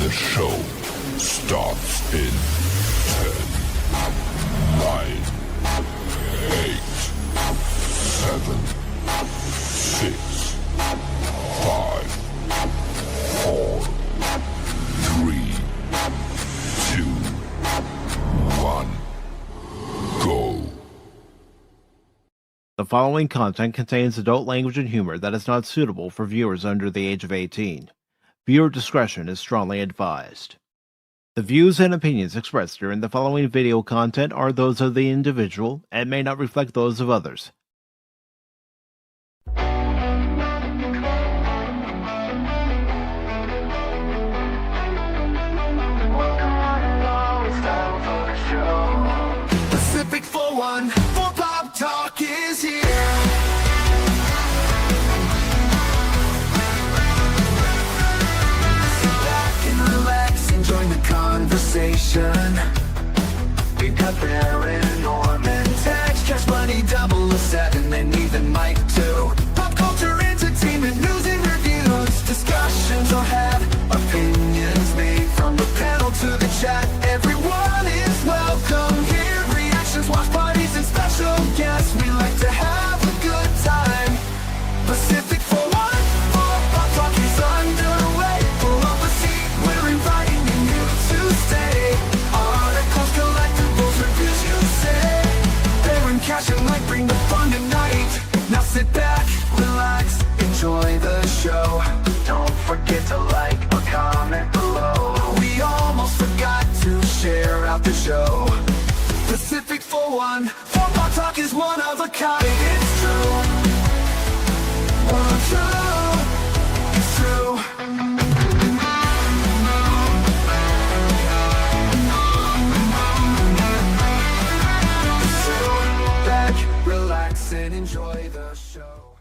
The show starts in 10, 9, 8, 7, 6, 5, 4, 3, 2, 1, go. The following content contains adult language and humor that is not suitable for viewers under the age of 18. Viewer discretion is strongly advised. The views and opinions expressed during the following video content are those of the individual and may not reflect those of others. Pacific414 for Pop Talk is here. Join the conversation. We've got Baron Orman Tagge, Cash Money 007, and even Mike too. Pop culture, entertainment, news and reviews. Discussions will have opinions made from the panel to the chat. Everyone is welcome here. Reactions, watch parties, and special guests. We like to have a good time. Pacific414 for Pop Talk is underway. Pull up a seat, we're inviting to stay. Articles, collectibles, reviews, you say. Baron, Cash, and Mike bring the fun tonight. Now sit back, relax, enjoy the show. Don't forget to like or comment below. We almost forgot to share out the show. Pacific414 for Pop Talk is one of a kind. It's true. True. It's true. And enjoy the show.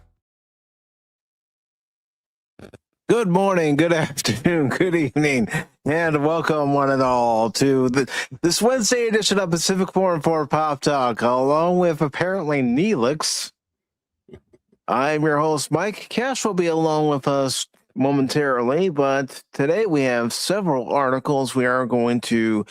Good morning, good afternoon, good evening, and welcome one and all to this Wednesday edition of Pacific414 Pop Talk, along with apparently Neelix. I'm your host, Mike. Cash will be along with us momentarily, but today we have several articles we are going to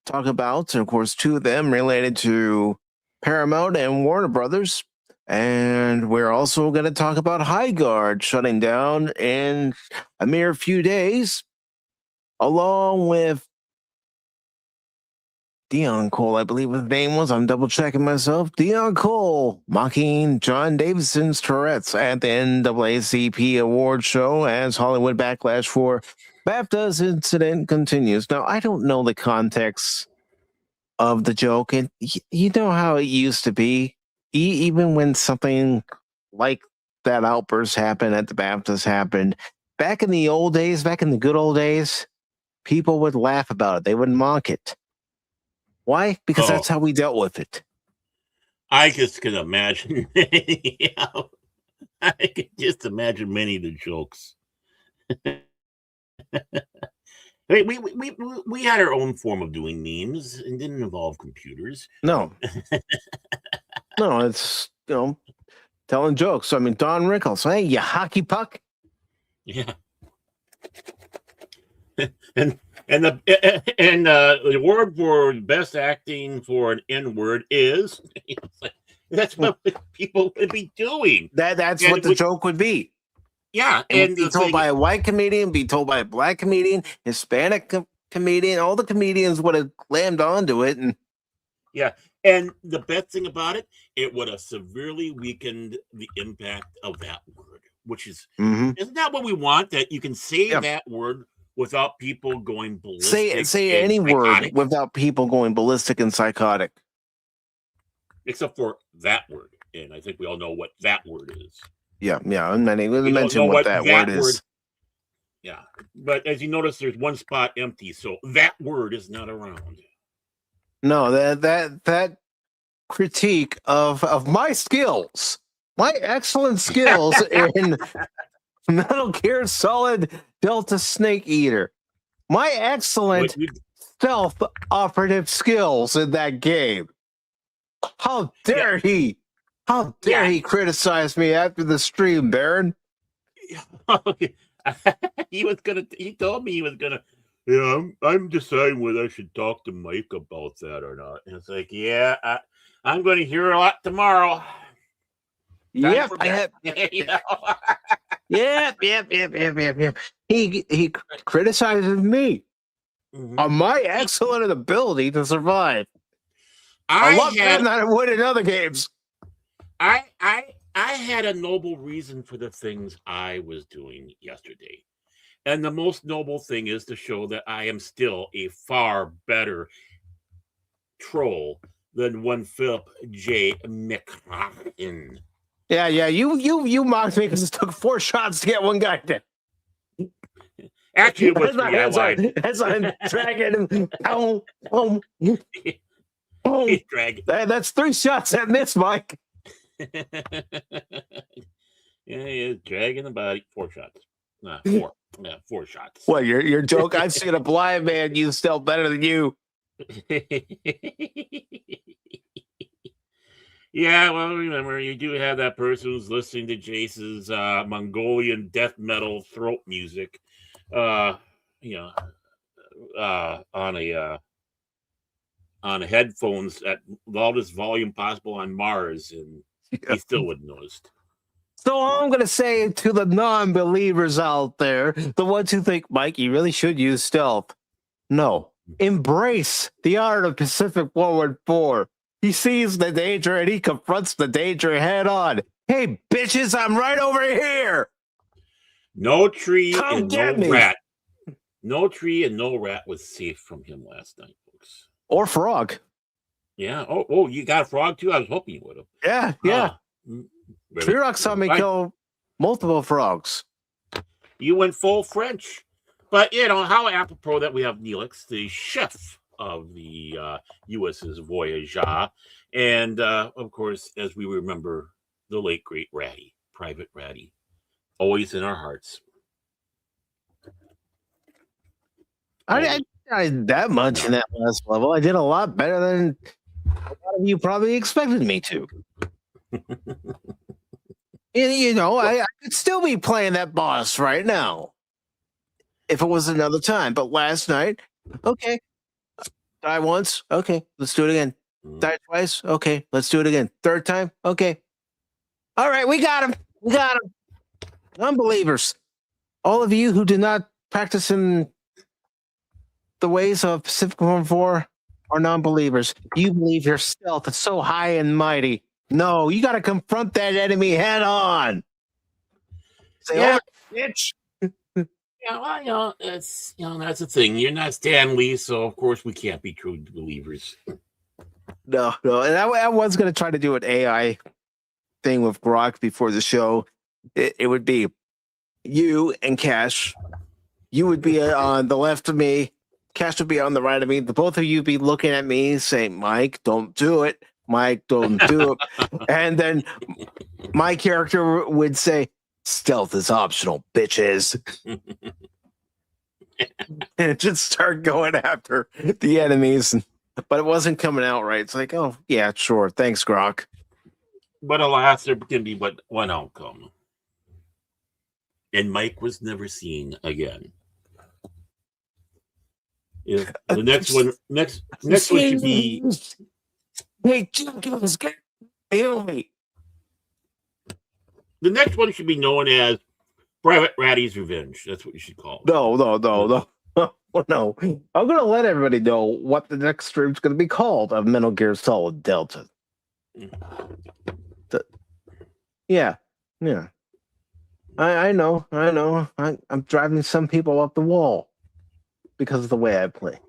talk about, and of course, two of them related to Paramount and Warner Brothers. And we're also going to talk about High Guard shutting down in a mere few days, along with Deon Cole, I believe his name was. I'm double checking myself. Deon Cole mocking John Davidson's Tourette's at the NAACP award show as Hollywood backlash for BAFTA's incident continues. Now, I don't know the context of the joke, and you know how it used to be. Even when something like that outburst happened at the BAFTAs happened, back in the old days, back in the good old days, people would laugh about it. They would mock it. Why? Because that's how we dealt with it. I just can imagine. I can just imagine many of the jokes. We had our own form of doing memes and didn't involve computers. No. No, it's, telling jokes. I mean, Don Rickles, hey, you hockey puck. Yeah. and the award for best acting for an N-word is that's what people would be doing. That's what the joke would be. Yeah, and be told by a white comedian, be told by a black comedian, Hispanic comedian. All the comedians would have clammed onto it, and yeah. And the best thing about it, it would have severely weakened the impact of that word, which is isn't that what we want? That you can say that word without people going ballistic. Say any psychotic. word without people going ballistic and psychotic. Except for that word. And I think we all know what that word is. Yeah. And many we mentioned what that word is. Yeah. But as you notice, there's one spot empty. So that word is not around. No, that critique of my skills, my excellent skills in Metal Gear Solid Delta Snake Eater, my excellent stealth operative skills in that game. How dare he? How dare he criticize me after the stream, Baron? He told me he was gonna Yeah, I'm deciding whether I should talk to Mike about that or not. And it's like, yeah, I'm going to hear a lot tomorrow. Yep, I have. Yep. He criticizes me on my excellent ability to survive. A lot better than I would in other games. I had a noble reason for the things I was doing yesterday. And the most noble thing is to show that I am still a far better troll than one Philip J. McMahon. Yeah, you mocked me because it took 4 shots to get one guy down. Actually, it was 3. I lied. As I'm dragging him. He's dragging. That's 3 shots that missed, Mike. Yeah, he's dragging the body. 4 shots. 4. Yeah, 4 shots. Well, your joke. I've seen a blind man use stealth better than you. Yeah, well, remember, you do have that person who's listening to Jace's Mongolian death metal throat music, on headphones at loudest volume possible on Mars, and he still wouldn't noticed. So I'm going to say to the non-believers out there, the ones who think, Mike, you really should use stealth. No. Embrace the art of Pacific414. He sees the danger and he confronts the danger head on. Hey, bitches, I'm right over here. No tree Come and get no me. rat. No tree and no rat was safe from him last night, folks. Or frog. Yeah. Oh, you got a frog too? I was hoping you would have. Yeah. Really? Tree-Rock saw me kill multiple frogs. You went full French. But, how apropos that we have Neelix, the chef of the USS Voyager. And, of course, as we remember, the late, great Ratty, Private Ratty. Always in our hearts. I did that much in that last level. I did a lot better than a lot of you probably expected me to. I could still be playing that boss right now if it was another time. But last night, okay, die once, okay, let's do it again. Die twice, okay, let's do it again. Third time, okay. All right, we got him. Unbelievers. All of you who do not practice in the ways of Pacific414 are non-believers. You believe your stealth is so high and mighty. No, you got to confront that enemy head on. Say, Yeah. "Oh, bitch." Yeah, well, that's the thing. You're not Stan Lee, so of course we can't be true believers. No. And I was going to try to do an AI thing with Grok before the show. It would be you and Cash. You would be on the left of me. Cash would be on the right of me. The both of you be looking at me saying, Mike, don't do it. Mike, don't do it. And then my character would say, stealth is optional, bitches. And just start going after the enemies. But it wasn't coming out right. It's like, oh, yeah, sure. Thanks, Grok. But alas, there can be but one outcome. And Mike was never seen again. If the next one should be... Hey, Jenkins, heal me. The next one should be known as Private Ratty's Revenge. That's what you should call it. No. No. I'm going to let everybody know what the next stream's going to be called of Metal Gear Solid Delta. Yeah. I know. I'm driving some people up the wall because of the way I play.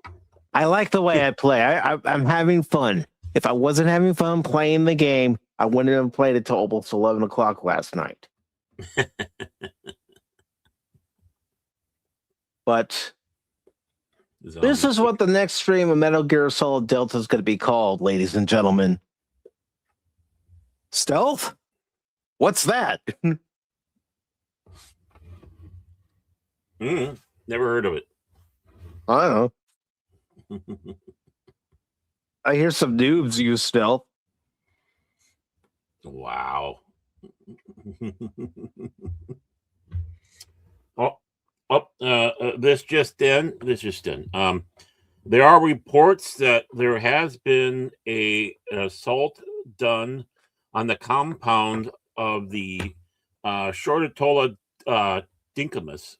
I like the way I play. I'm having fun. If I wasn't having fun playing the game, I wouldn't have played it till almost 11 o'clock last night. But this is what the next stream of Metal Gear Solid Delta is going to be called, ladies and gentlemen. Stealth? What's that? Never heard of it. I don't know. I hear some noobs use stealth. Wow. Oh, This just in. There are reports that there has been an assault done on the compound of the Shortatola Dinkamus.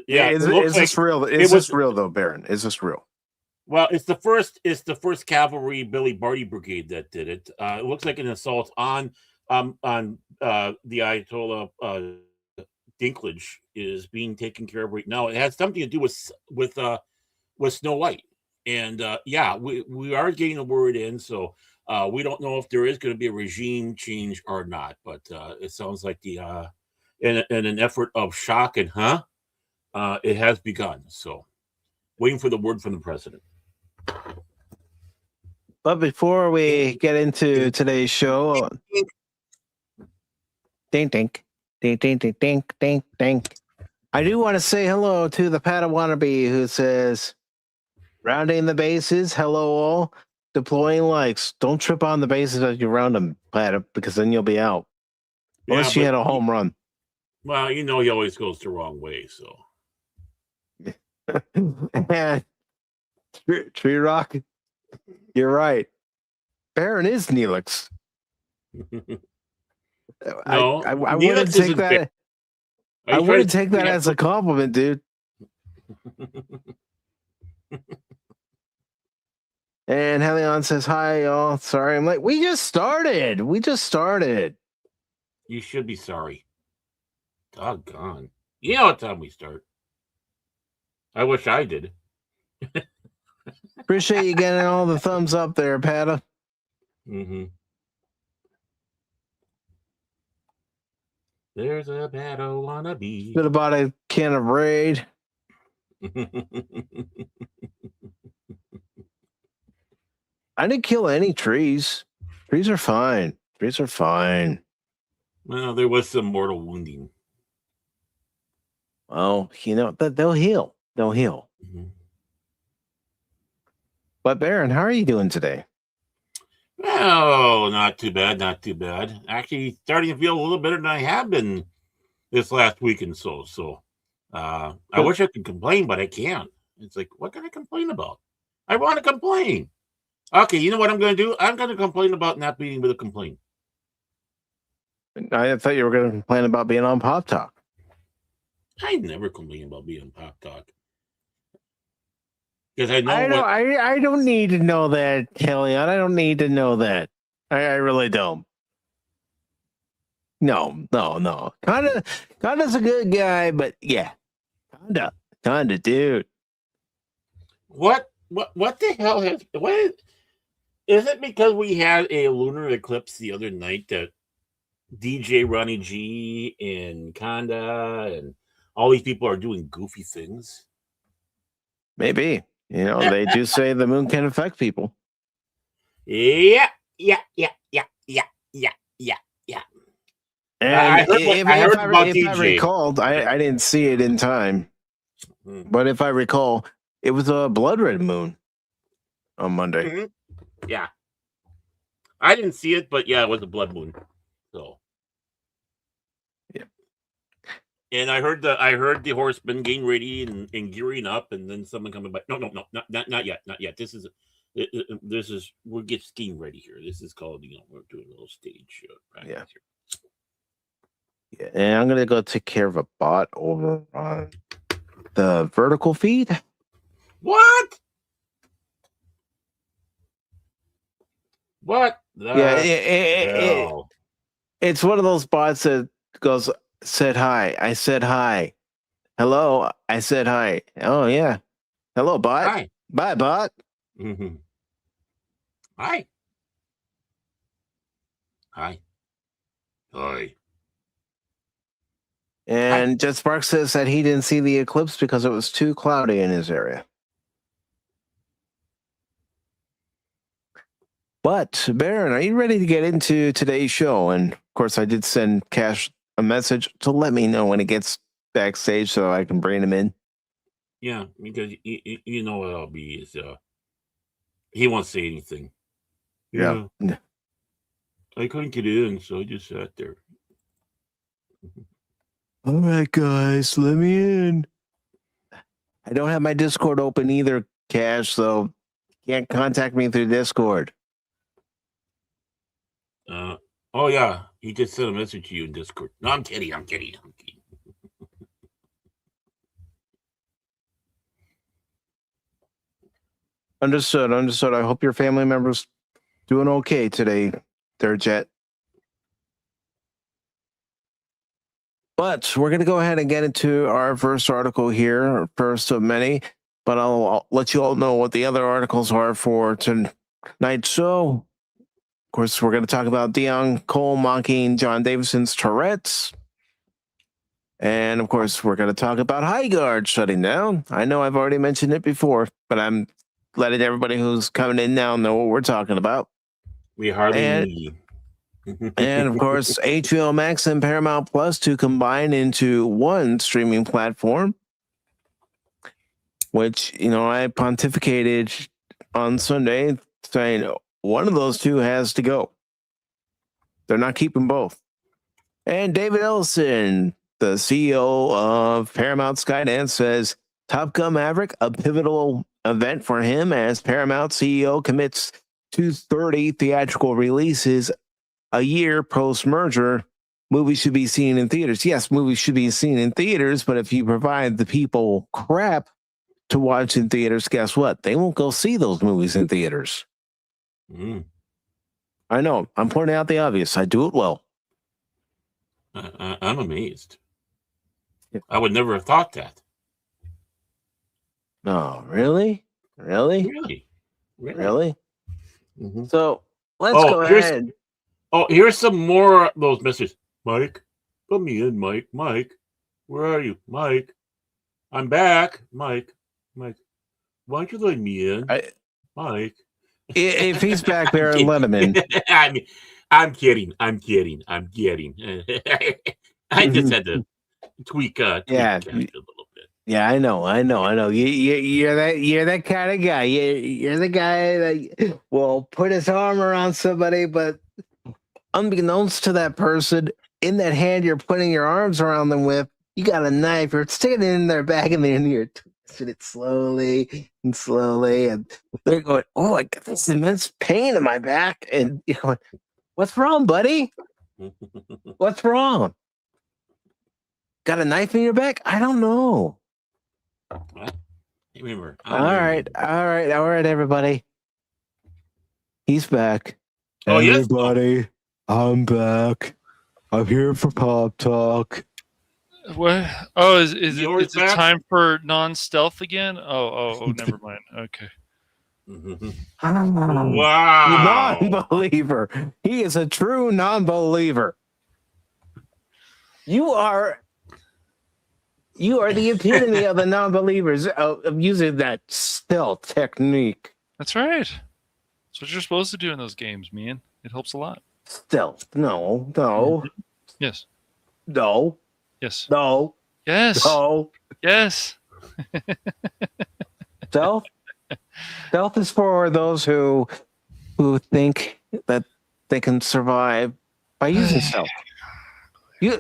Is this real? Is this real though, Baron? Is this real? Well, it's the first Cavalry Billy Barty Brigade that did it. It looks like an assault on the Ayatollah Dinklage is being taken care of right now. It has something to do with Snow White, and we are getting the word in. So we don't know if there is going to be a regime change or not, but it sounds like in an effort of shock and it has begun. So waiting for the word from the president. But before we get into today's show, ding ding ding ding ding ding ding ding. I do want to say hello to the Padawannabe who says, rounding the bases, hello all, deploying likes. Don't trip on the bases as you round them, Pat, because then you'll be out. Unless you had a home run. Well, he always goes the wrong way, so. Tree Rock, you're right. Baron is Neelix. No, I wouldn't take that. I wouldn't take that as a compliment, dude. And Helion says, hi, y'all. Sorry. I'm like, we just started. You should be sorry. Doggone. You know what time we start. I wish I did. Appreciate you getting all the thumbs up there, Pata. Mm-hmm. There's a battle wannabe. Good about a can of Raid. I didn't kill any trees. Trees are fine. Well, there was some mortal wounding. Well, they'll heal. Mm-hmm. But Baron, how are you doing today? Oh, not too bad. Actually, starting to feel a little better than I have been this last week and so. I wish I could complain, but I can't. It's like, what can I complain about? I want to complain. Okay, you know what I'm going to do? I'm going to complain about not being able to complain. I thought you were going to complain about being on Pop Talk. I never complain about being on Pop Talk. Because I don't need to know that, Kelly. I don't need to know that. I really don't. No. Conda's a good guy, but yeah. Conda, dude. What the hell is it because we had a lunar eclipse the other night that DJ Ronnie G and Conda and all these people are doing goofy things? Maybe. They do say the moon can affect people. Yeah. And if I recalled, I didn't see it in time, but if I recall, it was a blood red moon on Monday. Mm-hmm. Yeah. I didn't see it, but yeah, it was a blood moon. So. Yeah. And I heard the horsemen getting ready and gearing up, and then someone coming by. No, not yet. This is we're getting ready here. This is called, we're doing a little stage practice here. Yeah, and I'm gonna go take care of a bot over on the vertical feed. What? It's one of those bots that goes, said hi. I said hi. Hello. I said hi. Oh yeah. Hello, bot. Hi. Bye, bot. Mm-hmm. Hi. And Jet Spark says that he didn't see the eclipse because it was too cloudy in his area. But Baron, are you ready to get into today's show? And of course, I did send Cash a message to let me know when it gets backstage so I can bring him in. Yeah, because you know what I'll be is he won't say anything. Yeah. I couldn't get in, so I just sat there. All right, guys, let me in. I don't have my Discord open either, Cash, so can't contact me through Discord. Oh yeah, he just sent a message to you in Discord. No, I'm kidding. Understood. I hope your family members doing okay today, there, Jet. But we're going to go ahead and get into our first article here, first of many. But I'll let you all know what the other articles are for tonight's show. Of course, we're going to talk about Deon Cole mocking John Davidson's Tourette's. And of course, we're going to talk about High Guard shutting down. I know I've already mentioned it before, but I'm letting everybody who's coming in now know what we're talking about. We hardly need. And of course, HBO Max and Paramount Plus to combine into one streaming platform, which, I pontificated on Sunday saying one of those two has to go. They're not keeping both. And David Ellison, the CEO of Paramount Skydance, says Top Gun Maverick, a pivotal event for him as Paramount CEO commits to 30 theatrical releases a year post-merger. Movies should be seen in theaters. Yes, movies should be seen in theaters, but if you provide the people crap to watch in theaters, guess what? They won't go see those movies in theaters. I know. I'm pointing out the obvious. I do it well. I'm amazed. I would never have thought that. No, really? Mm-hmm. So let's go ahead. Here's some more of those messages. Mike, put me in, Mike. Mike, where are you? Mike, I'm back. Mike, why don't you let me in? Mike. If he's back there, let him in. I'm kidding. I just had to tweak a little bit. Yeah, I know. You're that kind of guy. You're the guy that will put his arm around somebody, but unbeknownst to that person, in that hand you're putting your arms around them with, you got a knife. You're sticking it in their back, and then you're twisting it slowly, and they're going, "Oh, I got this immense pain in my back," and you're going, "What's wrong, buddy? What's wrong? Got a knife in your back? I don't know." Remember. All right, everybody. He's back. Oh, everybody, yes? I'm back. I'm here for Pop Talk. What? Oh, is it time for non-stealth again? Oh, never mind. Okay. Wow. Non-believer. He is a true non-believer. You are the epitome of the non-believers of using that stealth technique. That's right. That's what you're supposed to do in those games, man. It helps a lot. Stealth. No. Yes. No. Yes. No. Yes. No. Yes. Stealth is for those who think that they can survive by using stealth.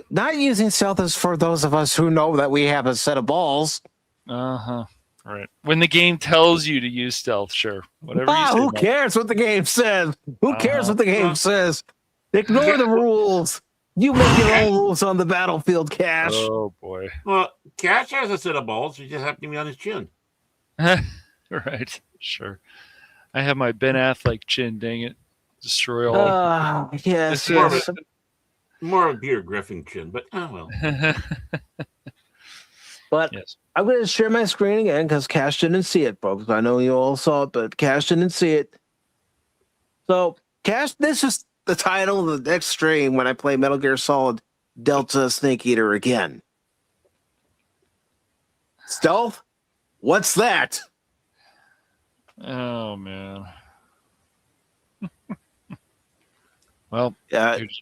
Not using stealth is for those of us who know that we have a set of balls. Right. When the game tells you to use stealth, sure. Whatever you say. Who cares what the game says? Who cares what the game says? Ignore the rules. You make your own rules on the battlefield, Cash. Oh, boy. Well, Cash has a set of balls. You just happen to be on his chin. Right. Sure. I have my Ben Affleck chin, dang it. Destroy all. Yes. More of a Peter Griffin chin, but oh well. But yes. I'm going to share my screen again because Cash didn't see it, folks. I know you all saw it, but Cash didn't see it. So, Cash, this is the title of the next stream when I play Metal Gear Solid Delta Snake Eater again. Stealth? What's that? Oh, man. Well,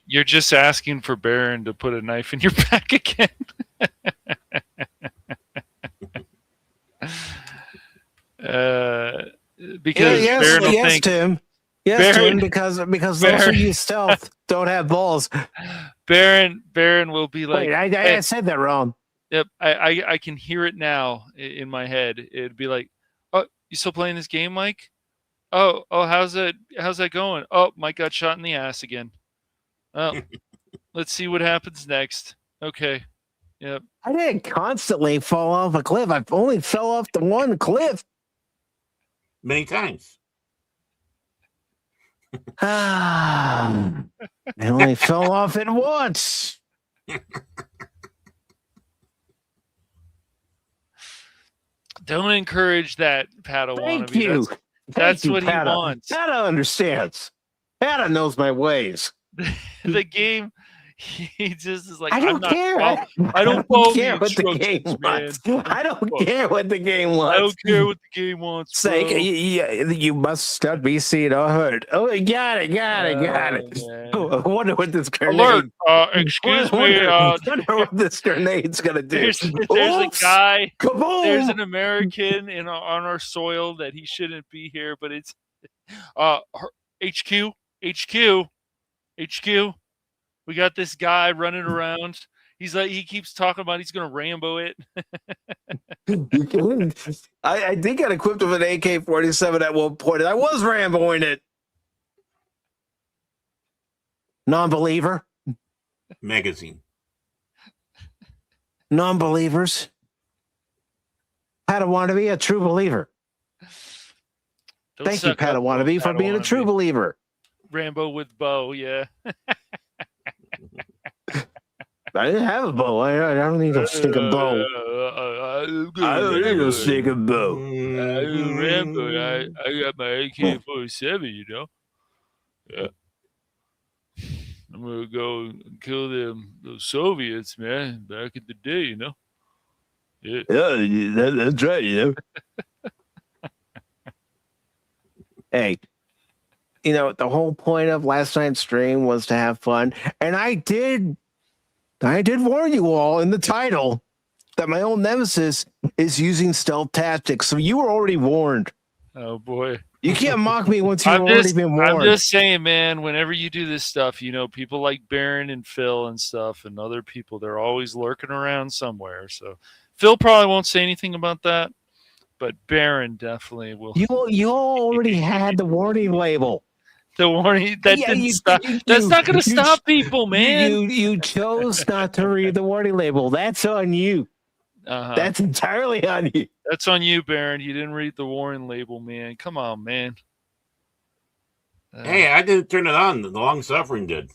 you're just asking for Baron to put a knife in your back again. Because Baron will think, Tim. Yes, Baron, Tim, because those who use stealth don't have balls. Baron will be like, Wait, I said that wrong. Yep, I can hear it now in my head. It'd be like, oh, you still playing this game, Mike? Oh, how's that going? Oh, Mike got shot in the ass again. Oh, let's see what happens next. Okay. Yep. I didn't constantly fall off a cliff. I only fell off the one cliff. Many times. I only fell off it once. Don't encourage that, Padawan. Thank you. That's Thank you, what Pata. he wants. Pata understands. Pata knows my ways. The game, he just is like, I don't care. I don't care what the game wants. I don't care what the game wants. I don't care what the game wants. Sake, you must not be seen or heard. Oh, got it. I wonder what this grenade. Alert! Excuse me. I wonder what this grenade's gonna do. There's a guy. Kaboom! There's an American on our soil that he shouldn't be here, but it's HQ. We got this guy running around. He's like, he keeps talking about he's gonna Rambo it. I did get equipped with an AK-47 at one point, and I was Ramboing it. Non-believer. Magazine. Non-believers. Padawan a true believer. Thank you, Padawan for being a true believer. Rambo with bow, yeah. I didn't have a bow. I don't need a stick of bow. I don't need a stick of bow. Rambo, I got my AK-47, you know. Yeah. I'm gonna go and kill those Soviets, man, back in the day, you know. Yeah, that's right, you know. Hey, you know, the whole point of last night's stream was to have fun, and I did warn you all in the title that my old nemesis is using stealth tactics, so you were already warned. Oh boy. You can't mock me once you've already been warned. I'm just saying, man, whenever you do this stuff, you know, people like Baron and Phil and stuff and other people, they're always lurking around somewhere. So Phil probably won't say anything about that, but Baron definitely will. You already had the warning label. The warning that didn't stop. That's not going to stop people, man. You chose not to read the warning label. That's on you. That's entirely on you. That's on you, Baron. You didn't read the warning label, man. Come on, man. Hey, I didn't turn it on. The long suffering did.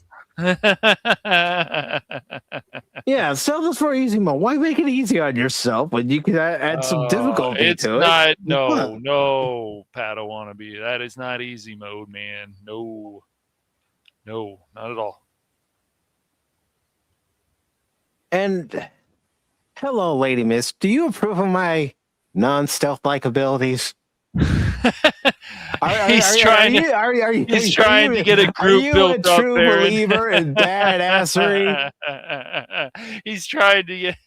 Yeah, stealth is for easy mode. Why make it easy on yourself when you can add some difficulty it's to not, it? No, Padawannabe. That is not easy mode, man. No, not at all. And hello, Lady Miss. Do you approve of my non-stealth-like abilities? He's trying to get a group built up. Are you a true believer in badassery? He's trying to get.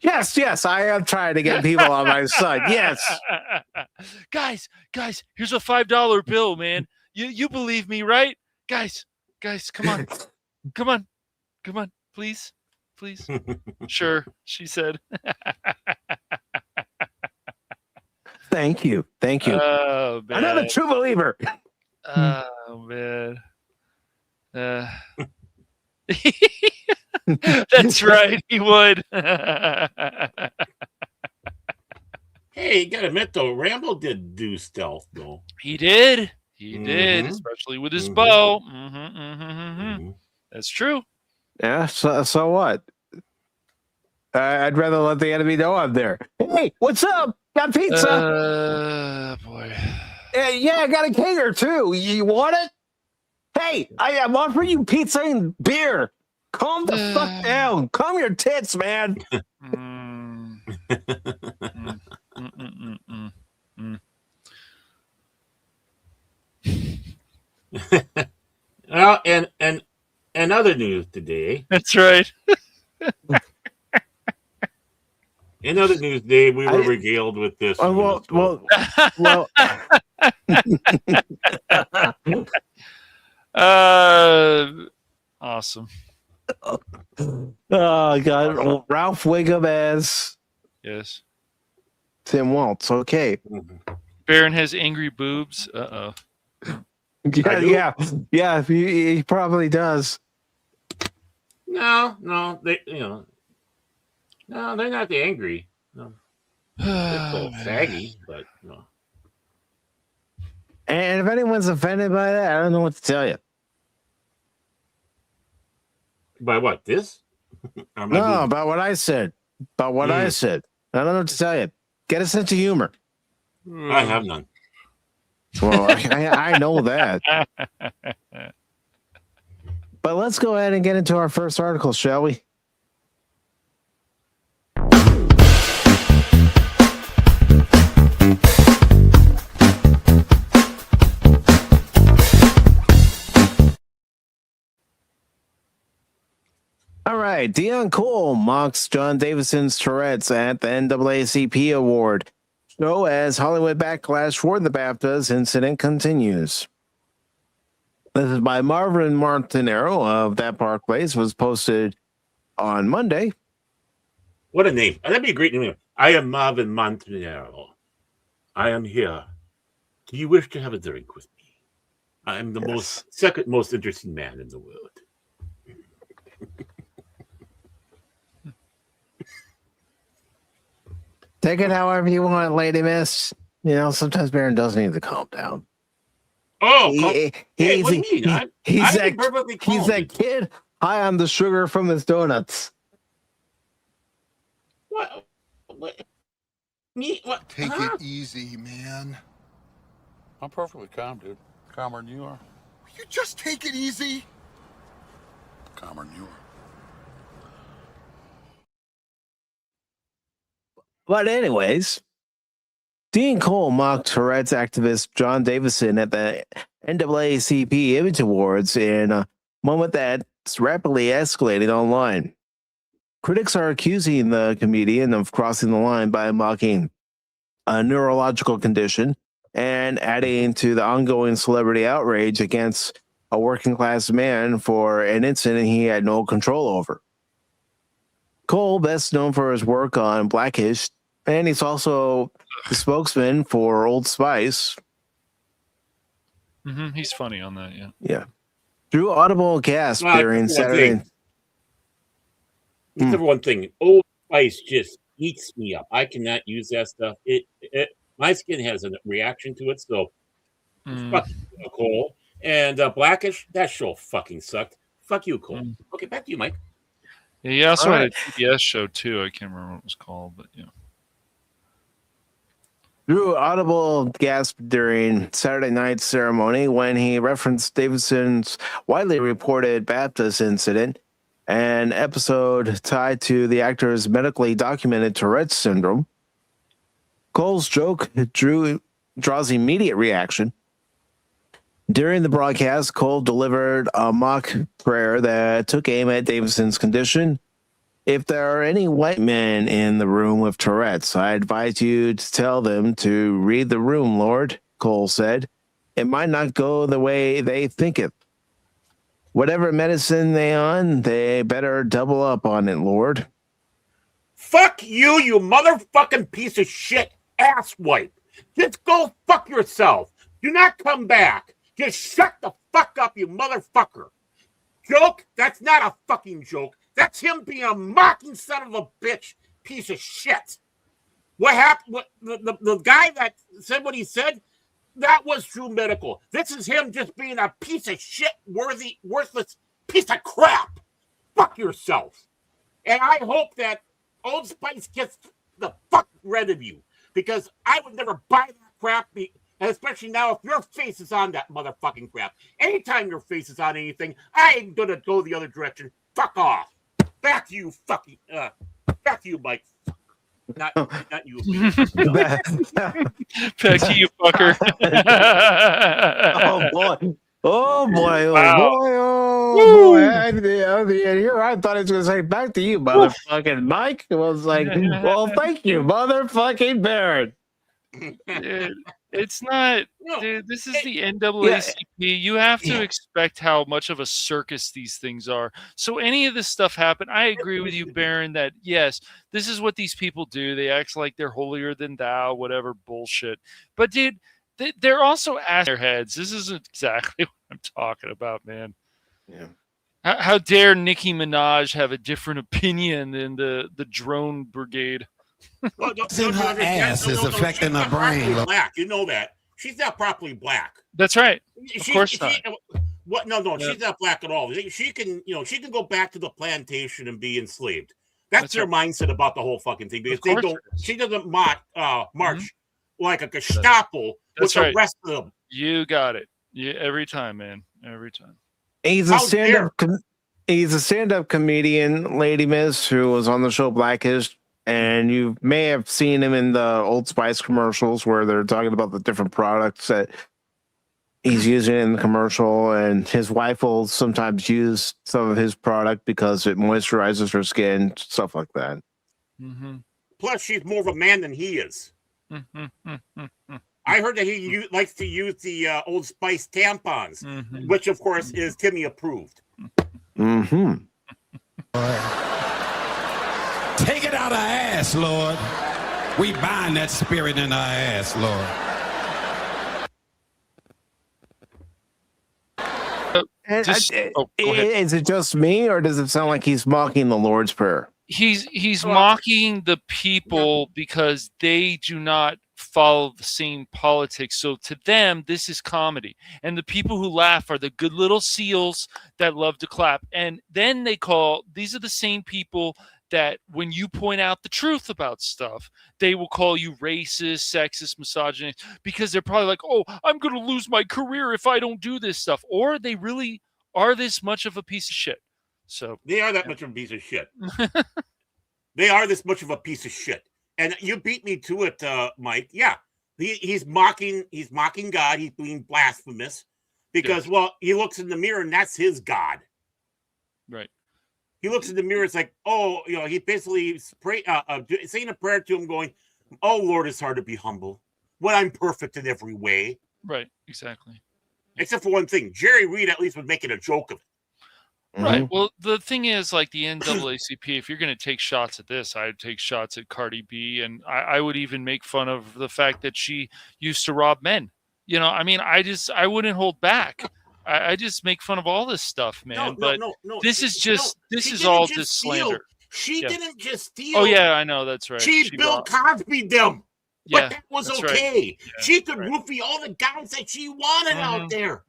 Yes, I am trying to get people on my side. Yes, guys, here's a $5 bill, man. You believe me, right? Guys, come on, please. Sure, she said. Thank you. Oh, man. Another true believer. Oh, man. That's right, he would. Hey, you gotta admit though, Rambo did do stealth though. He did, especially with his bow. That's true. Yeah, so what? I'd rather let the enemy know I'm there. Hey, what's up? Got pizza? Boy. Yeah, I got a cater too. You want it? Hey, I'm offering you pizza and beer. Calm the fuck down. Calm your tits, man. Well, and other news today. That's right. In other news today, we were regaled with this. Well. Awesome. Oh God, oh, Ralph Wiggum as Yes. Tim Waltz. Okay. Baron has angry boobs. Uh-oh. Yeah. He probably does. No, no, they're not the angry. No, they're still saggy, but no. And if anyone's offended by that, I don't know what to tell you. By what? This? No, about what I said. I said. I don't know what to tell you. Get a sense of humor. I have none. Well, I know that. But let's go ahead and get into our first article, shall we? All right, Deon Cole mocks John Davidson's Tourette's at the NAACP Award show as Hollywood backlash for the BAFTAs incident continues. This is by Marvin Martinero of That Park Place, was posted on Monday. What a name. That'd be a great name. I am Marvin Montanaro. I am here. Do you wish to have a drink with me? I am the second most interesting man in the world. Take it however you want, Lady Miss. You know, sometimes Baron does need to calm down. Oh, what do you mean? He's that kid high on the sugar from his donuts. What? Take it easy, man. I'm perfectly calm, dude. Calmer than you are. You just take it easy. Calmer than you are. But anyways, Deon Cole mocked Tourette's activist John Davidson at the NAACP Image Awards in a moment that's rapidly escalating online. Critics are accusing the comedian of crossing the line by mocking a neurological condition and adding to the ongoing celebrity outrage against a working class man for an incident he had no control over. Cole, best known for his work on Blackish, and he's also the spokesman for Old Spice. Mm-hmm. He's funny on that, yeah. Drew audible gasp during Saturday. Number one thing, Old Spice just eats me up. I cannot use that stuff. My skin has a reaction to it, so fuck you, Cole. And Blackish, that show fucking sucked. Fuck you, Cole. Okay, back to you, Mike. Yeah, he also had a PBS show too. I can't remember what it was called, but yeah. Drew audible gasp during Saturday night's ceremony when he referenced Davidson's widely reported Baptist incident, an episode tied to the actor's medically documented Tourette's syndrome. Cole's joke draws immediate reaction. During the broadcast, Cole delivered a mock prayer that took aim at Davidson's condition. If there are any white men in the room with Tourette's, I advise you to tell them to read the room, Lord, Cole said. It might not go the way they think it. Whatever medicine they on, they better double up on it, Lord. Fuck you, you motherfucking piece of shit asswipe. Just go fuck yourself. Do not come back. Just shut the fuck up, you motherfucker. Joke? That's not a fucking joke. That's him being a mocking son of a bitch piece of shit. What happened? What the guy that said what he said, that was true medical. This is him just being a piece of shit, worthless piece of crap. Fuck yourself. And I hope that Old Spice gets the fuck rid of you, because I would never buy that crap. And especially now, if your face is on that motherfucking crap. Anytime your face is on anything, I ain't gonna go the other direction. Fuck off. Back to you, fucking. Back to you, Mike. Not you. Back to you, fucker. Oh boy! Oh boy! Wow. Oh boy! Here I thought it was gonna say back to you, motherfucking Mike. It was like, well, thank you, motherfucking Baron. It's not, No, dude. This is the NAACP. You have to expect how much of a circus these things are. So any of this stuff happen, I agree with you, Baron, that yes, this is what these people do. They act like they're holier than thou, whatever bullshit. But dude, they're also ass their heads. This isn't exactly what I'm talking about, man. Yeah. How dare Nicki Minaj have a different opinion than the drone brigade? Well, in her ass is affecting her brain. Black, you know that. She's not properly black. That's right. Of course not. What? No, she's not black at all. She can, she can go back to the plantation and be enslaved. That's their mindset about the whole fucking thing. Because they don't. She doesn't march like a Gestapo with the rest of them. You got it. Every time, man. Every time. He's a stand-up comedian, Lady Miss, who was on the show Blackish. And you may have seen him in the Old Spice commercials where they're talking about the different products that he's using in the commercial. And his wife will sometimes use some of his product because it moisturizes her skin, stuff like that. Mm-hmm. Plus, she's more of a man than he is. I heard that he likes to use the Old Spice tampons, which, of course, is Timmy approved. Mm-hmm. Take it out of our ass, Lord. We bind that spirit in our ass, Lord. Is it just me, or does it sound like he's mocking the Lord's Prayer? He's mocking the people because they do not follow the same politics. So to them, this is comedy. And the people who laugh are the good little seals that love to clap. And then these are the same people that when you point out the truth about stuff, they will call you racist, sexist, misogynist, because they're probably like, oh, I'm going to lose my career if I don't do this stuff. Or they really are this much of a piece of shit. So they are that much of a piece of shit. They are this much of a piece of shit. And you beat me to it, Mike. Yeah. He's mocking God. He's being blasphemous because, well, he looks in the mirror and that's his God. Right. He looks in the mirror. It's like, oh, he basically saying a prayer to him, going, "Oh Lord, it's hard to be humble when I'm perfect in every way." Right, exactly. Except for one thing, Jerry Reed at least was making a joke of it. Right. Well, the thing is, like the NAACP, if you're going to take shots at this, I'd take shots at Cardi B, and I would even make fun of the fact that she used to rob men. I mean, I wouldn't hold back. I just make fun of all this stuff, man. No, this is all just slander. She didn't just steal. Oh yeah, I know, that's right. She Bill Cosby'd them. Yeah, but that was okay. Right. Yeah, she could roofie all the guys that she wanted out there.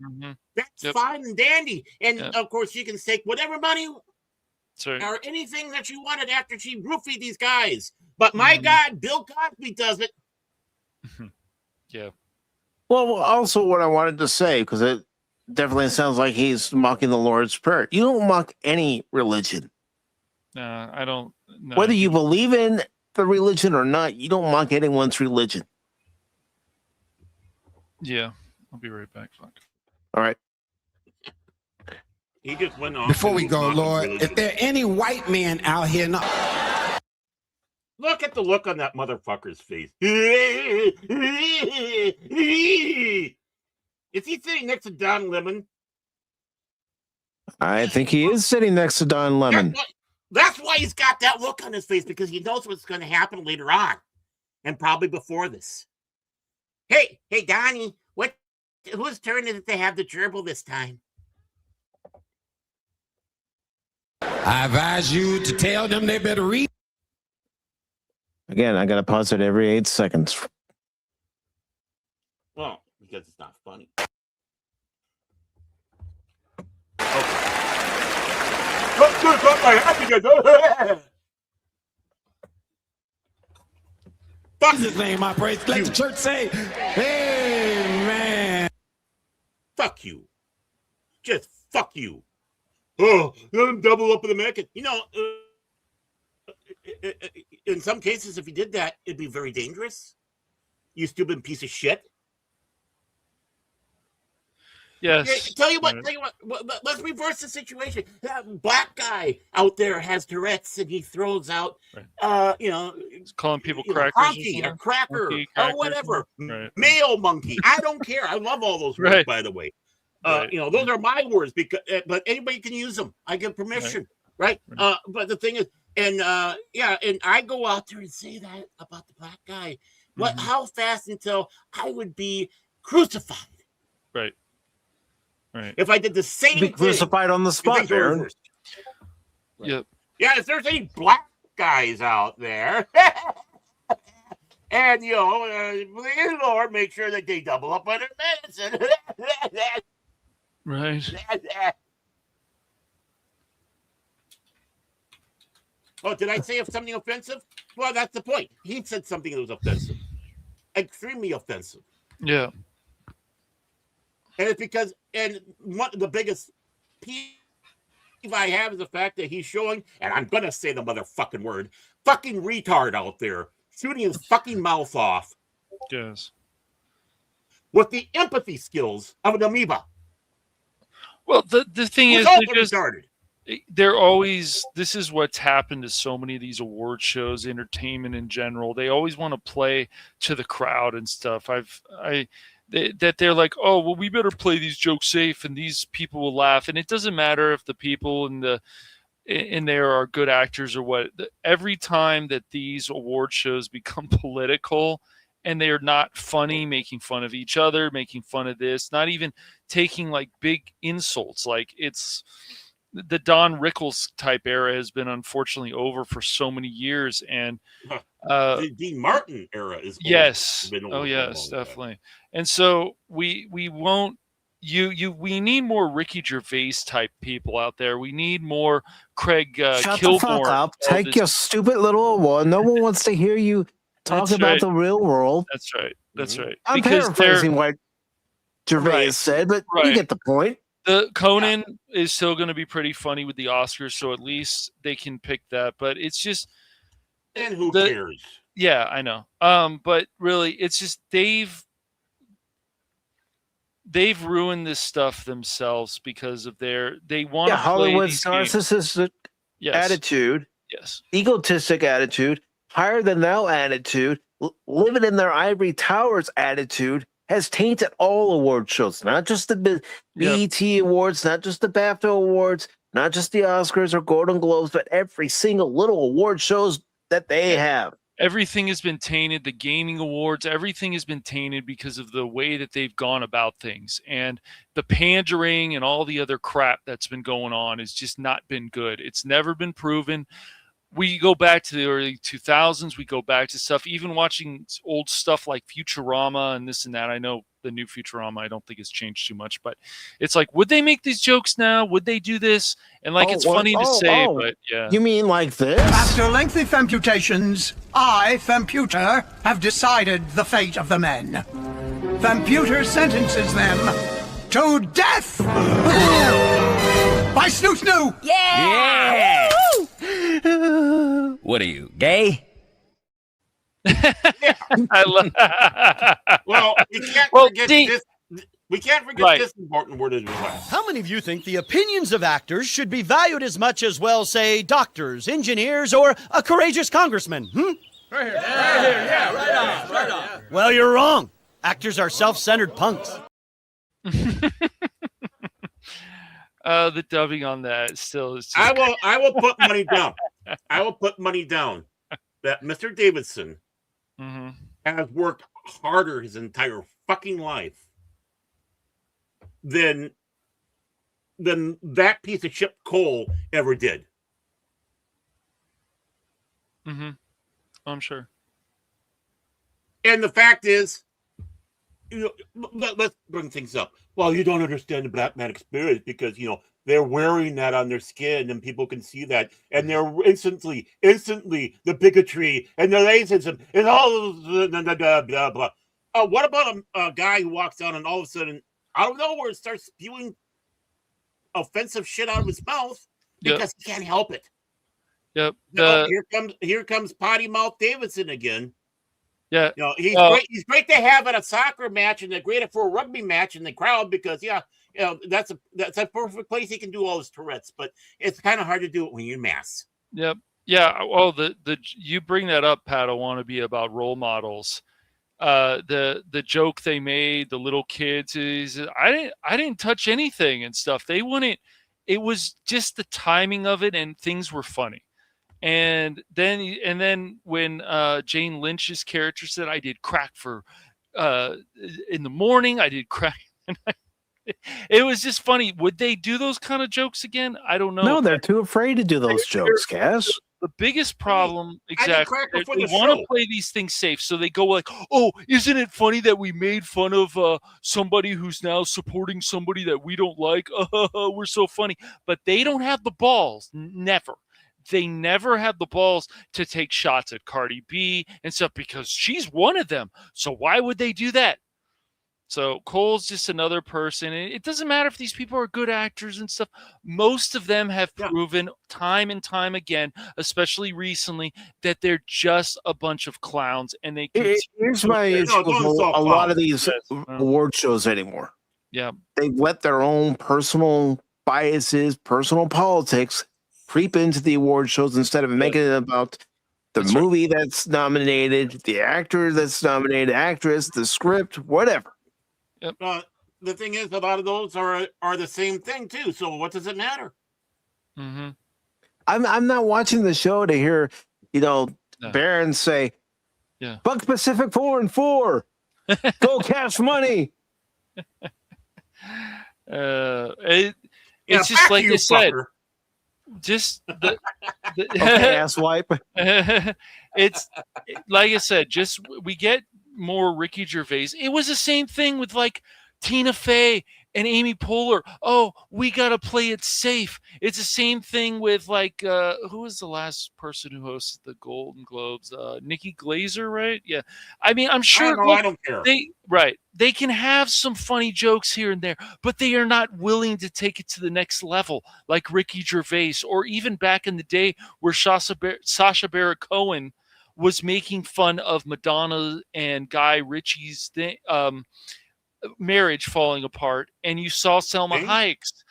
That's fine and dandy. And of course, she can take whatever money or anything that she wanted after she roofied these guys. But my God, Bill Cosby does it. Yeah. Well, also what I wanted to say, because it definitely sounds like he's mocking the Lord's Prayer. You don't mock any religion. I don't. No. Whether you believe in the religion or not, you don't mock anyone's religion. Yeah, I'll be right back. Fuck. All right. He just went off. Before we go, Lord, if there are any white men out here, look at the look on that motherfucker's face. Is he sitting next to Don Lemon? I think he is sitting next to Don Lemon. That's why he's got that look on his face, because he knows what's going to happen later on, and probably before this. Hey, Donnie, whose turn is it to have the gerbil this time? I advise you to tell them they better read. Again, I got to pause it every 8 seconds. Well, because it's not funny. Fuck his name, I praise. Let the church say, amen. Fuck you. Just fuck you. Oh, let him double up with American. In some cases, if you did that, it'd be very dangerous. You stupid piece of shit. Yes. Tell you what. Let's reverse the situation. That black guy out there has Tourette's, and he throws out, He's calling people crackers, honky, a cracker, monkey, or crackers, whatever. right. Male monkey. I don't care. I love all those words, by the way. Those are my words, because but anybody can use them. I give permission, right? But the thing is, and I go out there and say that about the black guy. What? How fast until I would be crucified? Right. Right. If I did the same Be thing, crucified on the spot, Baron. Right. Yep. Yeah, if there's any black guys out there, and please, Lord, make sure that they double up on their medicine. Right. Oh, did I say something offensive? Well, that's the point. He said something that was offensive, extremely offensive. Yeah. And it's because, and one of the biggest peeve I have is the fact that he's showing, and I'm going to say the motherfucking word, fucking retard out there, shooting his fucking mouth off. Yes. With the empathy skills of an amoeba. Well, the thing is, they're always, this is what's happened to so many of these award shows, entertainment in general. They always want to play to the crowd and stuff. That they're like, oh, well, we better play these jokes safe and these people will laugh. And it doesn't matter if the people in there are good actors or what. Every time that these award shows become political and they're not funny, making fun of each other, making fun of this, not even taking like big insults. Like, it's the Don Rickles type era has been unfortunately over for so many years. And the Dean Martin era is yes. Oh yes, definitely. And so we won't we need more Ricky Gervais type people out there. We need more Craig Shut Kilmore. The fuck up. Take your stupid little award. No one wants to hear you talk about the real world. That's right. That's right. I'm because paraphrasing what Gervais said, but you get the point. The Conan is still going to be pretty funny with the Oscars, so at least they can pick that. But it's just, and who cares? Yeah, I know. But really, it's just they've ruined this stuff themselves because of they want to play Hollywood's narcissistic attitude, egotistic attitude, higher than thou attitude, living in their ivory towers attitude has tainted all award shows, not just the BET Awards, not just the BAFTA Awards, not just the Oscars or Golden Globes, but every single little award shows that they have. Everything has been tainted. The gaming awards, everything has been tainted because of the way that they've gone about things. And the pandering and all the other crap that's been going on has just not been good. It's never been proven. We go back to the early 2000s. We go back to stuff, even watching old stuff like Futurama and this and that. I know the new Futurama, I don't think it's changed too much, but it's like, would they make these jokes now? Would they do this? And like, it's funny to say, but yeah. You mean like this? After lengthy femputations, I, Femputer, have decided the fate of the men. Femputer sentences them to death! By Snoo Snoo! Yeah! What are you, gay? I love. Well, we can't forget this important word as well. How many of you think the opinions of actors should be valued as much as, well, say, doctors, engineers, or a courageous congressman? Right here. Yeah, right on. Well, you're wrong. Actors are self-centered punks. The dubbing on that still is. I will put money down. I will put money down that Mr. Davidson has worked harder his entire fucking life than that piece of shit Cole ever did. I'm sure. And the fact is, let's bring things up. Well, you don't understand the black man experience because, they're wearing that on their skin and people can see that. And they're instantly the bigotry and the racism and all the blah, blah, blah. What about a guy who walks out and all of a sudden, out of nowhere, starts spewing offensive shit out of his mouth because he can't help it? Yep. Here comes potty mouth Davidson again. Yeah. He's great. He's great to have at a soccer match and they're great for a rugby match in the crowd because that's a perfect place he can do all his Tourette's, but it's kind of hard to do it when you're in mass. Yep. Yeah. Well, the you bring that up, Pat. I want to be about role models. The joke they made, the little kids, is I didn't touch anything and stuff. They wouldn't. It was just the timing of it, and things were funny. And then when Jane Lynch's character said, "I did crack for in the morning," I did crack. And it was just funny. Would they do those kind of jokes again? I don't know. No, they're too afraid to do those jokes, Cass. The biggest problem, exactly, they for the want to show. play these things safe, so they go like, "Oh, isn't it funny that we made fun of somebody who's now supporting somebody that we don't like? We're so funny." But they don't have the balls. Never. They never had the balls to take shots at Cardi B and stuff because she's one of them. So why would they do that? So Cole's just another person. It doesn't matter if these people are good actors and stuff. Most of them have proven time and time again, especially recently, that they're just a bunch of clowns. And they here's my issue with a lot of these award shows anymore. Yeah, they let their own personal biases, personal politics creep into the award shows instead of making it about the movie that's nominated, the actor that's nominated, actress, the script, whatever. Yep. The thing is, a lot of those are the same thing too. So what does it matter? Mm-hmm. I'm not watching the show to hear, Baron say, "Buck Pacific414, go cash money." It's just like you said. Just the ass wipe. It's like I said, just we get more Ricky Gervais. It was the same thing with like Tina Fey and Amy Poehler. Oh, we gotta play it safe. It's the same thing with like who was the last person who hosted the Golden Globes? Nikki Glaser, right? Yeah. I mean, I'm sure I don't care. They can have some funny jokes here and there, but they are not willing to take it to the next level, like Ricky Gervais, or even back in the day where Sacha Baron Cohen was making fun of Madonna and Guy Ritchie's marriage falling apart, and you saw Selma Hayek's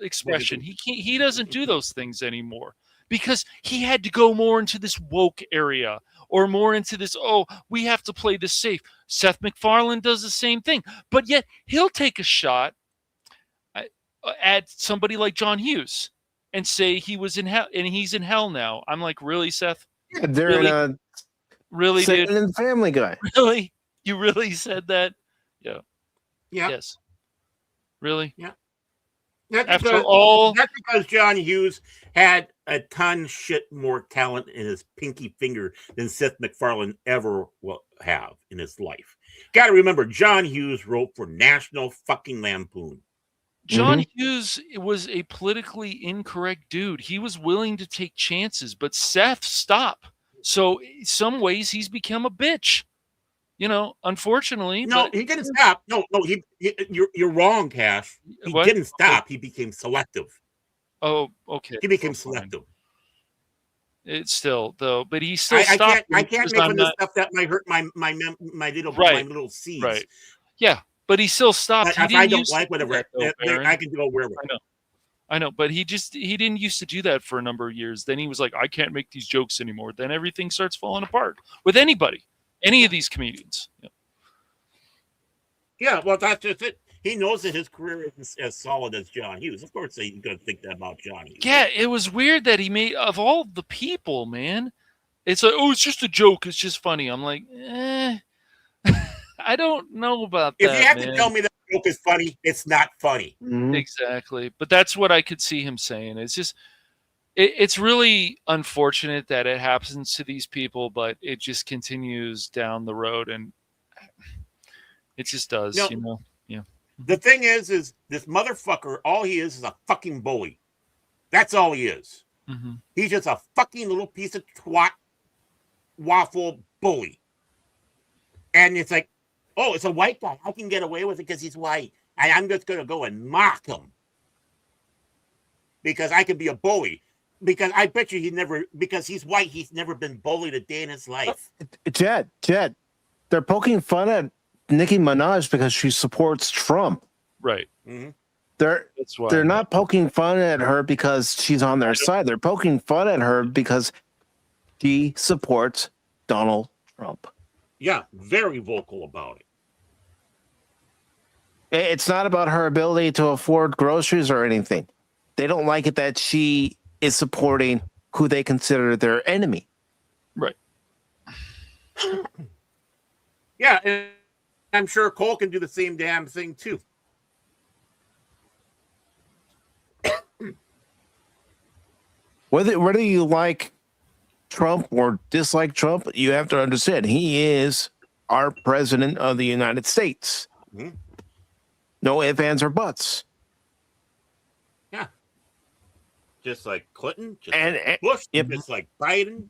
expression. He doesn't do those things anymore because he had to go more into this woke area or more into this, we have to play this safe. Seth MacFarlane does the same thing, but yet he'll take a shot at somebody like John Hughes and say he was in hell and he's in hell now. I'm like, really, Seth? Yeah, they're really, dude? In Family Guy. Really? You really said that? Yeah. Yeah. Yes. Really? Yeah. That's because John Hughes had a ton shit more talent in his pinky finger than Seth MacFarlane ever will have in his life. Got to remember, John Hughes wrote for National fucking Lampoon. John Hughes was a politically incorrect dude. He was willing to take chances, but Seth stopped. So in some ways, he's become a bitch. Unfortunately. No, he didn't stop. No, you're wrong, Cash. He didn't stop. He became selective. Oh, okay. He became selective. It's still though, but he still stopped. I can't make fun of stuff that might hurt my little seeds. Right. Yeah, but he still stopped. If I don't like whatever, I can go wherever. I know, but he didn't used to do that for a number of years. Then he was like, I can't make these jokes anymore. Then everything starts falling apart with anybody. Any of these comedians. Yeah, well, that's just it. He knows that his career isn't as solid as John Hughes. Of course, he's going to think that about John Hughes. Yeah, it was weird that he made, of all the people, man, it's like, it's just a joke. It's just funny. I'm like, I don't know about that. If you have to tell me that the joke is funny, it's not funny. Mm-hmm. Exactly. But that's what I could see him saying. It's just, it's really unfortunate that it happens to these people, but it just continues down the road, and it just does, Yeah. The thing is this motherfucker, all he is a fucking bully. That's all he is. Mm-hmm. He's just a fucking little piece of twat, waffle bully. And it's like, it's a white guy. I can get away with it because he's white. And I'm just going to go and mock him because I can be a bully. Because I bet you because he's white, he's never been bullied a day in his life. Jet, they're poking fun at Nicki Minaj because she supports Trump. Right. Mm-hmm. They're not poking fun at her because she's on their side. They're poking fun at her because she supports Donald Trump. Yeah, very vocal about it. It's not about her ability to afford groceries or anything. They don't like it that she is supporting who they consider their enemy. Right. Yeah, and I'm sure Cole can do the same damn thing too. Whether you like Trump or dislike Trump, you have to understand he is our president of the United States. Mm-hmm. No ifs, ands, or buts. Yeah. Just like Clinton, just And like Bush, yep. just like Biden.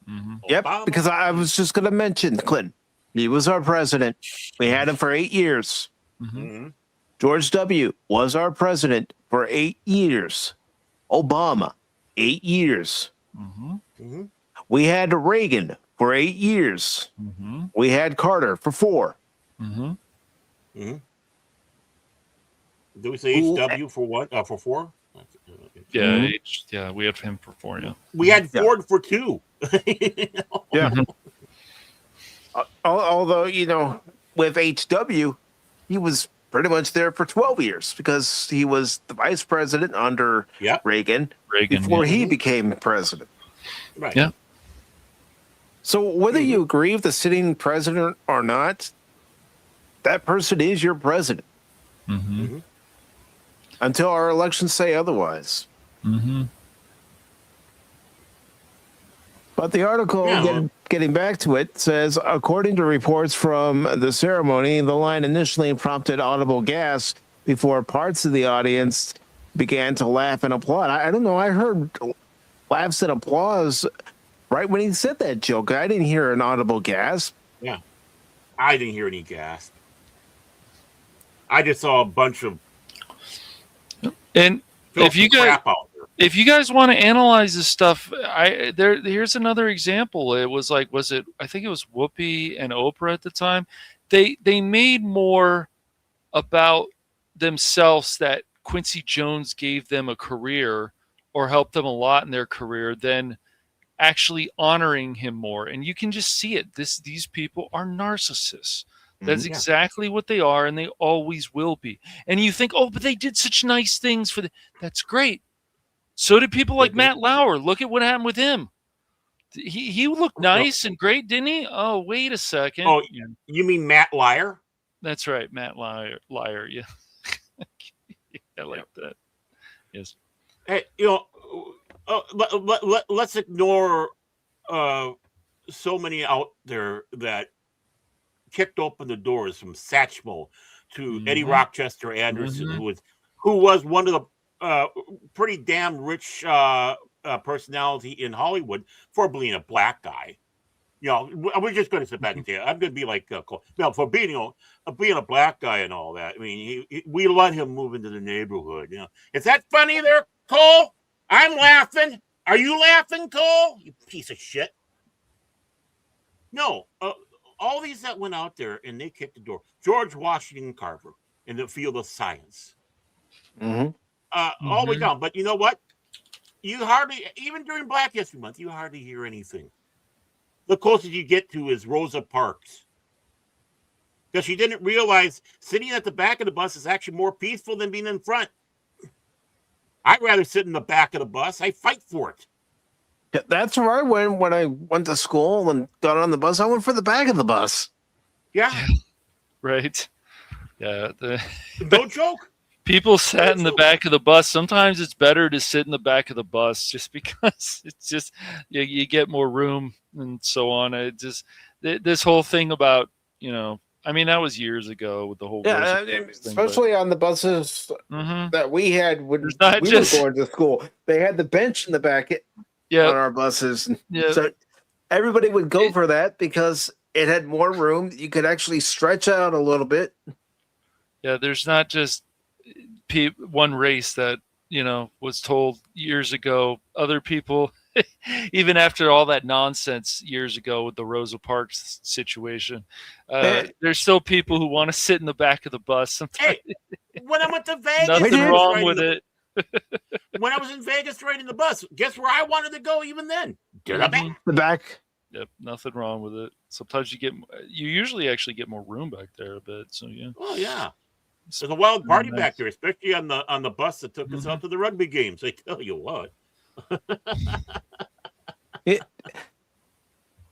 Mm-hmm. Yep, because I was just going to mention Clinton. He was our president. We had him for 8 years. Mm-hmm. George W. was our president for 8 years. Obama, 8 years. Mm-hmm. Mm-hmm. We had Reagan for 8 years. Mm-hmm. We had Carter for 4. Mm-hmm. Mm-hmm. Do we say HW for what? For 4? Yeah, Mm-hmm. We had him for 4. Yeah, we had Ford for 2. Yeah. Although, with HW, he was pretty much there for 12 years because he was the vice president under Reagan before he became president. Right. Yeah. So whether you agree with the sitting president or not, that person is your president. Mm-hmm. Mm-hmm. Until our elections say otherwise. Mm-hmm. But the article, getting back to it, says, according to reports from the ceremony, the line initially prompted audible gasps before parts of the audience began to laugh and applaud. I don't know. I heard laughs and applause right when he said that joke. I didn't hear an audible gasp. Yeah. I didn't hear any gasp. I just saw a bunch of and if you guys crap out there. If you guys want to analyze this stuff, here's another example. It was like, I think it was Whoopi and Oprah at the time. They made more about themselves that Quincy Jones gave them a career or helped them a lot in their career than actually honoring him more. And you can just see it. These people are narcissists. That's exactly what they are, and they always will be. And you think, oh, but they did such nice things for that's great. So did people like Matt Lauer. Look at what happened with him. He looked nice and great, didn't he? Oh, wait a second. Oh, you mean Matt Lauer? That's right, Matt Lauer. Yeah. I like that. Yes. Hey, let's ignore so many out there that kicked open the doors, from Satchmo to Eddie Rochester Anderson, who was one of the pretty damn rich personality in Hollywood for being a black guy. We're just going to sit back and say, I'm going to be like Cole. No, for being a black guy and all that. I mean, we let him move into the neighborhood. Is that funny there, Cole? I'm laughing. Are you laughing, Cole? You piece of shit. No, all these that went out there and they kicked the door. George Washington Carver in the field of science. Mm-hmm. All the way down. But you know what? You hardly, even during Black History Month, you hardly hear anything. The closest you get to is Rosa Parks. Because she didn't realize sitting at the back of the bus is actually more peaceful than being in front. I'd rather sit in the back of the bus. I fight for it. Yeah, that's where I went when I went to school and got on the bus. I went for the back of the bus. Yeah. Right. Yeah. No joke. People sat in the back of the bus. Sometimes it's better to sit in the back of the bus just because it's just you get more room and so on. It just this whole thing about, I mean, that was years ago with the whole especially on the buses that we had when we were going to school. They had the bench in the back on our buses. Yeah. So everybody would go for that because it had more room. You could actually stretch out a little bit. Yeah, there's not just one race that was told years ago. Other people, even after all that nonsense years ago with the Rosa Parks situation, there's still people who want to sit in the back of the bus sometimes. When I went to Vegas, Nothing I was wrong riding with the- it. When I was in Vegas riding the bus, guess where I wanted to go even then? To the back. The back. Yep, nothing wrong with it. Sometimes you usually actually get more room back there a bit. So yeah. Oh yeah, there's a wild party nice. back there, especially on the bus that took us out to the rugby games. I tell you what.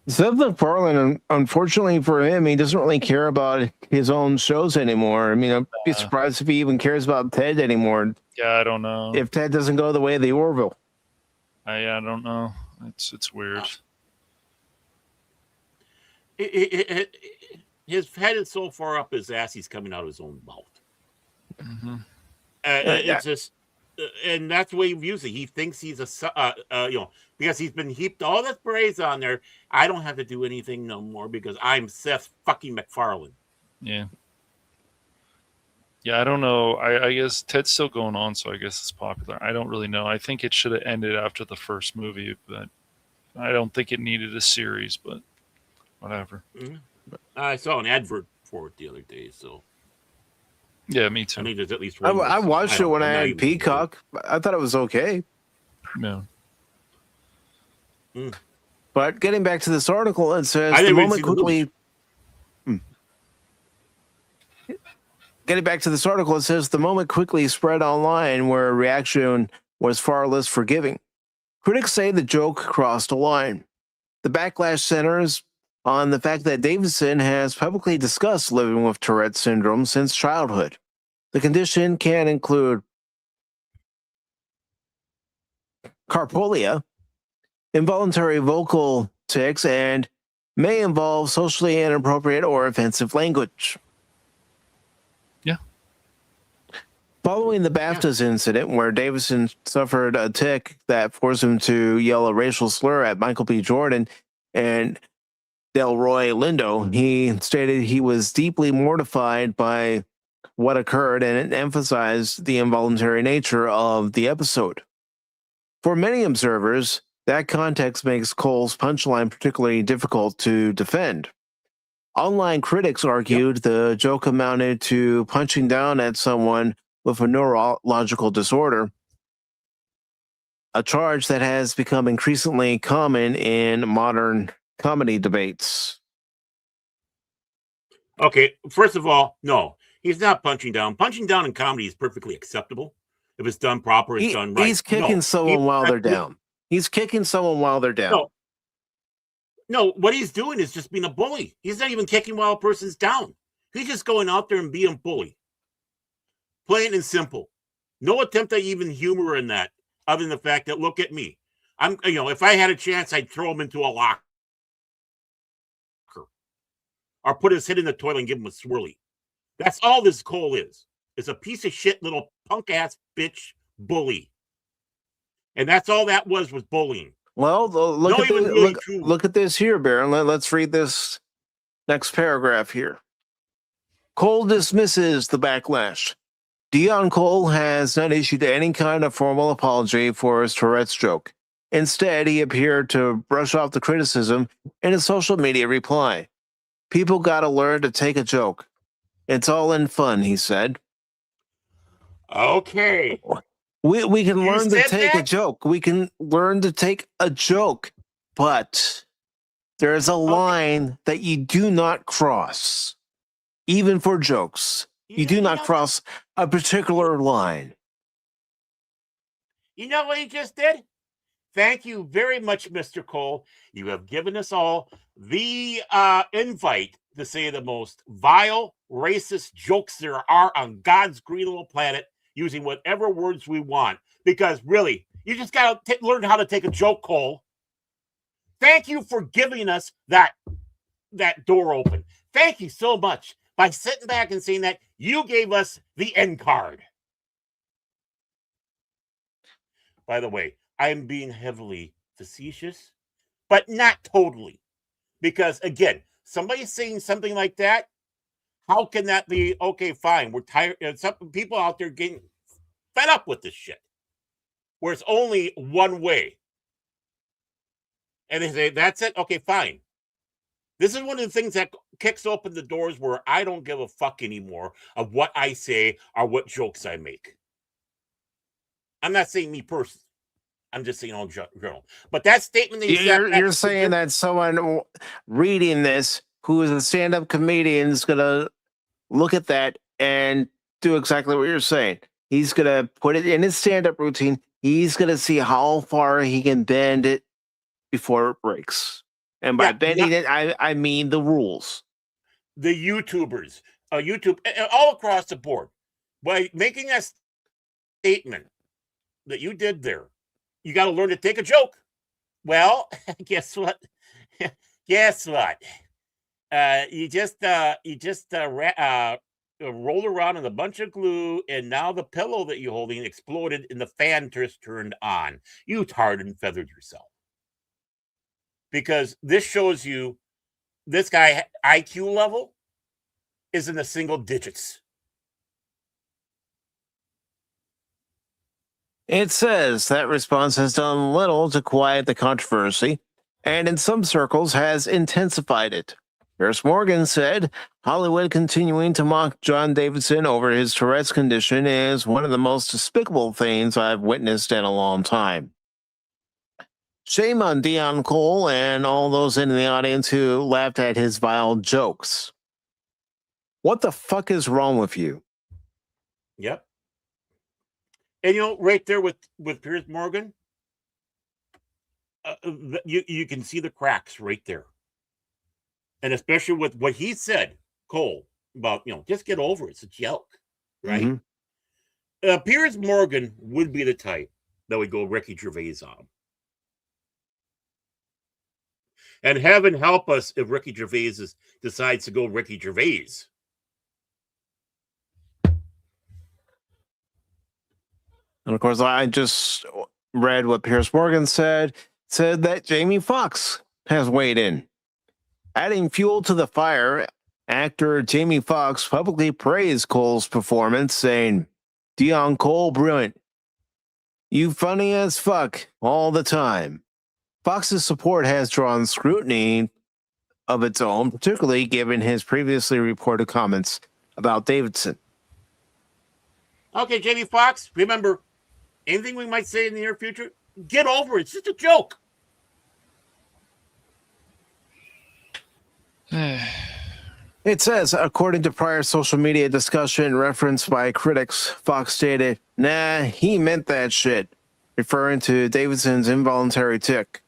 Seth MacFarlane, unfortunately for him, he doesn't really care about his own shows anymore. I mean, I'd be surprised if he even cares about Ted anymore. Yeah, I don't know. If Ted doesn't go the way of the Orville. I don't know. It's weird. His head is so far up his ass, he's coming out of his own mouth. Mm-hmm. It's just, and that's the way he views it. He thinks he's because he's been heaped all that praise on there. I don't have to do anything no more because I'm Seth fucking MacFarlane. Yeah. Yeah, I don't know. I guess Ted's still going on, so I guess it's popular. I don't really know. I think it should have ended after the first movie, but I don't think it needed a series, but whatever. Mm-hmm. I saw an advert for it the other day, so. Yeah, me too. I think there's at least I one. watched it when I had Peacock. I thought it was okay. No. But getting back to this article, it says the moment quickly. Getting back to this article, it says the moment quickly spread online where a reaction was far less forgiving. Critics say the joke crossed a line. The backlash centers on the fact that Davidson has publicly discussed living with Tourette syndrome since childhood. The condition can include carpolia, involuntary vocal tics, and may involve socially inappropriate or offensive language. Yeah. Following the BAFTAs incident where Davidson suffered a tic that forced him to yell a racial slur at Michael B. Jordan and Delroy Lindo, he stated he was deeply mortified by what occurred and it emphasized the involuntary nature of the episode. For many observers, that context makes Cole's punchline particularly difficult to defend. Online critics argued the joke amounted to punching down at someone with a neurological disorder, a charge that has become increasingly common in modern comedy debates. Okay, first of all, no, he's not punching down. Punching down in comedy is perfectly acceptable. If it's done proper, it's done right. He's kicking someone while they're down. He's kicking someone while they're down. No, what he's doing is just being a bully. He's not even kicking while a person's down. He's just going out there and being a bully. Plain and simple. No attempt at even humor in that, other than the fact that, look at me. If I had a chance, I'd throw him into a locker. Or put his head in the toilet and give him a swirly. That's all this Cole is. It's a piece of shit little punk-ass bitch bully. And that's all that was bullying. Well, look at this here, Baron. Let's read this next paragraph here. Cole dismisses the backlash. Deon Cole has not issued any kind of formal apology for his Tourette's joke. Instead, he appeared to brush off the criticism in a social media reply. People gotta learn to take a joke. It's all in fun, he said. Okay. We can learn to take a joke. We can learn to take a joke, but there's a line that you do not cross, even for jokes. You do not cross a particular line. You know what he just did? Thank you very much, Mr. Cole. You have given us all the invite to say the most vile, racist jokes there are on God's green little planet, using whatever words we want. Because really, you just got to learn how to take a joke, Cole. Thank you for giving us that door open. Thank you so much. By sitting back and saying that, you gave us the end card. By the way, I'm being heavily facetious, but not totally. Because, again, somebody saying something like that, how can that be, okay, fine, we're tired. Some people out there getting fed up with this shit, where it's only one way. And they say, that's it? Okay, fine. This is one of the things that kicks open the doors where I don't give a fuck anymore of what I say or what jokes I make. I'm not saying me personally. I'm just saying on general. But that statement that you're saying that someone reading this who is a stand-up comedian is gonna look at that and do exactly what you're saying. He's gonna put it in his stand-up routine. He's gonna see how far he can bend it before it breaks. And by bending it, I mean the rules. The YouTubers, YouTube, all across the board, by making that statement that you did there, you got to learn to take a joke. Well, guess what? Guess what? You just rolled around in a bunch of glue, and now the pillow that you're holding exploded, and the fan just turned on. You tarred and feathered yourself. Because this shows you this guy IQ level is in the single digits. It says that response has done little to quiet the controversy, and in some circles has intensified it. Piers Morgan said, Hollywood continuing to mock John Davidson over his Tourette's condition is one of the most despicable things I've witnessed in a long time. Shame on Deon Cole and all those in the audience who laughed at his vile jokes. What the fuck is wrong with you? Yep. And you know, right there with Piers Morgan, you can see the cracks right there. And especially with what he said, Cole, about, just get over it. It's a joke, right? Mm-hmm. Piers Morgan would be the type that would go Ricky Gervais on him. And heaven help us if Ricky Gervais decides to go Ricky Gervais. And of course, I just read what Piers Morgan said that Jamie Foxx has weighed in. Adding fuel to the fire, actor Jamie Foxx publicly praised Cole's performance, saying, Deon Cole, brilliant. You funny as fuck all the time. Fox's support has drawn scrutiny of its own, particularly given his previously reported comments about Davidson. Okay, Jamie Foxx, remember, anything we might say in the near future, get over it. It's just a joke. It says, according to prior social media discussion referenced by critics, Fox stated, nah, he meant that shit, referring to Davidson's involuntary tick.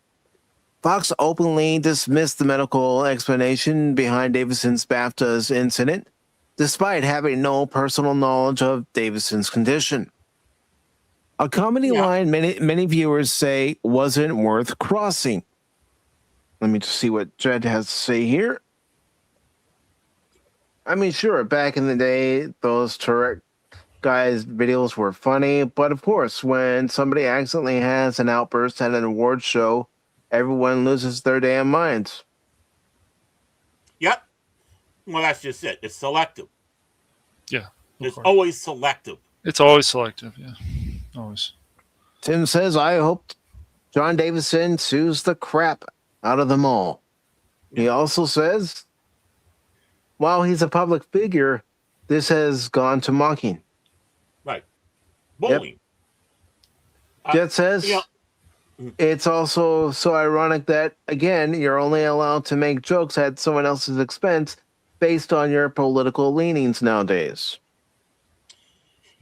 Fox openly dismissed the medical explanation behind Davidson's BAFTA's incident, despite having no personal knowledge of Davidson's condition. A comedy line many viewers say wasn't worth crossing. Let me just see what Jed has to say here. I mean, sure, back in the day, those Tourette guys' videos were funny, but of course, when somebody accidentally has an outburst at an award show, everyone loses their damn minds. Yep. Well, that's just it. It's selective. Yeah. It's always selective. It's always selective, yeah. Always. Tim says, I hope John Davidson sues the crap out of them all. He also says, while he's a public figure, this has gone to mocking. Right. Bullying. Yep. Jet says, it's also so ironic that, again, you're only allowed to make jokes at someone else's expense based on your political leanings nowadays.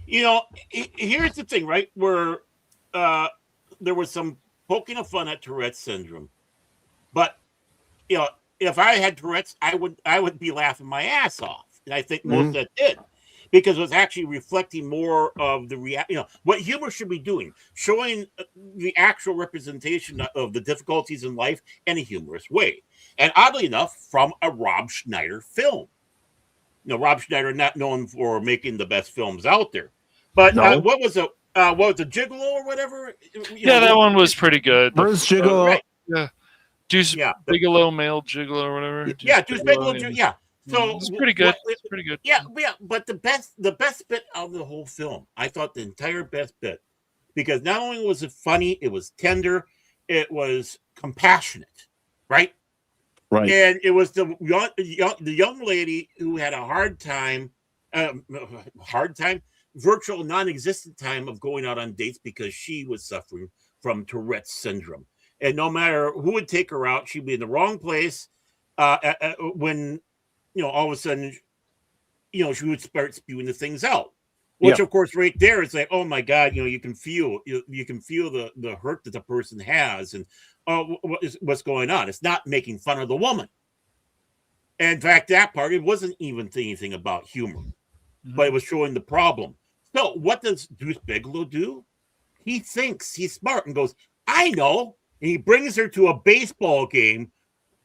Here's the thing, right? Where there was some poking of fun at Tourette's syndrome. But, if I had Tourette's, I would be laughing my ass off. And I think most of that did. Because it was actually reflecting more of the what humor should be doing, showing the actual representation of the difficulties in life in a humorous way. And oddly enough, from a Rob Schneider film. Rob Schneider not known for making the best films out there. But what was it, Gigolo or whatever? That one was pretty good. Where's Gigolo? Right. Yeah. Deuce Bigelow, male Gigolo or whatever. Deuce Bigelow, yeah. So it's pretty good. It's pretty good. Yeah. But the best bit of the whole film, I thought the entire best bit, because not only was it funny, it was tender, it was compassionate, right? Right. And it was the young lady who had a virtual non-existent time of going out on dates because she was suffering from Tourette's syndrome. And no matter who would take her out, she'd be in the wrong place when, all of a sudden, she would start spewing the things out. Which, of course, right there, it's like, oh my God, you can feel the hurt that the person has, and what's going on. It's not making fun of the woman. And in fact, that part, it wasn't even anything about humor, but it was showing the problem. So what does Deuce Bigalow do? He thinks he's smart and goes, I know. And he brings her to a baseball game,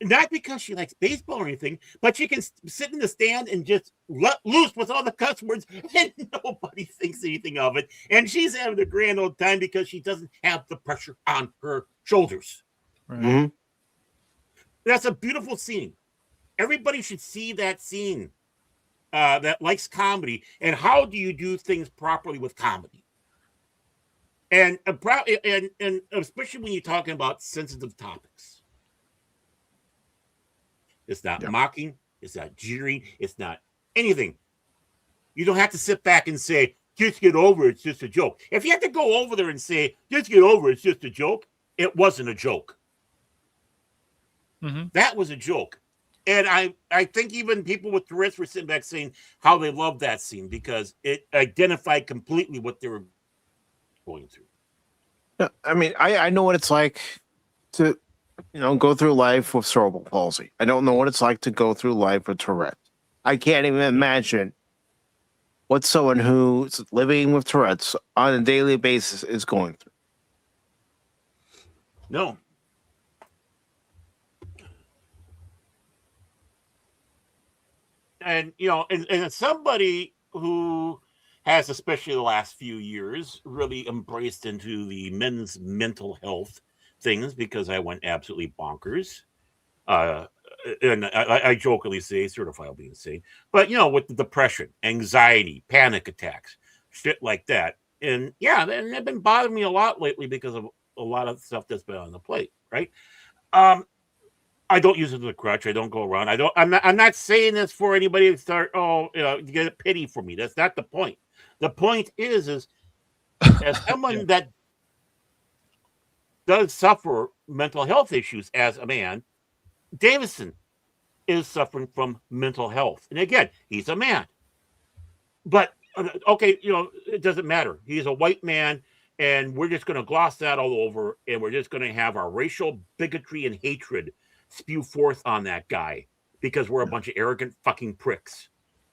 not because she likes baseball or anything, but she can sit in the stand and just let loose with all the cuss words, and nobody thinks anything of it. And she's having a grand old time because she doesn't have the pressure on her shoulders. Right. Mm-hmm. That's a beautiful scene. Everybody should see that scene that likes comedy. And how do you do things properly with comedy? And especially when you're talking about sensitive topics. It's not mocking. It's not jeering. It's not anything. You don't have to sit back and say, just get over it. It's just a joke. If you have to go over there and say, just get over it. It's just a joke. It wasn't a joke. Mm-hmm. That was a joke. And I think even people with Tourette's were sitting back saying how they loved that scene because it identified completely what they were going through. Yeah, I mean, I know what it's like to, go through life with cerebral palsy. I don't know what it's like to go through life with Tourette. I can't even imagine what someone who's living with Tourette's on a daily basis is going through. No. And, and somebody who has, especially the last few years, really embraced into the men's mental health things because I went absolutely bonkers. And I jokingly say certifiably insane. But, with the depression, anxiety, panic attacks, shit like that. And, they've been bothering me a lot lately because of a lot of stuff that's been on the plate, right? I don't use it as a crutch. I don't go around. I'm not saying this for anybody to start, get a pity for me. That's not the point. The point is as someone that does suffer mental health issues as a man, Davidson is suffering from mental health. And again, he's a man. But, okay, it doesn't matter. He's a white man, and we're just going to gloss that all over, and we're just going to have our racial bigotry and hatred spew forth on that guy because we're a bunch of arrogant fucking pricks.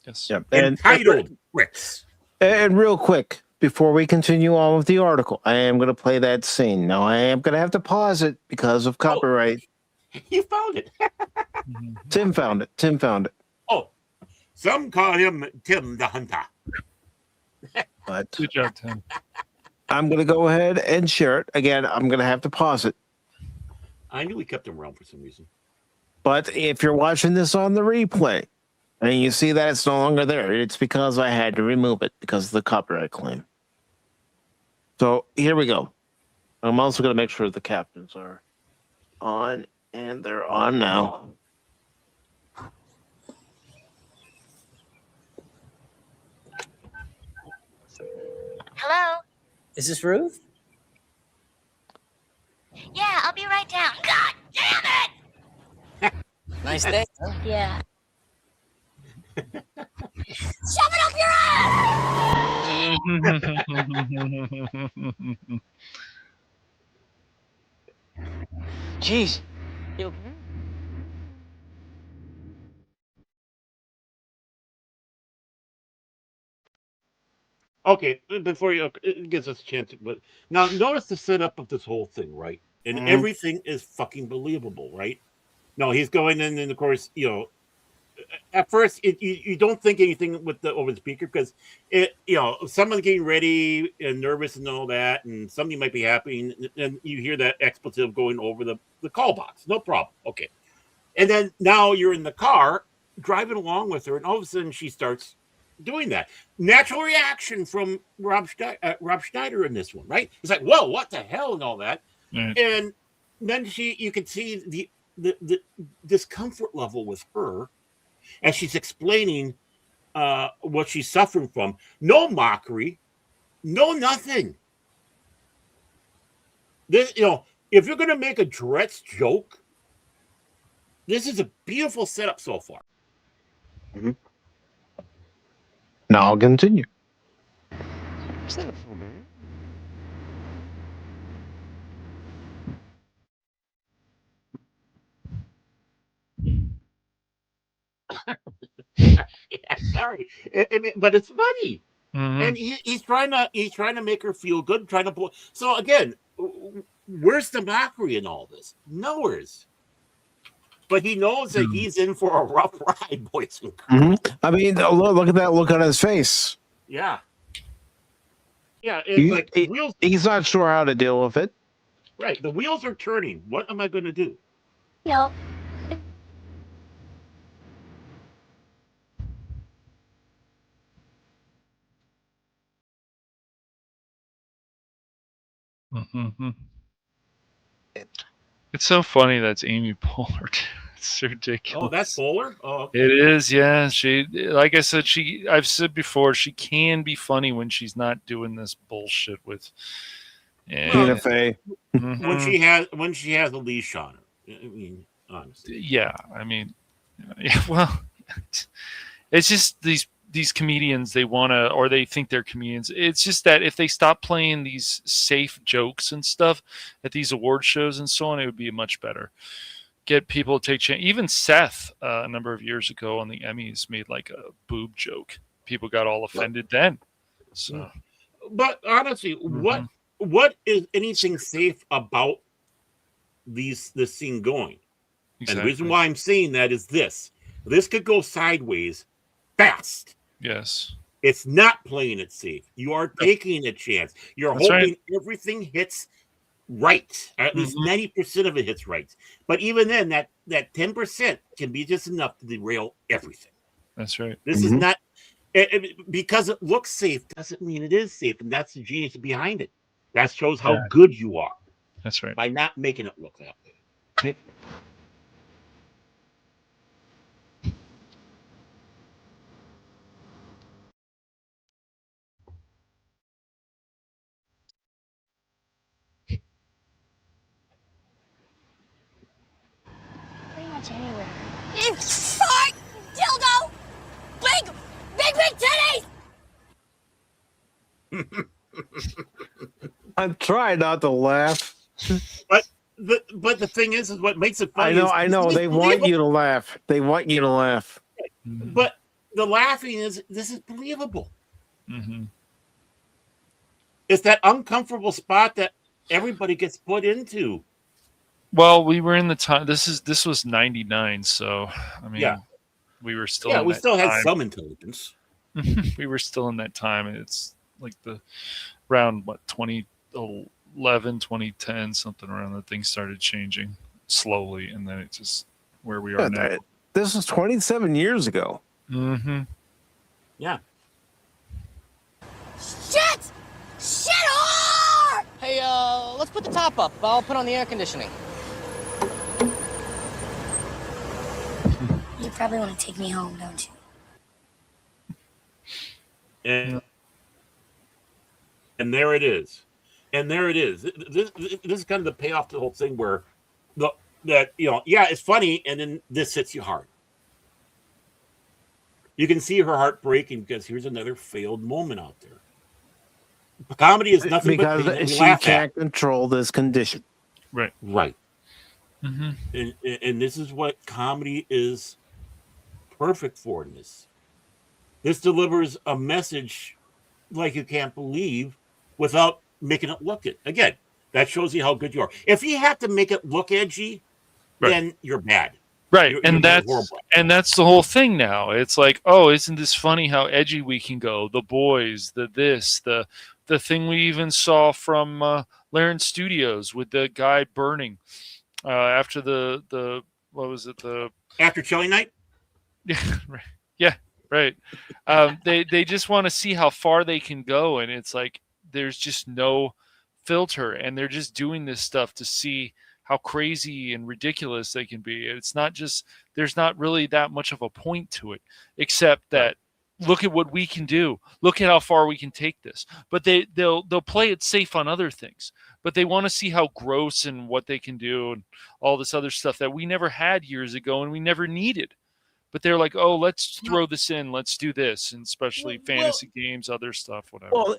Yes. Yep. Entitled pricks. And real quick, before we continue on with the article, I am going to play that scene. Now, I am going to have to pause it because of copyright. You found it. Tim found it. Oh, some call him Tim the Hunter. But Good job, Tim. I'm going to go ahead and share it. Again, I'm going to have to pause it. I knew we kept him around for some reason. But if you're watching this on the replay and you see that it's no longer there, it's because I had to remove it because of the copyright claim. So here we go. I'm also going to make sure the captains are on, and they're on now. Hello? Is this Ruth? Yeah, I'll be right down. God damn it! Nice day. Huh? Yeah. Shove it up your ass! Jeez. You... Okay, before it gives us a chance, but now notice the setup of this whole thing, right? And everything is fucking believable, right? No, he's going in, and of course, at first you don't think anything with the over the speaker because someone's getting ready and nervous and all that, and somebody might be happening, and you hear that expletive going over the call box. No problem. Okay, and then now you're in the car driving along with her, and all of a sudden she starts doing that. Natural reaction from Rob Schneider in this one, right? It's like, whoa, what the hell, and all that. And then you can see the discomfort level with her as she's explaining what she's suffering from. No mockery, no nothing. This, if you're going to make a Tourette's joke, this is a beautiful setup so far. Mm-hmm. Now I'll continue. Sorry, but it's funny, Mm-hmm. and he's trying to make her feel good, trying to pull. So again, where's the mockery in all this? Nowhere's. But he knows that he's in for a rough ride, boys and girls. Mm-hmm. I mean, look at that look on his face. Yeah. Yeah, it's wheels. He's not sure how to deal with it. Right, the wheels are turning. What am I going to do? No. Mm-hmm. It's so funny that's Amy Poehler. It's ridiculous. Oh, that's Poehler? Oh, okay. It is, yeah. She, like I said, I've said before, she can be funny when she's not doing this bullshit with Tina Fey. Mm-hmm. when she has a leash on her. I mean, honestly. Yeah, I mean, yeah, well, it's just these comedians, they want to, or they think they're comedians. It's just that if they stop playing these safe jokes and stuff at these award shows and so on, it would be much better. Get people to take chance. Even Seth, a number of years ago on the Emmys, made like a boob joke. People got all offended then. So, but honestly, what is anything safe about this scene going? Exactly. And the reason why I'm saying that is this could go sideways fast. Yes. It's not playing it safe. You are taking a chance. You're hoping everything hits right. Or at least 90% of it hits right. But even then, that 10% can be just enough to derail everything. That's right. This is not because it looks safe doesn't mean it is safe, and that's the genius behind it. That shows how good you are. That's right. By not making it look that way. Pretty much anywhere. You fart, dildo! Big titties! I'm trying not to laugh. But the thing is what makes it funny. I know. They want you to laugh. They want you to laugh. But the laughing is this is believable. Mm-hmm. It's that uncomfortable spot that everybody gets put into. Well, we were in the time. This was 99, so I mean, we were still. Yeah, we still had some intelligence. We were still in that time. It's like around 2011, 2010, something around that. Things started changing slowly, and then it's just where we are now. This was 27 years ago. Mm-hmm. Yeah. Shit hard! Hey, let's put the top up. I'll put on the air conditioning. You probably want to take me home, don't you? And there it is. And there it is. This is kind of the payoff to the whole thing where it's funny, and then this hits you hard. You can see her heart breaking because here's another failed moment out there. Comedy is nothing because she can't control this condition. Right. Mm-hmm. And this is what comedy is perfect for in this. This delivers a message like you can't believe without making it look it. Again, that shows you how good you are. If you have to make it look edgy, then you're bad. Right. And that's the whole thing now. It's like, oh, isn't this funny how edgy we can go? The boys, the thing we even saw from Laren Studios with the guy burning after the what was it? After Chilling Night? Yeah, right. Yeah, right. They just want to see how far they can go, and it's like there's just no filter, and they're just doing this stuff to see how crazy and ridiculous they can be. It's not just, there's not really that much of a point to it, except that look at what we can do. Look at how far we can take this. But they'll play it safe on other things. But they want to see how gross and what they can do and all this other stuff that we never had years ago and we never needed. But they're like, oh, let's throw this in. Let's do this, and especially fantasy games, other stuff, whatever. Well,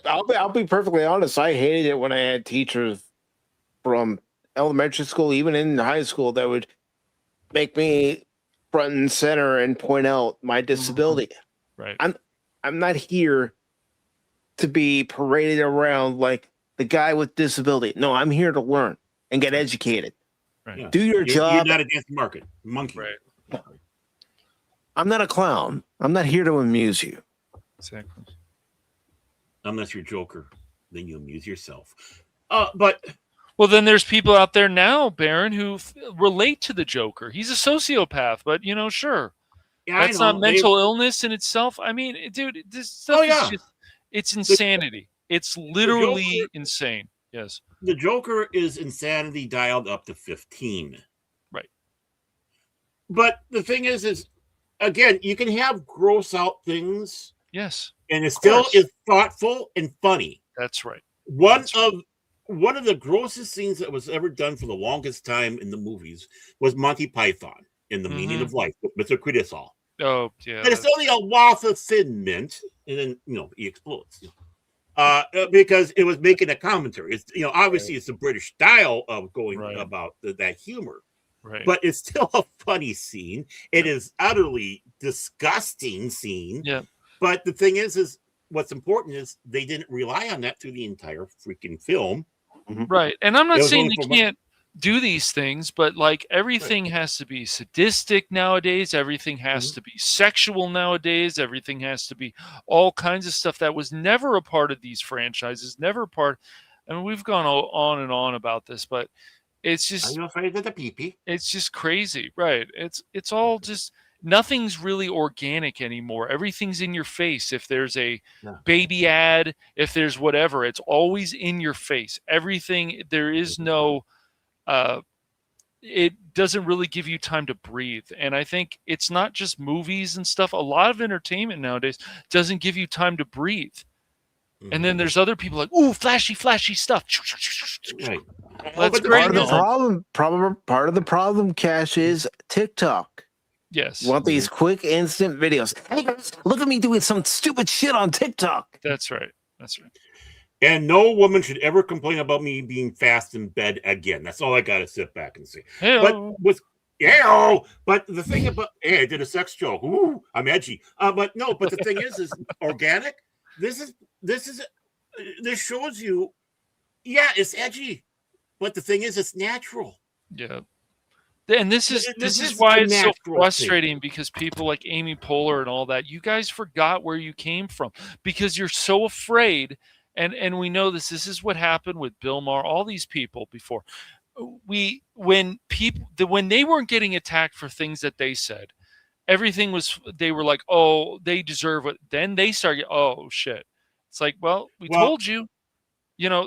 I'll be perfectly honest. I hated it when I had teachers from elementary school, even in high school, that would make me front and center and point out my disability. Right. I'm not here to be paraded around like the guy with disability. No, I'm here to learn and get educated. Right. Yeah. Do your job. You're not a dance market monkey. Right. I'm not a clown. I'm not here to amuse you. Exactly. Unless you're Joker, then you amuse yourself. But well, then there's people out there now, Baron, who relate to the Joker. He's a sociopath, but sure. Yeah, that's not mental illness in itself. I mean, dude, this stuff is just, it's insanity. It's literally insane. Yes. The Joker is insanity dialed up to 15. Right. But the thing is again, you can have gross out things. Yes. And it still is thoughtful and funny. That's right. One of the grossest scenes that was ever done for the longest time in the movies was Monty Python in The Meaning of Life with Mr. Credisol. Oh, yeah. And it's only a waft of thin mint, and then he explodes. Because it was making a commentary. It's obviously it's the British style of going about that humor. Right. But it's still a funny scene. It is utterly disgusting scene. Yeah. But the thing is what's important is they didn't rely on that through the entire freaking film. Right. And I'm not saying they can't do these things, but like everything has to be sadistic nowadays. Everything has to be sexual nowadays. Everything has to be all kinds of stuff that was never a part of these franchises, never a part. I mean, we've gone on and on about this, but it's just, are you afraid of the pee-pee? It's just crazy. Right. It's all just, nothing's really organic anymore. Everything's in your face. If there's a baby ad, if there's whatever, it's always in your face. Everything, there is no, it doesn't really give you time to breathe. And I think it's not just movies and stuff. A lot of entertainment nowadays doesn't give you time to breathe. And then there's other people like, ooh, flashy stuff. Right. That's great. Part of the problem, Cash, is TikTok. Yes. You want these quick, instant videos. Hey guys, look at me doing some stupid shit on TikTok. That's right. That's right. And no woman should ever complain about me being fast in bed again. That's all I got to sit back and say. Hey-o. But the thing about, I did a sex joke. Ooh, I'm edgy. But the thing is organic. This shows you, it's edgy, but the thing is, it's natural. Yeah. And this is why it's so frustrating, because people like Amy Poehler and all that, you guys forgot where you came from because you're so afraid. And we know this is what happened with Bill Maher, all these people before. When they weren't getting attacked for things that they said, everything was, they were like, oh, they deserve it. Then they started, oh shit. It's like, well, we told you.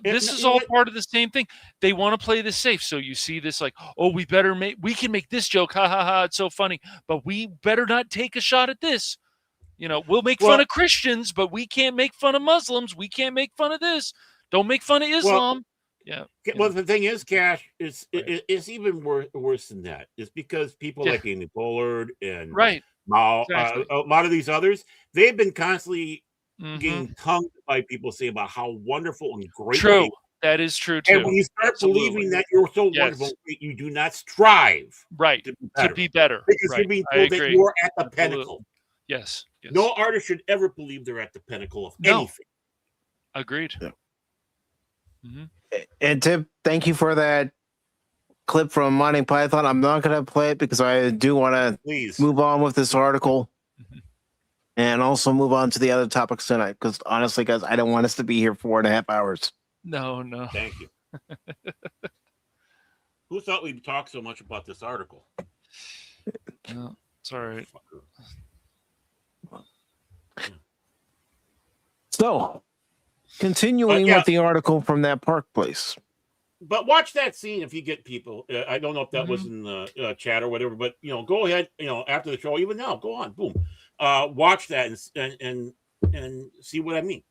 This is all part of the same thing. They want to play this safe. So you see this like, oh, we can make this joke. Ha ha ha. It's so funny. But we better not take a shot at this. We'll make fun of Christians, but we can't make fun of Muslims. We can't make fun of this. Don't make fun of Islam. Well, the thing is, Cash, it's even worse than that. It's because people like Amy Poehler and Mao, a lot of these others, they've been constantly getting tongued by people saying about how wonderful and great. True. That is true too. And when you start believing that you're so wonderful, you do not strive to be better. Because you're being told that you're at the pinnacle. Yes. No artist should ever believe they're at the pinnacle of anything. Agreed. Yeah. And Tim, thank you for that clip from Monty Python. I'm not going to play it because I do want to move on with this article. And also move on to the other topics tonight, because honestly, guys, I don't want us to be here 4.5 hours. No. Thank you. Who thought we'd talk so much about this article? No, it's all right. So, continuing with the article from that park place. but watch that scene if you get people. I don't know if that was in the chat or whatever, but go ahead. After the show, even now, go on, boom, watch that and see what I mean.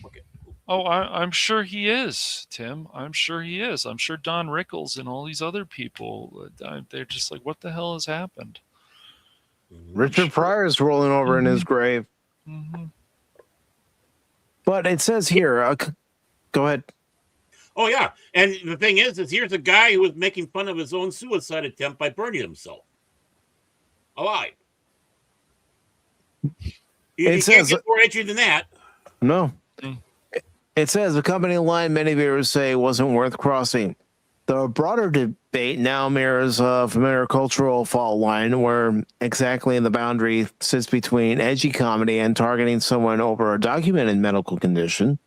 Okay. Oh, I'm sure he is, Tim. I'm sure he is. I'm sure Don Rickles and all these other people, they're just like, what the hell has happened? Richard Pryor is rolling over in his grave. But it says here, go ahead. Oh, yeah. And the thing is here's a guy who was making fun of his own suicide attempt by burning himself alive. You can't get more edgy than that. No. It says the company line many viewers say wasn't worth crossing. The broader debate now mirrors a familiar cultural fault line where exactly the boundary sits between edgy comedy and targeting someone over a documented medical condition.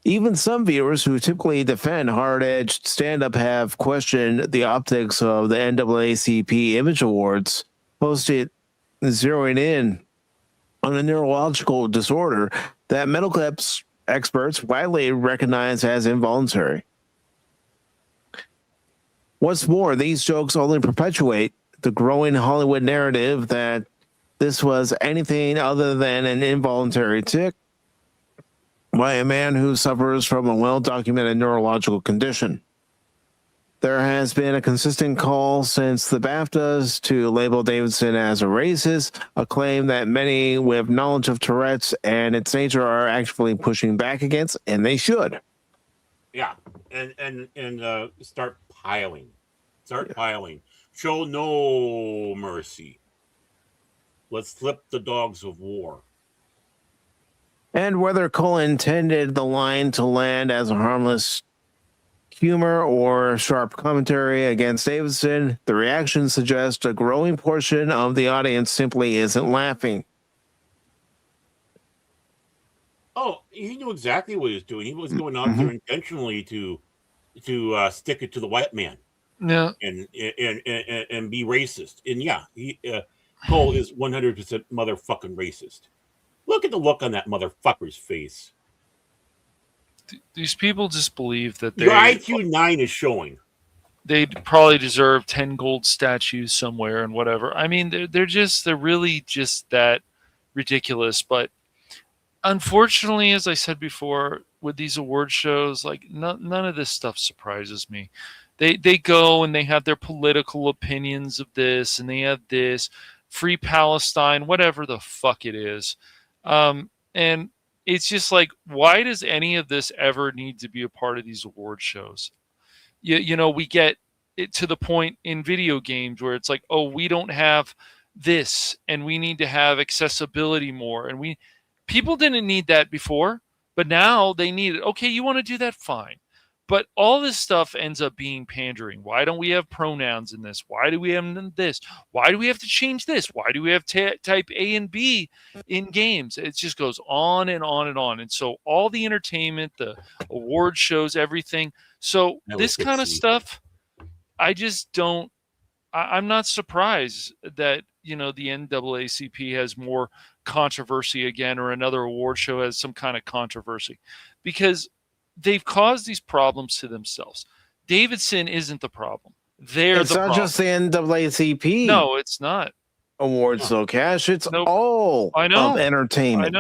Even some viewers who typically defend hard-edged stand-up have questioned the optics of the NAACP Image Awards, posted zeroing in on a neurological disorder that medical experts widely recognize as involuntary. What's more, these jokes only perpetuate the growing Hollywood narrative that this was anything other than an involuntary tic by a man who suffers from a well-documented neurological condition. There has been a consistent call since the BAFTAs to label Davidson as a racist, a claim that many with knowledge of Tourette's and its nature are actively pushing back against, and they should. Yeah, and start piling. Piling. Show no mercy. Let's flip the dogs of war. And whether Cole intended the line to land as a harmless humor or sharp commentary against Davidson, the reaction suggests a growing portion of the audience simply isn't laughing. Oh, he knew exactly what he was doing. He was going out there intentionally to stick it to the white man. Yeah, and be racist. And yeah, Cole is 100% motherfucking racist. Look at the look on that motherfucker's face. These people just believe that your IQ 9 is showing. They probably deserve 10 gold statues somewhere and whatever. I mean, they're really just that ridiculous. But unfortunately, as I said before, with these award shows, like none of this stuff surprises me. They go and they have their political opinions of this, and they have this free Palestine, whatever the fuck it is. And it's just like, why does any of this ever need to be a part of these award shows? We get it to the point in video games where it's like, oh, we don't have this, and we need to have accessibility more. And people didn't need that before, but now they need it. Okay, you want to do that? Fine. But all this stuff ends up being pandering. Why don't we have pronouns in this? Why do we have this? Why do we have to change this? Why do we have type A and B in games? It just goes on and on and on. And so all the entertainment, the award shows, everything. So this kind of stuff, I just don't. I'm not surprised that the NAACP has more controversy again, or another award show has some kind of controversy, because they've caused these problems to themselves. Davidson isn't the problem. It's not just the NAACP. No, it's not. Awards, though, Cash. It's all of entertainment.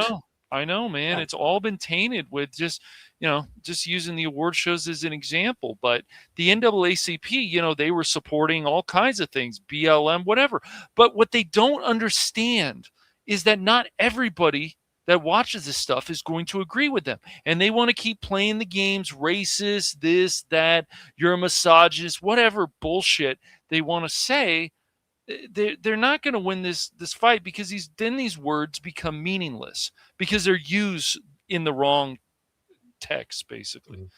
I know, man. It's all been tainted with just using the award shows as an example. But the NAACP, they were supporting all kinds of things, BLM, whatever. But what they don't understand is that not everybody that watches this stuff is going to agree with them. And they want to keep playing the games, racist, this, that, you're a misogynist, whatever bullshit they want to say. They're not going to win this fight, because these words become meaningless because they're used in the wrong text, basically.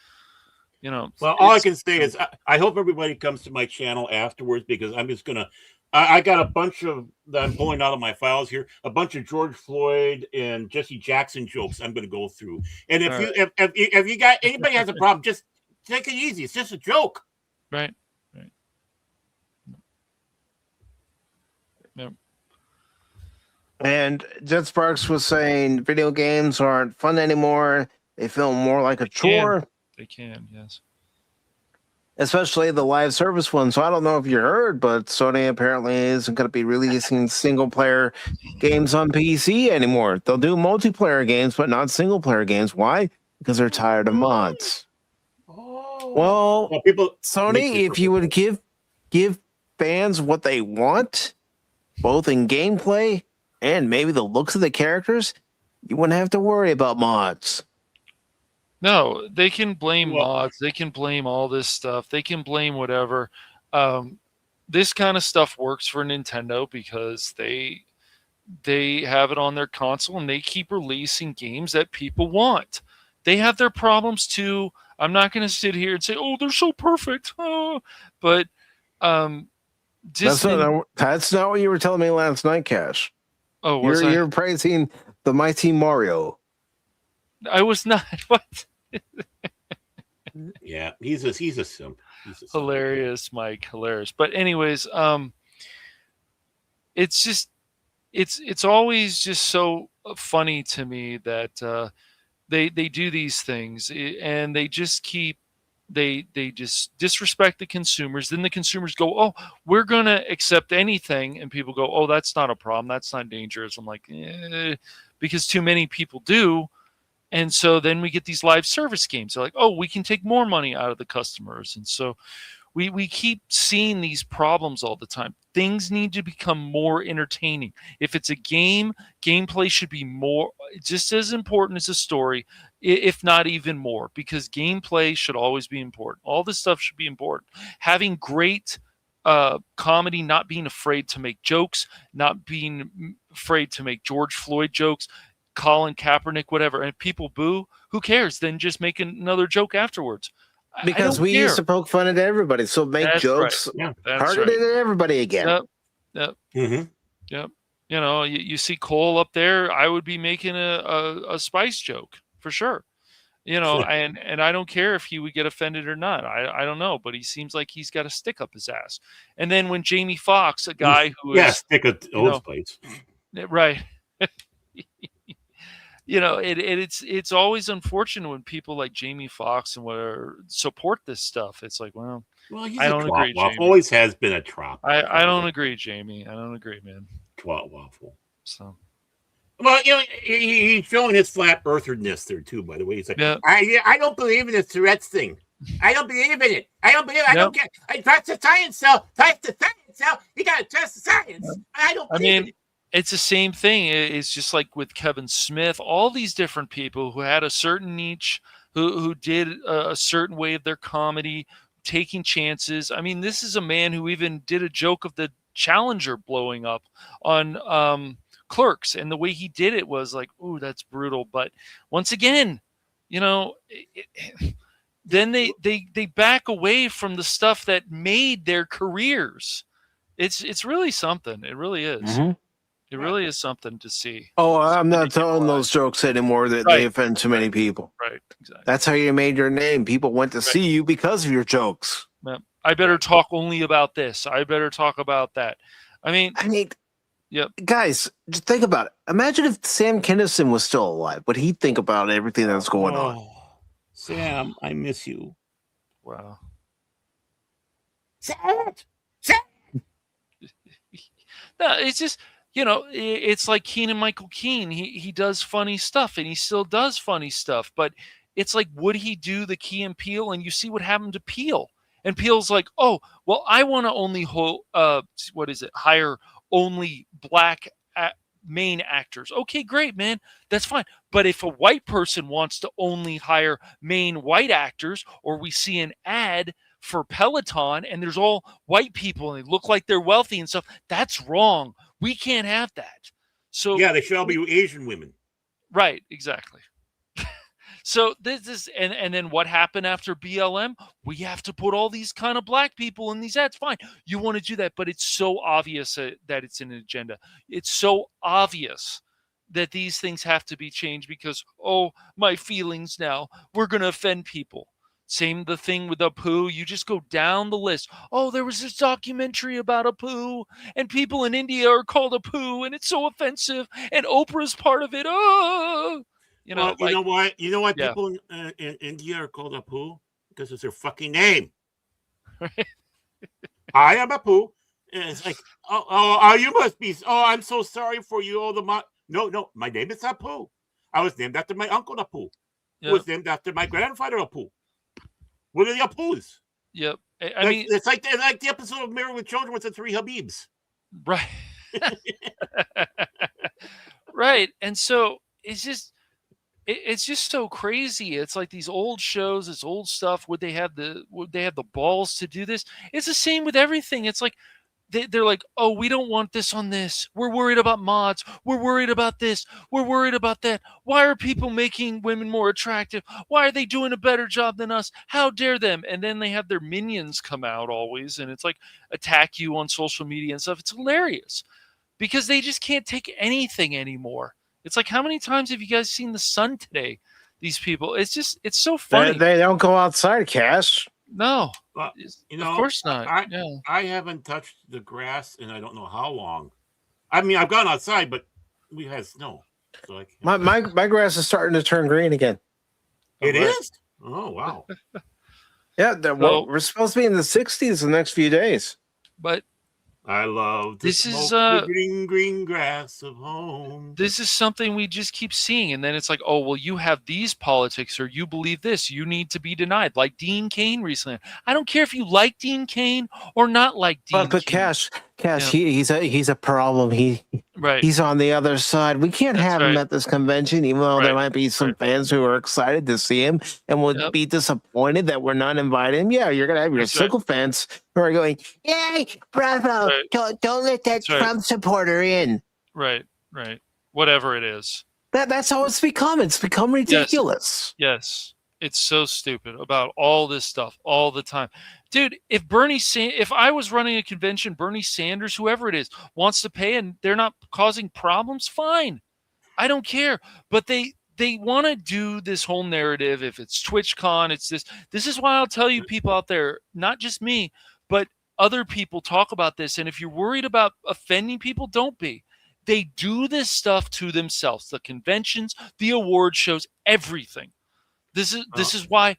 Well, all I can say is I hope everybody comes to my channel afterwards, because I'm just going to I got a bunch of that I'm pulling out of my files here, a bunch of George Floyd and Jesse Jackson jokes I'm going to go through. And if you got anybody has a problem, just take it easy. It's just a joke. Right. Yep. And Jet Sparks was saying video games aren't fun anymore. They feel more like a chore. They can, yes. especially the live service one. So I don't know if you heard, but Sony apparently isn't going to be releasing single-player games on PC anymore. They'll do multiplayer games, but not single-player games. Why? Because they're tired of mods. Well, Sony, if you would give fans what they want, both in gameplay and maybe the looks of the characters, you wouldn't have to worry about mods. No, they can blame mods. They can blame all this stuff. They can blame whatever. This kind of stuff works for Nintendo because they have it on their console and they keep releasing games that people want. They have their problems too. I'm not going to sit here and say, "Oh, they're so perfect," but that's not what you were telling me last night, Cash. Oh, you're praising the Mighty Mario. I was not. What? Yeah, he's a simp. Hilarious, Mike. Hilarious. But anyways, it's just it's always just so funny to me that they do these things and they just just disrespect the consumers. Then the consumers go, "Oh, we're going to accept anything." And people go, "Oh, that's not a problem. That's not dangerous." I'm like, because too many people do. And so then we get these live service games. They're like, "Oh, we can take more money out of the customers." And so we keep seeing these problems all the time. Things need to become more entertaining. If it's a game, gameplay should be just as important as a story, if not even more, because gameplay should always be important. All this stuff should be important. Having great comedy, not being afraid to make jokes, not being afraid to make George Floyd jokes, Colin Kaepernick, whatever, and people boo, who cares? Then just make another joke afterwards. Because we used to poke fun at everybody, so make jokes targeted at everybody again. Yep. Yep. You know, you see Cole up there, I would be making a spice joke for sure. You know, and I don't care if he would get offended or not. I don't know, but he seems like he's got a stick up his ass. And then when Jamie Foxx, a guy who is stick of old plates, right. You know, it's always unfortunate when people like Jamie Foxx and whatever support this stuff. It's like, well he's I don't agree. Jamie. Always has been a trop. I don't agree, Jamie. I don't agree, man. Twat waffle. So, well, you know, he's showing his flat eartherness there too. By the way, he's like, I don't believe in this Tourette's thing. I don't believe in it. I don't get. I trust the science. So trust the science. So you gotta trust the science. I don't believe in it. It's the same thing. It's just like with Kevin Smith, all these different people who had a certain niche, who did a certain way of their comedy, taking chances. I mean, this is a man who even did a joke of the Challenger blowing up on Clerks, and the way he did it was like, "Ooh, that's brutal." But once again, you know, then they back away from the stuff that made their careers. It's really something. It really is. Mm-hmm. It really is something to see. Oh, I'm not telling those jokes anymore that they offend too many people. Right, exactly. That's how you made your name. People went to see you because of your jokes. I better talk only about this. I better talk about that. I mean, yep. Guys, just think about it. Imagine if Sam Kinison was still alive. Would he think about everything that's going on? Sam, I miss you. Wow. Sam! No, it's just, you know, it's like Keegan-Michael Key. He does funny stuff, and he still does funny stuff. But it's like, would he do the Key and Peele? And you see what happened to Peele. And Peele's like, "Oh, well, I want to only hire only black main actors." Okay, great, man. That's fine. But if a white person wants to only hire main white actors, or we see an ad for Peloton and there's all white people and they look like they're wealthy and stuff, that's wrong. We can't have that. So yeah, they should all be Asian women. Right, exactly. So this is, and then what happened after BLM? We have to put all these kind of black people in these ads. Fine, you want to do that, but it's so obvious that it's an agenda. It's so obvious that these things have to be changed because, oh, my feelings now, we're going to offend people. Same the thing with Apu. You just go down the list. Oh, there was this documentary about Apu, and people in India are called Apu, and it's so offensive, and Oprah's part of it. Oh, you know, well, you know why? You know why people in India are called Apu? Because it's their fucking name. I am Apu. And it's like, oh, you must be. Oh, I'm so sorry for you. Oh, no, my name is Apu. I was named after my uncle Apu, who was named after my grandfather Apu. What are the Apus? Yep. I mean, it's like the episode of Married with Children with the three Habibs. Right. Right. And so it's just so crazy. It's like these old shows, this old stuff. Would they have the balls to do this? It's the same with everything. It's like they're like, oh, we don't want this on this. We're worried about mods. We're worried about this. We're worried about that. Why are people making women more attractive? Why are they doing a better job than us? How dare them? And then they have their minions come out always, and it's like attack you on social media and stuff. It's hilarious because they just can't take anything anymore. It's like, how many times have you guys seen the sun today? These people, it's so funny. They don't go outside, Cash. No, of course not. I haven't touched the grass in I don't know how long. I mean, I've gone outside, but we had snow. So my grass is starting to turn green again. It is? Oh, wow. Yeah, we're supposed to be in the 60s the next few days. But I love the green grass of home. This is something we just keep seeing, and then it's like, oh, well, you have these politics, or you believe this, you need to be denied. Like Dean Cain recently. I don't care if you like Dean Cain or not like Dean. But Cash, he's a problem. He's on the other side. We can't have him at this convention, even though there might be some fans who are excited to see him and would be disappointed that we're not inviting him. Yeah, you're gonna have your sickle fans who are going, "Yay, bravo! Don't let that Trump supporter in." Right. Whatever it is. That's how it's become. It's become ridiculous. Yes. It's so stupid about all this stuff all the time. Dude, if I was running a convention, Bernie Sanders, whoever it is, wants to pay and they're not causing problems, fine. I don't care. But they want to do this whole narrative. If it's TwitchCon, it's this. This is why I'll tell you people out there, not just me, but other people talk about this. And if you're worried about offending people, don't be. They do this stuff to themselves. The conventions, the award shows, everything. This is why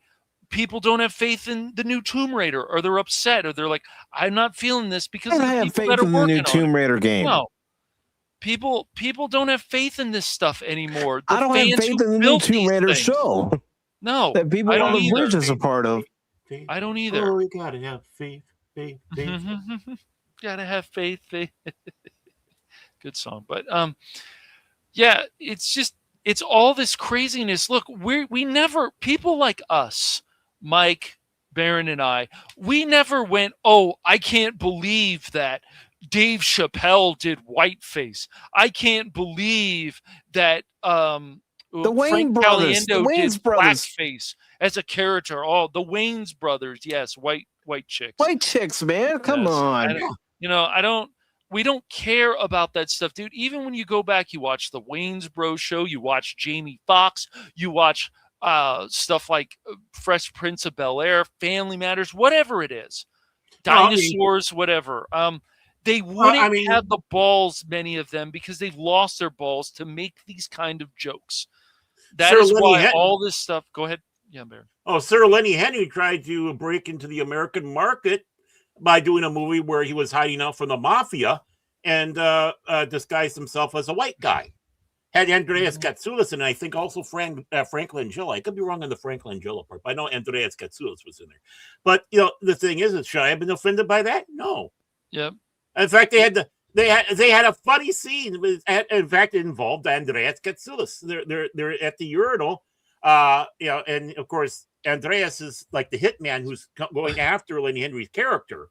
people don't have faith in the new Tomb Raider, or they're upset, or they're like, I'm not feeling this because I have faith in the new Tomb Raider game. No. People don't have faith in this stuff anymore. I don't have faith in the new Tomb Raider show. No. That people on the bridge is a part of. I don't either. Oh, we gotta have faith. Gotta have faith. Good song. But yeah, it's all this craziness. Look, we never, people like us, Mike, Baron, and I, we never went, oh, I can't believe that Dave Chappelle did whiteface. I can't believe that the Wayne Frank brothers, Caliendo did blackface as a character. Oh, the Wayans brothers, yes, white chicks. White chicks, man, come on. We don't care about that stuff, dude. Even when you go back, you watch the Wayans Bros show, you watch Jamie Foxx, you watch stuff like Fresh Prince of Bel-Air, Family Matters, whatever it is, dinosaurs, whatever. They wouldn't have the balls, many of them, because they've lost their balls to make these kind of jokes. That is why all this stuff. Go ahead, yeah, Baron. Oh, Sir Lenny Henry tried to break into the American market by doing a movie where he was hiding out from the mafia and disguised himself as a white guy. Had Andreas Katsoulis and I think also Frank Langella. I could be wrong on the Frank Langella part, but I know Andreas Katsoulis was in there. But the thing is, should I have been offended by that? No. Yep. In fact, they had a funny scene. In fact, it involved Andreas Katsoulis. They're at the urinal, and of course Andreas is like the hitman who's going after Lenny Henry's character.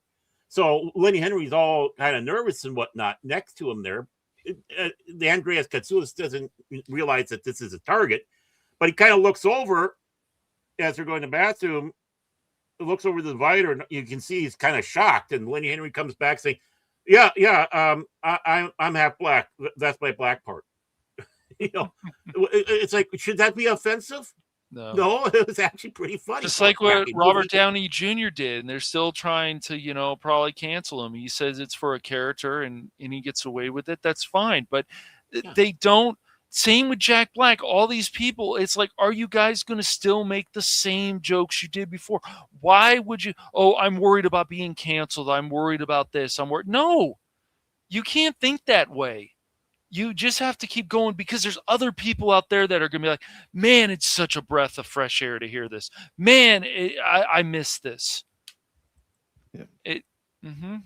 So Lenny Henry's all kind of nervous and whatnot next to him there. The Andreas Katsoulis doesn't realize that this is a target, but he kind of looks over as they're going to the bathroom. He looks over the divider, and you can see he's kind of shocked. And Lenny Henry comes back saying, I'm half black. That's my black part. It's like, should that be offensive? No, it was actually pretty funny. Just like what Robert Downey Jr. did, and they're still trying to, probably cancel him. He says it's for a character, and he gets away with it. That's fine, but they don't. Same with Jack Black. All these people, it's like, are you guys going to still make the same jokes you did before? Why would you? Oh, I'm worried about being canceled. I'm worried about this. I'm worried. No, you can't think that way. You just have to keep going because there's other people out there that are going to be like, man, it's such a breath of fresh air to hear this. Man, I miss this. Yeah. Mm-hmm.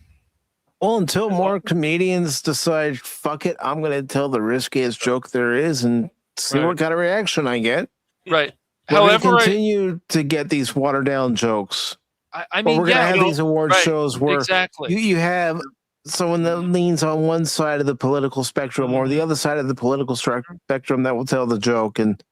Well, until more comedians decide, fuck it, I'm going to tell the riskiest joke there is and see what kind of reaction I get. Right. We're However, going to continue to get these watered down jokes. I mean, we're going to have these award shows where you have someone that leans on one side of the political spectrum or the other side of the political spectrum that will tell the joke. And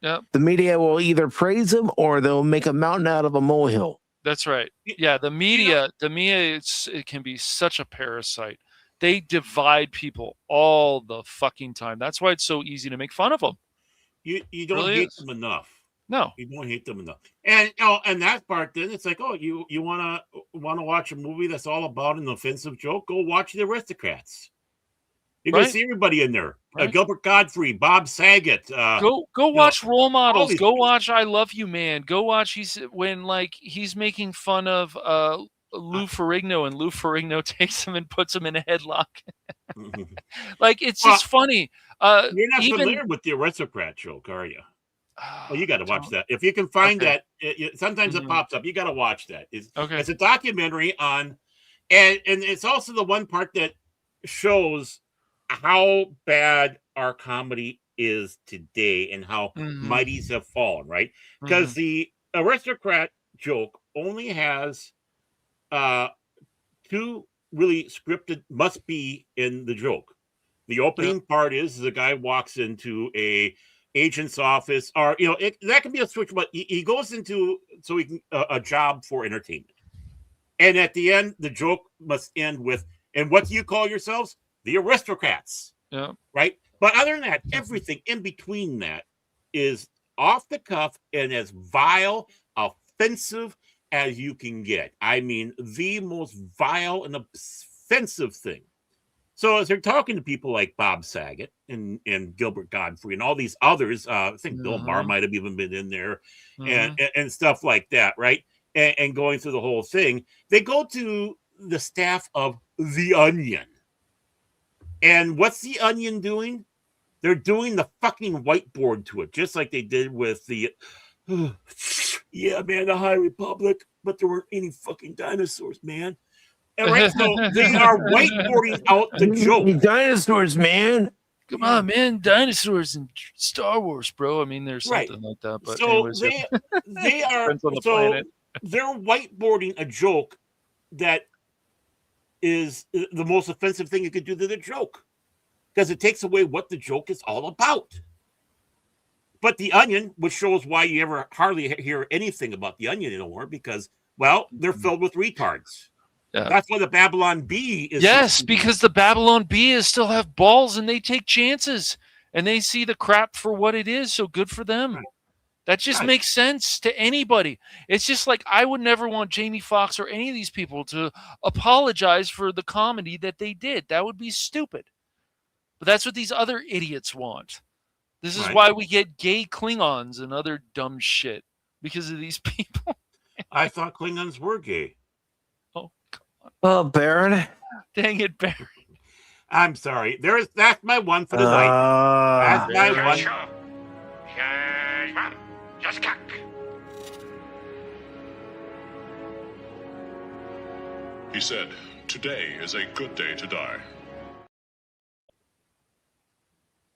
the media will either praise them or they'll make a mountain out of a molehill. That's right. Yeah, the media, it can be such a parasite. They divide people all the fucking time. That's why it's so easy to make fun of them. You don't really hate them enough. No, you don't hate them enough. And that part, then it's like, oh, you wanna watch a movie that's all about an offensive joke? Go watch The Aristocrats. You're gonna see everybody in there. Gilbert Godfrey, Bob Saget. Go watch Role Models. Go watch I Love You, Man. Go watch when he's making fun of Lou Ferrigno, and Lou Ferrigno takes him and puts him in a headlock. Like, it's just funny. You're not familiar with The Aristocrat joke, are you? Well, you got to watch that. If you can find that, sometimes it pops up. You got to watch that. It's a documentary on, and it's also the one part that shows how bad our comedy is today and how mighties have fallen, right? Because the Aristocrat joke only has two really scripted must be in the joke. The opening part is the guy walks into a agent's office, or that can be a switch, but he goes into a job for entertainment, and at the end the joke must end with, and what do you call yourselves? The Aristocrats. Yeah. Right. But other than that, everything in between that is off the cuff and as vile, offensive as you can get. I mean, the most vile and offensive thing. So as they're talking to people like Bob Saget and Gilbert Godfrey and all these others, I think Bill Maher might have even been in there, and stuff like that, right? And going through the whole thing, they go to the staff of The Onion. And what's The Onion doing? They're doing the fucking whiteboard to it, just like they did with the, yeah, man, the High Republic, but there weren't any fucking dinosaurs, man. And right, so they are whiteboarding out the joke. Dinosaurs, man. Come on, man. Dinosaurs in Star Wars, bro. I mean, there's something like that. But so anyways, they are, so they're whiteboarding a joke that is the most offensive thing you could do to the joke, because it takes away what the joke is all about. But The Onion, which shows why you ever hardly hear anything about The Onion anymore, because, well, they're filled with retards. Yeah. That's why the Babylon Bee is. Yes, because the Babylon Bee still have balls and they take chances and they see the crap for what it is. So good for them. Right. That just makes sense to anybody. It's just like, I would never want Jamie Foxx or any of these people to apologize for the comedy that they did. That would be stupid. But that's what these other idiots want. This is why we get gay Klingons and other dumb shit, because of these people. I thought Klingons were gay. Oh, come on. Oh, Baron. Dang it, Baron. I'm sorry. That's my one for the night. That's my one. He said, "Today is a good day to die."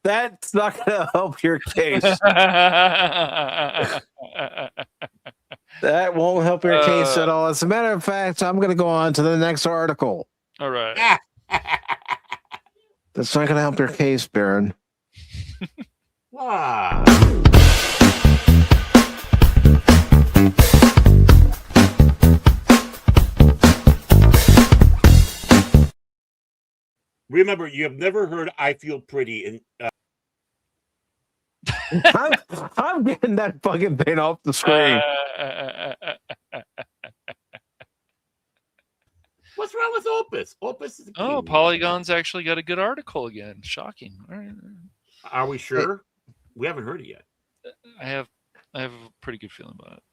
That's not going to help your case. That won't help your case at all. As a matter of fact, I'm going to go on to the next article. All right. That's not going to help your case, Baron. Remember, you have never heard "I Feel Pretty" in. I'm getting that fucking thing off the screen. What's wrong with Opus? Opus is Polygon's actually got a good article again. Shocking. All right. Are we sure? We haven't heard it yet. I have a pretty good feeling about it.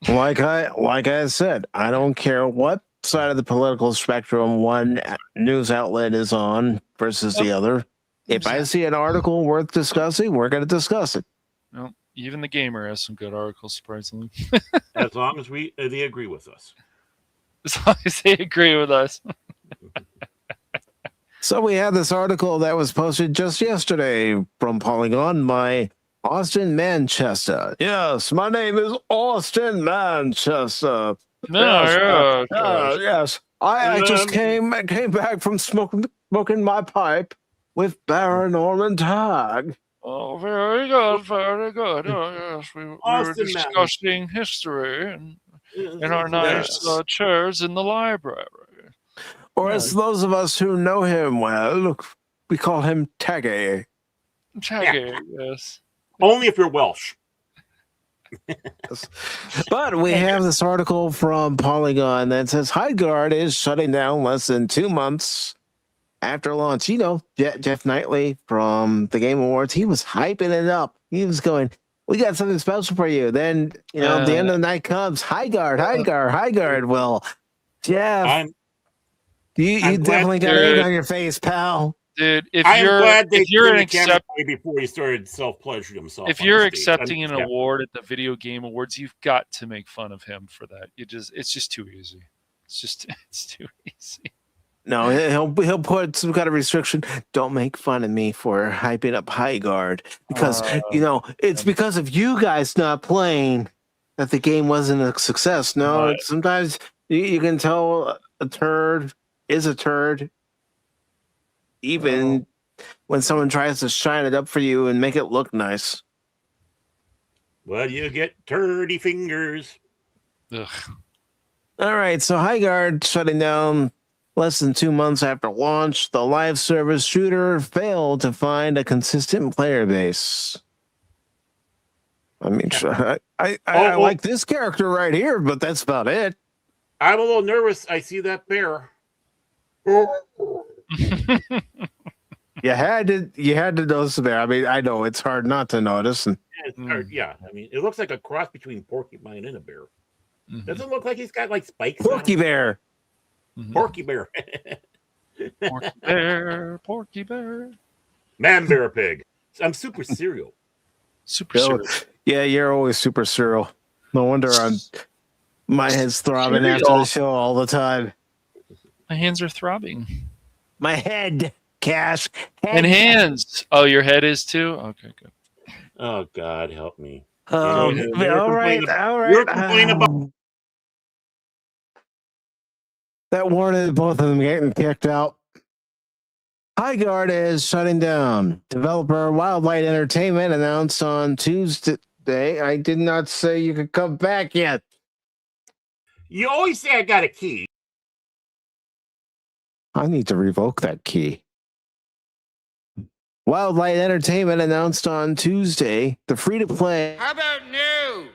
Like I said, I don't care what side of the political spectrum one news outlet is on versus the other. If I see an article worth discussing, we're going to discuss it. Well, even the Gamer has some good articles, surprisingly. As long as they agree with us. As long as they agree with us. So we had this article that was posted just yesterday from Polygon by Austin Manchester. Yes, my name is Austin Manchester. Yes. I just came back from smoking my pipe with Baron Orman Tagge. Oh, very good, very good. Oh, yes, we were discussing history in our nice chairs in the library. Or as those of us who know him well, we call him Tagge. Tagge, yes. Only if you're Welsh. But we have this article from Polygon that says Highguard is shutting down less than 2 months after launch. You know, Jeff Knightley from the Game Awards, he was hyping it up. He was going, we got something special for you. Then, you know, the end of the night comes, Highguard. Well, Jeff, you definitely got egg on your face, pal. Dude, if I'm glad they you're accepting before he started self-pleasuring himself. If you're accepting an award at the Video Game Awards, you've got to make fun of him for that. It's just too easy. It's too easy. No, he'll put some kind of restriction. Don't make fun of me for hyping up Highguard because you know it's because of you guys not playing that the game wasn't a success. No, sometimes you can tell a turd is a turd. Even when someone tries to shine it up for you and make it look nice. Well, you get turdy fingers. Ugh. All right, so Highguard shutting down less than 2 months after launch. The live service shooter failed to find a consistent player base. I mean, I like this character right here, but that's about it. I'm a little nervous. I see that bear. You had to notice there. I mean, I know it's hard not to notice. And it's hard, yeah. I mean, it looks like a cross between porcupine and a bear. Doesn't look like he's got like spikes. Porky Bear. Porky Bear. Porky Bear. Man Bear Pig. I'm super serial. Super serial. Yeah, you're always super serial. No wonder my head's throbbing after the show all the time. My hands are throbbing. My head, Cash. And hands. Oh, your head is too? Okay, good. Oh, God, help me. All right. You're complaining about... That warranted both of them getting kicked out. Highguard is shutting down. Developer Wildlight Entertainment announced on Tuesday. I did not say you could come back yet. You always say I got a key. I need to revoke that key. Wildlight Entertainment announced on Tuesday the free-to-play... How about new?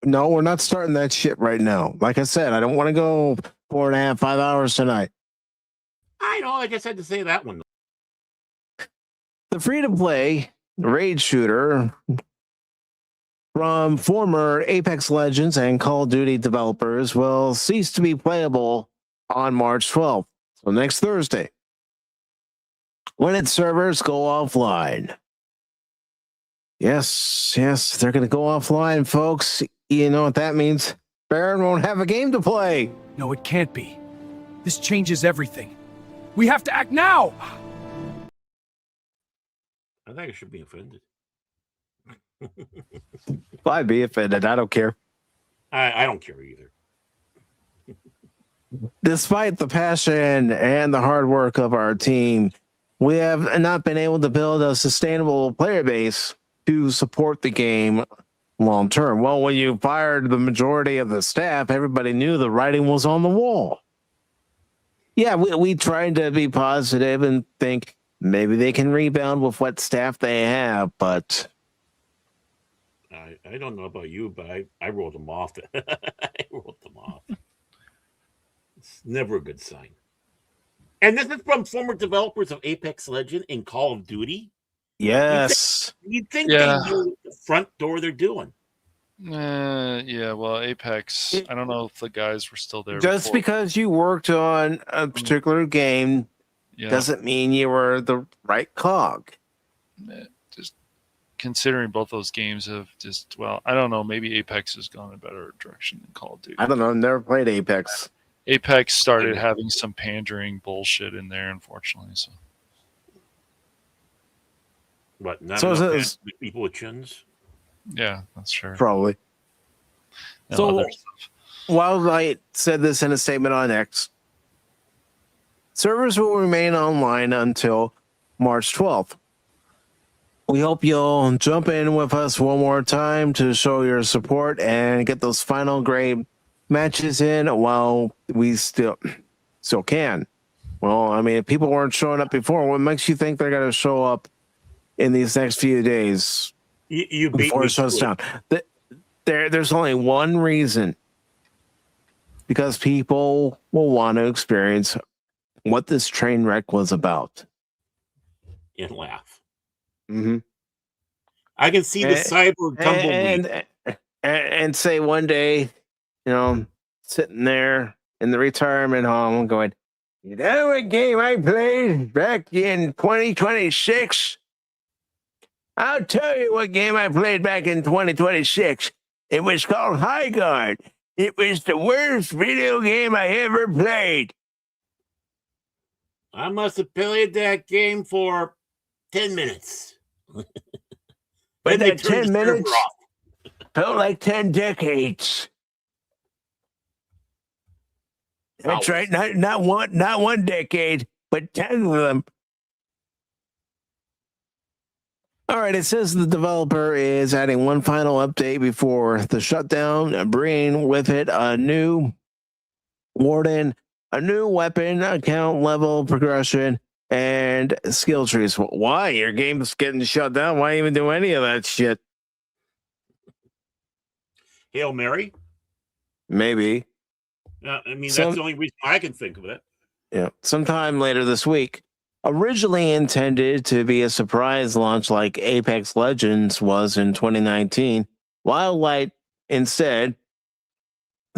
No, we're not starting that shit right now. Like I said, I don't want to go 4.5, 5 hours tonight. I know, I just had to say that one. The free-to-play raid shooter from former Apex Legends and Call of Duty developers will cease to be playable on March 12th, so next Thursday, when its servers go offline. Yes, they're going to go offline, folks. You know what that means? Baron won't have a game to play. No, it can't be. This changes everything. We have to act now. I think I should be offended. I'd be offended. I don't care. I don't care either. Despite the passion and the hard work of our team, we have not been able to build a sustainable player base to support the game long term. Well, when you fired the majority of the staff, everybody knew the writing was on the wall. Yeah, we tried to be positive and think maybe they can rebound with what staff they have, but I don't know about you, but I wrote them off. I wrote them off. It's never a good sign. And this is from former developers of Apex Legends and Call of Duty. Yes. You'd think Yeah. they knew the front door they're doing. Yeah, well, Apex, I don't know if the guys were still there. Just before. because you worked on a particular game doesn't mean you were the right cog. Just considering both those games have just, well, I don't know, maybe Apex has gone in a better direction than Call of Duty. I don't know. Never played Apex. Apex started having some pandering bullshit in there, unfortunately. So, What? Not So enough is- people with chins? yeah, that's true. Probably. No, So, other Wildlight said this in a statement on X. Servers will remain online until March 12th. We hope you'll jump in with us one more time to show your support and get those final great matches in while we still can. Well, I mean, if people weren't showing up before, what makes you think they're going to show up in these next few days You beat before me it shuts to down? There's only one reason. Because people will want to experience what this train wreck was about. and laugh. Mm-hmm. I can see the cyber tumbleweed. And say one day, sitting there in the retirement home going, you know what game I played back in 2026? I'll tell you what game I played back in 2026. It was called High Guard. It was the worst video game I ever played. I must have played that game for 10 minutes. But Then they that turned 10 the server minutes off. felt like 10 decades. That's right. Not one decade, but 10 of them. All right, it says the developer is adding one final update before the shutdown, bringing with it a new warden, a new weapon, account level progression, and skill trees. Why? Your game's getting shut down. Why even do any of that shit? Hail Mary? Maybe. I mean, that's the only reason I can think of it. Yeah, sometime later this week. Originally intended to be a surprise launch like Apex Legends was in 2019, Wildlight instead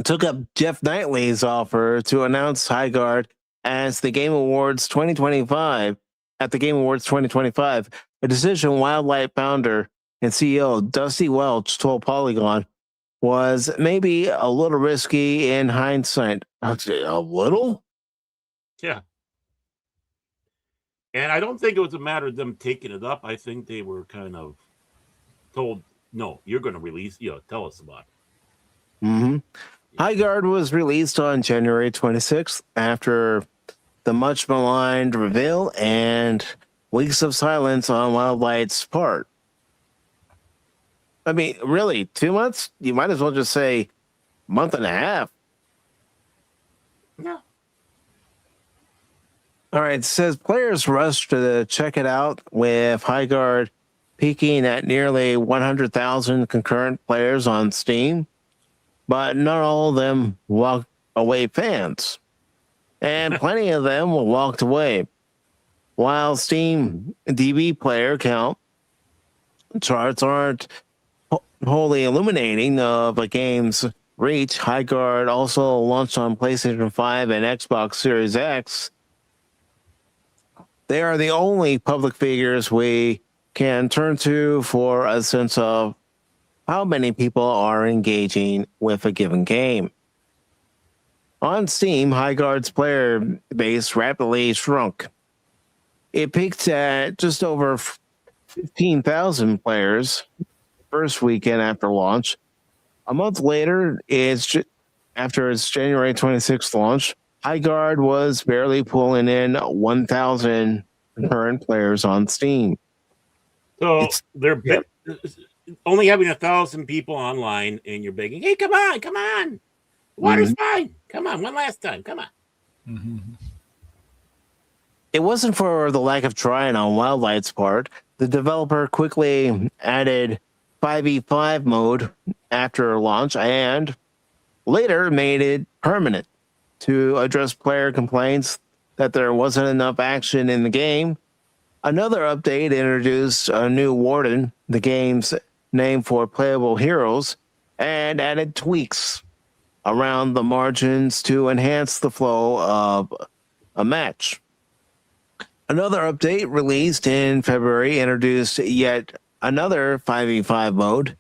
took up Jeff Knightley's offer to announce High Guard as the Game Awards 2025 at the Game Awards 2025, a decision Wildlight founder and CEO Dusty Welch told Polygon was maybe a little risky in hindsight. A little? Yeah. And I don't think it was a matter of them taking it up. I think they were kind of told, no, you're going to release, tell us about it. Mm-hmm. High Guard was released on January 26th after the much maligned reveal and weeks of silence on Wildlight's part. I mean, really, 2 months? You might as well just say month and a half. Yeah. All right, it says players rushed to check it out with High Guard peaking at nearly 100,000 concurrent players on Steam, but not all of them walked away fans, and plenty of them walked away. While Steam DB player count charts aren't wholly illuminating of a game's reach, High Guard also launched on PlayStation 5 and Xbox Series X. They are the only public figures we can turn to for a sense of how many people are engaging with a given game. On Steam, High Guard's player base rapidly shrunk. It peaked at just over 15,000 players first weekend after launch. A month later, after its January 26th launch, High Guard was barely pulling in 1,000 current players on Steam. So they're only having 1,000 people online, and you're begging, hey, come on. Water's fine. Come on, one last time. Come on. Mm-hmm. It wasn't for the lack of trying on Wildlight's part. The developer quickly added 5v5 mode after launch and later made it permanent to address player complaints that there wasn't enough action in the game. Another update introduced a new warden, the game's name for playable heroes, and added tweaks around the margins to enhance the flow of a match. Another update released in February introduced yet another 5v5 mode.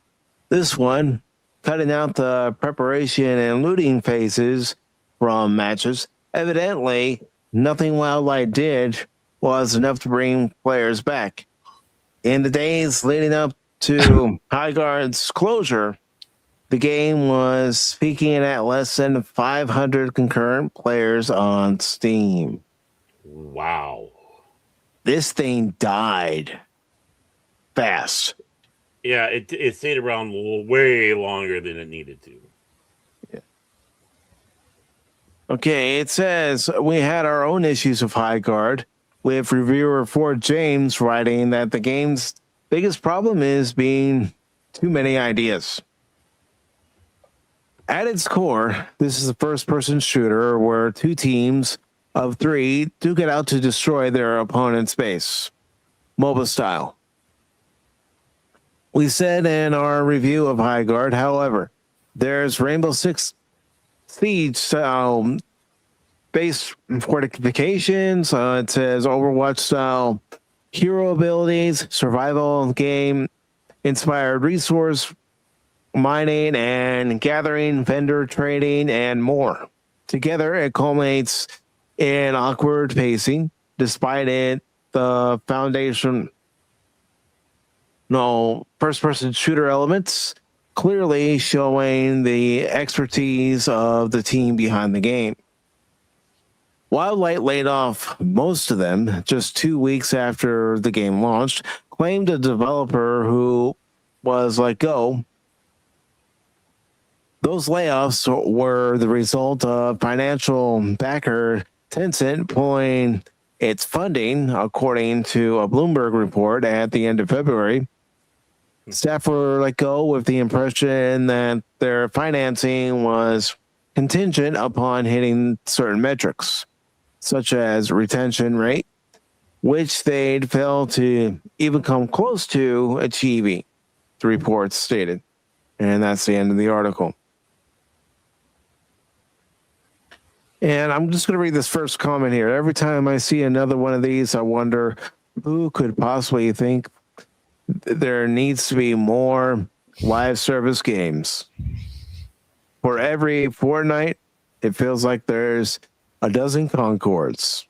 This one cutting out the preparation and looting phases from matches. Evidently, nothing Wildlight did was enough to bring players back. In the days leading up to Highguard's closure, the game was peaking at less than 500 concurrent players on Steam. Wow. This thing died fast. Yeah, it stayed around way longer than it needed to. Yeah. Okay, it says we had our own issues of Highguard, with reviewer Ford James writing that the game's biggest problem is being too many ideas. At its core, this is a first-person shooter where two teams of three duke it out to destroy their opponent's base, MOBA style. We said in our review of Highguard, however, there's Rainbow Six Siege style base fortifications. It says Overwatch style hero abilities, survival game inspired resource mining and gathering, vendor trading, and more. Together, it culminates in awkward pacing, despite it the foundation first-person shooter elements, clearly showing the expertise of the team behind the game. Wildlight laid off most of them just 2 weeks after the game launched, claimed a developer who was let go. Those layoffs were the result of financial backer Tencent pulling its funding, according to a Bloomberg report at the end of February. Staff were let go with the impression that their financing was contingent upon hitting certain metrics, such as retention rate, which they'd failed to even come close to achieving, the report stated. And that's the end of the article. And I'm just going to read this first comment here. Every time I see another one of these, I wonder who could possibly think there needs to be more live service games. For every fortnight, it feels like there's a dozen Concords.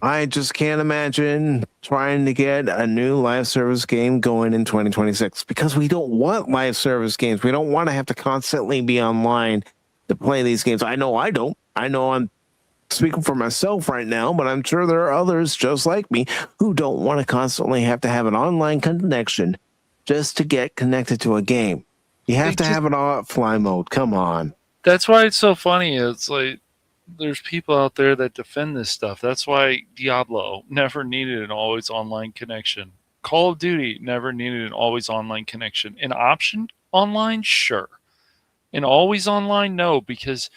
I just can't imagine trying to get a new live service game going in 2026 because we don't want live service games. We don't want to have to constantly be online to play these games. I know I don't. I know I'm speaking for myself right now, but I'm sure there are others just like me who don't want to constantly have to have an online connection just to get connected to a game. You have to have an offline mode. Come on. That's why it's so funny. It's like there's people out there that defend this stuff. That's why Diablo never needed an always online connection. Call of Duty never needed an always online connection. An option online, sure. And always online, no, because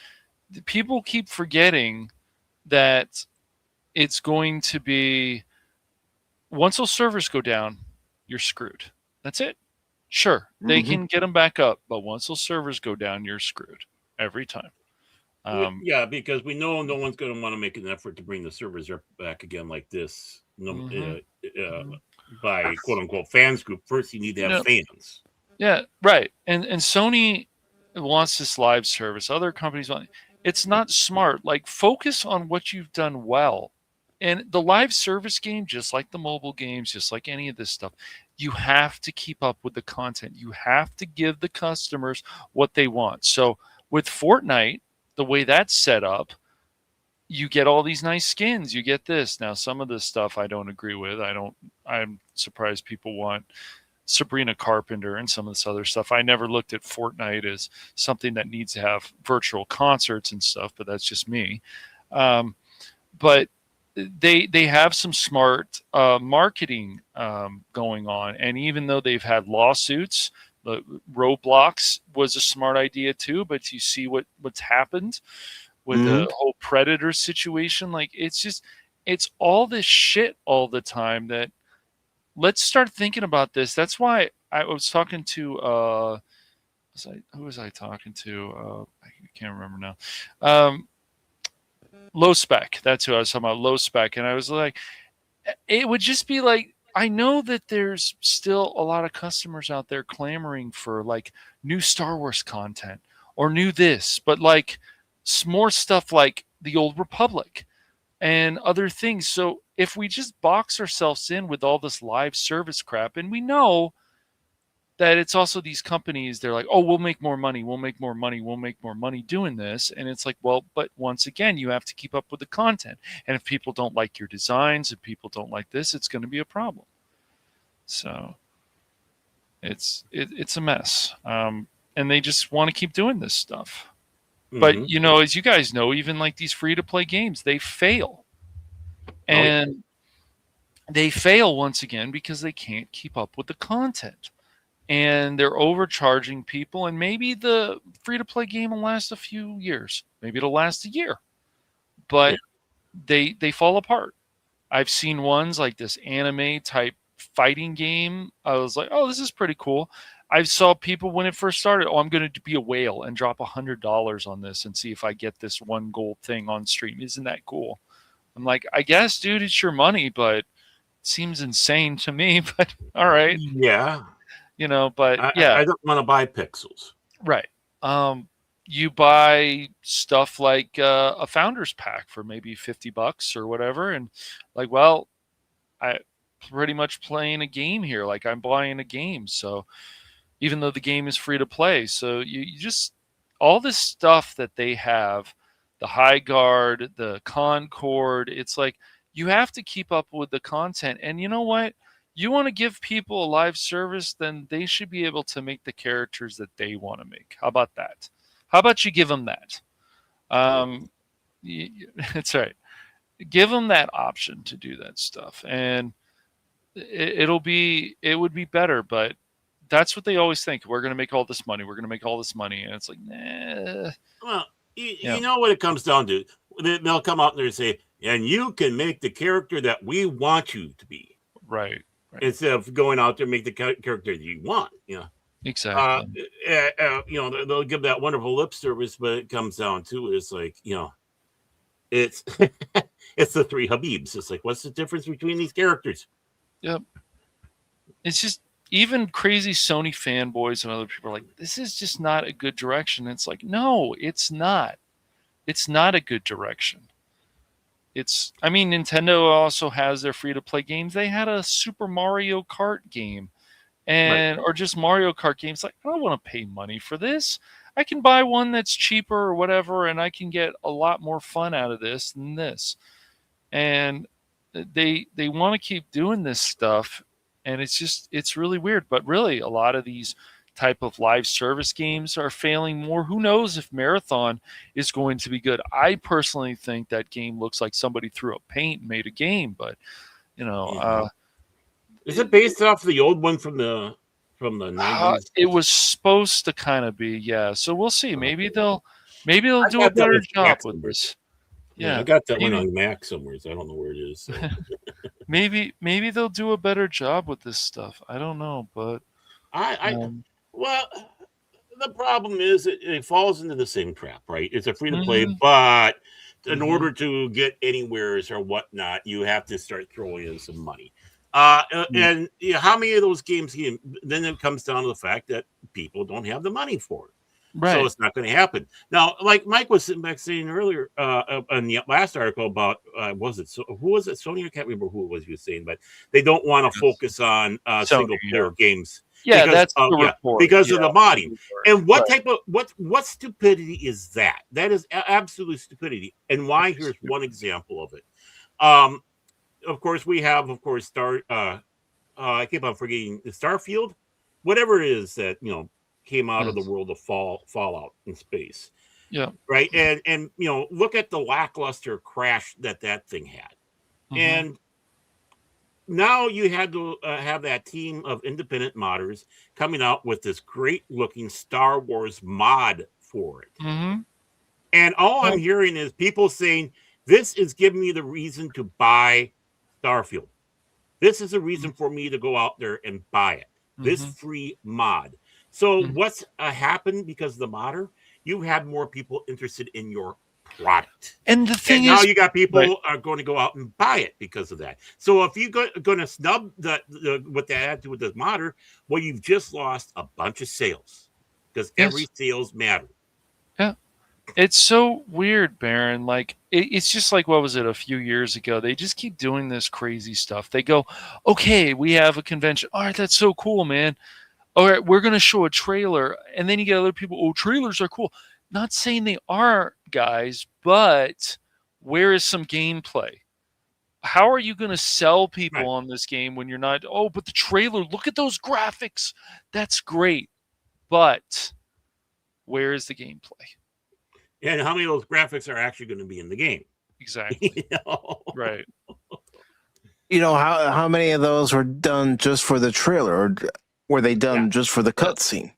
people keep forgetting that it's going to be once those servers go down, you're screwed. That's it. Sure, they can get them back up, but once those servers go down, you're screwed every time. Yeah, because we know no one's going to want to make an effort to bring the servers back again like this by quote unquote fans group. First, you need to have fans. Yeah, right. And Sony wants this live service. Other companies want. It's not smart. Like, focus on what you've done well. And the live service game, just like the mobile games, just like any of this stuff, you have to keep up with the content. You have to give the customers what they want. So with Fortnite, the way that's set up, you get all these nice skins. You get this. Now, some of this stuff I don't agree with. I'm surprised people want Sabrina Carpenter and some of this other stuff. I never looked at Fortnite as something that needs to have virtual concerts and stuff, but that's just me. But they have some smart marketing going on. And even though they've had lawsuits, Roblox was a smart idea too, but you see what's happened with the whole Predator situation. Like, it's just, it's all this shit all the time that let's start thinking about this. That's why I was talking to who was I talking to? I can't remember now. Low Spec. That's who I was talking about, Low Spec. And I was like, it would just be like, I know that there's still a lot of customers out there clamoring for like new Star Wars content or new this, but like more stuff like the Old Republic and other things. So if we just box ourselves in with all this live service crap, and we know that it's also these companies, they're like, oh, we'll make more money, we'll make more money, we'll make more money doing this. And it's like, well, but once again, you have to keep up with the content. And if people don't like your designs, if people don't like this, it's going to be a problem. So it's a mess. And they just want to keep doing this stuff. Mm-hmm. But, you know, as you guys know, even like these free-to-play games, they fail. And they fail once again because they can't keep up with the content. And they're overcharging people, and maybe the free-to-play game will last a few years. Maybe it'll last a year. But they fall apart. I've seen ones like this anime-type fighting game. I was like, oh, this is pretty cool. I saw people when it first started, oh, I'm going to be a whale and drop $100 on this and see if I get this one gold thing on stream. Isn't that cool? I'm like, I guess, dude, it's your money, but it seems insane to me. But all right. Yeah. You know, but I don't want to buy pixels. Right. You buy stuff like a founder's pack for maybe $50 or whatever. And like, well, I pretty much playing a game here. Like I'm buying a game. So even though the game is free to play. So you just, all this stuff that they have, the High Guard, the Concord, it's like, you have to keep up with the content. And you know what? You want to give people a live service, then they should be able to make the characters that they want to make. How about that? How about you give them that? That's right. Give them that option to do that stuff, and it would be better. But that's what they always think. We're going to make all this money. We're going to make all this money, and it's like, nah. Well, you know what it comes down to? They'll come out and they'll say, and you can make the character that we want you to be. Right. Instead of going out there and make the character that you want, you know. Exactly. You know, they'll give that wonderful lip service, but it comes down to it's like, you know, it's it's the three Habibs. It's like, what's the difference between these characters? Yep. It's just even crazy Sony fanboys and other people are like, this is just not a good direction. It's like, no, it's not. It's not a good direction. I mean, Nintendo also has their free-to-play games. They had a Super Mario Kart game, or just Mario Kart games. Like, I don't want to pay money for this. I can buy one that's cheaper or whatever, and I can get a lot more fun out of this than this. And they want to keep doing this stuff, and it's really weird. But really, a lot of these type of live service games are failing more. Who knows if Marathon is going to be good? I personally think that game looks like somebody threw up paint and made a game, but you know, is it based off the old one from the 90s? It was supposed to kind of be, yeah. So we'll see. Maybe they'll do a better job with this. Yeah, I got that one on Mac somewhere. I don't know where it is. So. maybe they'll do a better job with this stuff. I don't know, but well, the problem is it falls into the same trap, right? It's a free to play, but in order to get anywheres or whatnot, you have to start throwing in some money. And you know, how many of those games? Then it comes down to the fact that people don't have the money for it, right? So it's not going to happen. Now, like Mike was sitting back saying earlier in the last article about who was it? Sony? I can't remember who it was he was saying, but they don't want to focus on single player games. Yeah, that's the report. Because of the modding. And what type of what stupidity is that? That is absolute stupidity. And why? Here's one example of it. Of course, we have, I keep on forgetting the Starfield, whatever it is that came out of the world of Fallout in space. Yeah. Right. And look at the lackluster crash that thing had. And now you had to have that team of independent modders coming out with this great looking Star Wars mod for it. And all I'm hearing is people saying This is giving me the reason to buy Starfield. This is a reason for me to go out there and buy it. This free mod. So what's happened because of the modder? You have more people interested in your product. And the thing now is, you got people are going to go out and buy it because of that. So if you're going to snub what that had to do with the modder, well, you've just lost a bunch of sales because every sales matter. Yeah. It's so weird, Baron. Like, it's just like, what was it, a few years ago? They just keep doing this crazy stuff. They go, okay, we have a convention. All right, that's so cool, man. All right, we're going to show a trailer. And then you get other people, oh, trailers are cool. Not saying they are, guys, but where is some gameplay? How are you going to sell people on this game when you're not, oh, but the trailer, look at those graphics. That's great. But where is the gameplay? And how many of those graphics are actually going to be in the game? Exactly. Right. You know, how many of those were done just for the trailer, or were they done just for the cutscene?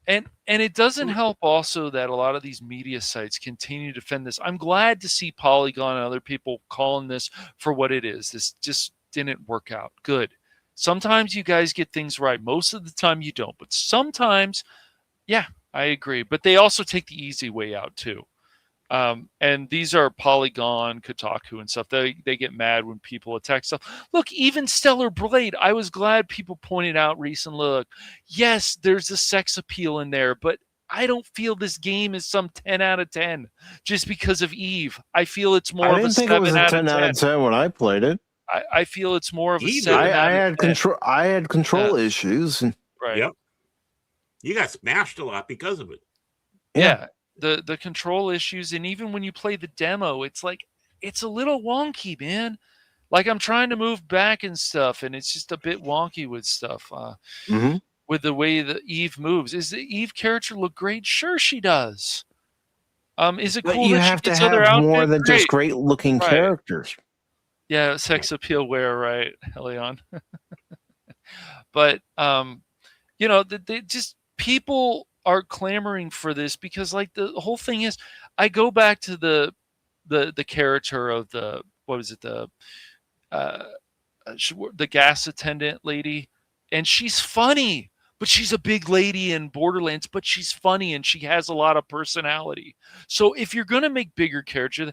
And it doesn't help also that a lot of these media sites continue to defend this. I'm glad to see Polygon and other people calling this for what it is. This just didn't work out. Good. Sometimes you guys get things right. Most of the time you don't. But sometimes, yeah, I agree. But they also take the easy way out too. And these are Polygon, Kotaku, and stuff. They get mad when people attack stuff. Look, even Stellar Blade, I was glad people pointed out recently, look, yes, there's a sex appeal in there, but I don't feel this game is some 10 out of 10 just because of Eve. I feel it's more of a 7 out of 10. I didn't think it was a 10 out of 10 when I played it. I feel it's more of a 7 I had control. I had control issues. Right. Yep. You got smashed a lot because of it. Yeah. The control issues, and even when you play the demo, it's like it's a little wonky, man. Like I'm trying to move back and stuff, and it's just a bit wonky with stuff. With the way that Eve moves. Is the Eve character look great? Sure, she does. Is it cool? But you that have she to gets have other more outfits? than just great looking characters. Yeah, sex appeal wear, right, Helion? But you know, they just people are clamoring for this because, like, the whole thing is, I go back to the character of the, what was it, the gas attendant lady, and she's funny, but she's a big lady in Borderlands, but she's funny and she has a lot of personality. So if you're gonna make bigger characters,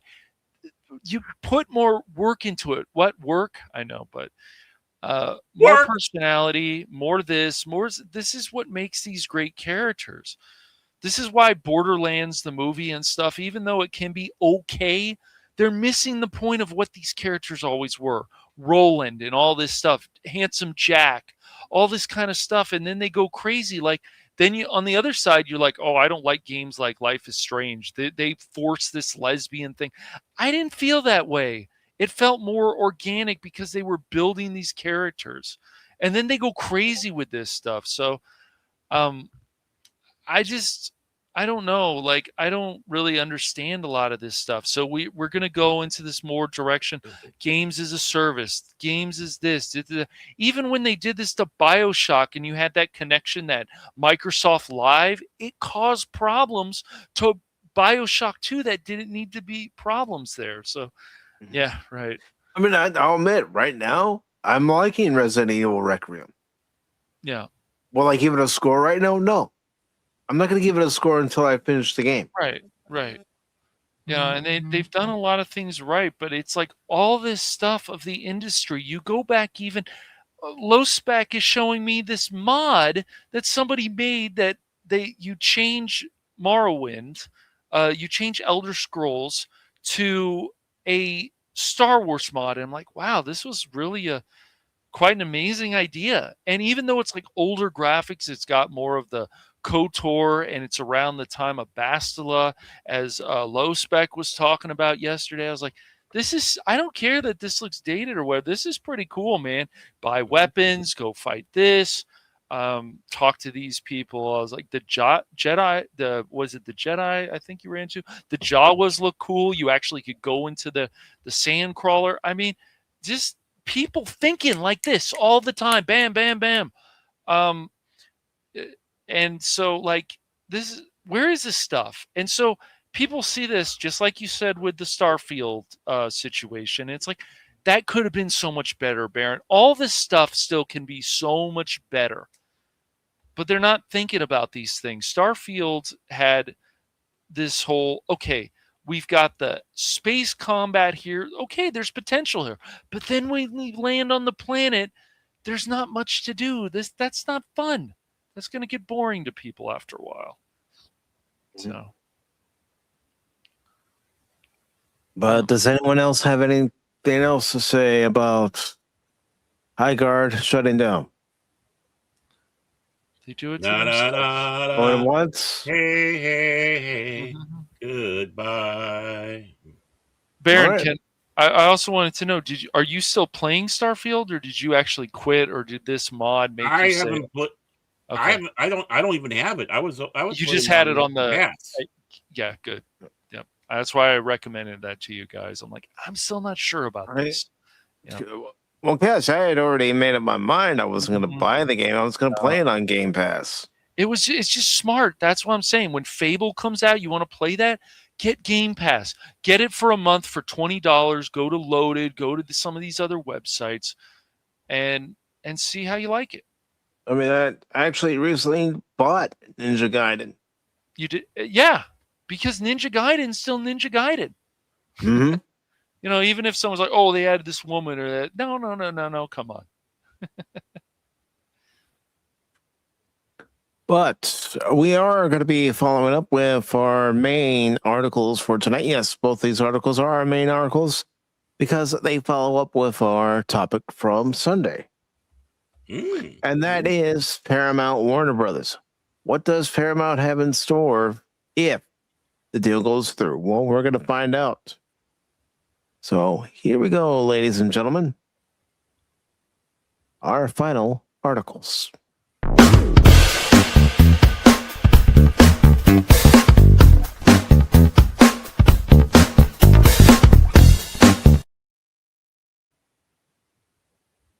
you put more work into it. What work? I know, but more personality, more this, more. This is what makes these great characters. This is why Borderlands, the movie and stuff, even though it can be okay, they're missing the point of what these characters always were. Roland and all this stuff, Handsome Jack, all this kind of stuff, and then they go crazy. Like then you, on the other side, you're like, oh, I don't like games like Life is Strange. They force this lesbian thing. I didn't feel that way. It felt more organic because they were building these characters, and then they go crazy with this stuff. So, I don't know. Like, I don't really understand a lot of this stuff. So we're going to go into this more direction. Games as a service. Games is this. Even when they did this to BioShock and you had that connection, that Microsoft Live, it caused problems to BioShock 2 that didn't need to be problems there. So, yeah, right. I mean, I'll admit, right now, I'm liking Resident Evil Requiem. Yeah. Will I give it a score right now? No. I'm not going to give it a score until I finish the game. Right. Yeah, and they've done a lot of things right, but it's like all this stuff of the industry. You go back even, Low Spec is showing me this mod that somebody made that you change Morrowind, you change Elder Scrolls to a Star Wars mod. And I'm like, wow, this was really quite an amazing idea. And even though it's like older graphics, it's got more of the KOTOR, and it's around the time of Bastila, as Low Spec was talking about yesterday. I was like, I don't care that this looks dated or whatever. This is pretty cool, man. Buy weapons, go fight this, talk to these people. I was like, the Jedi, was it the Jedi I think you ran into? The Jawas look cool. You actually could go into the sand crawler. I mean, just people thinking like this all the time. Bam, bam, bam. And so, like, where is this stuff? And so people see this just like you said with the Starfield situation. It's like that could have been so much better, Baron. All this stuff still can be so much better, but they're not thinking about these things. Starfield had this whole, okay, we've got the space combat here. Okay, there's potential here. But then when we land on the planet, there's not much to do. That's not fun. That's going to get boring to people after a while. So. But does anyone else have anything else to say about High Guard shutting down? They do it to Na, na, na, na. Going once? Hey, goodbye. Baron, Right. I also wanted to know, are you still playing Starfield, or did you actually quit, or did this mod make I you say? haven't put. Okay. I don't even have it. I was. You just had it on the. Yes. Yeah, good. Yep. That's why I recommended that to you guys. I'm like, I'm still not sure about this. Yeah. Well, gosh, I had already made up my mind I wasn't going to buy the game. I was going to play it on Game Pass. It's just smart. That's what I'm saying. When Fable comes out, you want to play that? Get Game Pass. Get it for a month for $20. Go to Loaded. Go to some of these other websites, and see how you like it. I mean, I actually recently bought Ninja Gaiden. You did, yeah, because Ninja Gaiden's still Ninja Gaiden. Mm-hmm. You know, even if someone's like, "Oh, they added this woman," or that, no, come on. But we are going to be following up with our main articles for tonight. Yes, both these articles are our main articles because they follow up with our topic from Sunday. And that is Paramount Warner Brothers. What does Paramount have in store if the deal goes through? Well, we're going to find out. So here we go, ladies and gentlemen. Our final articles.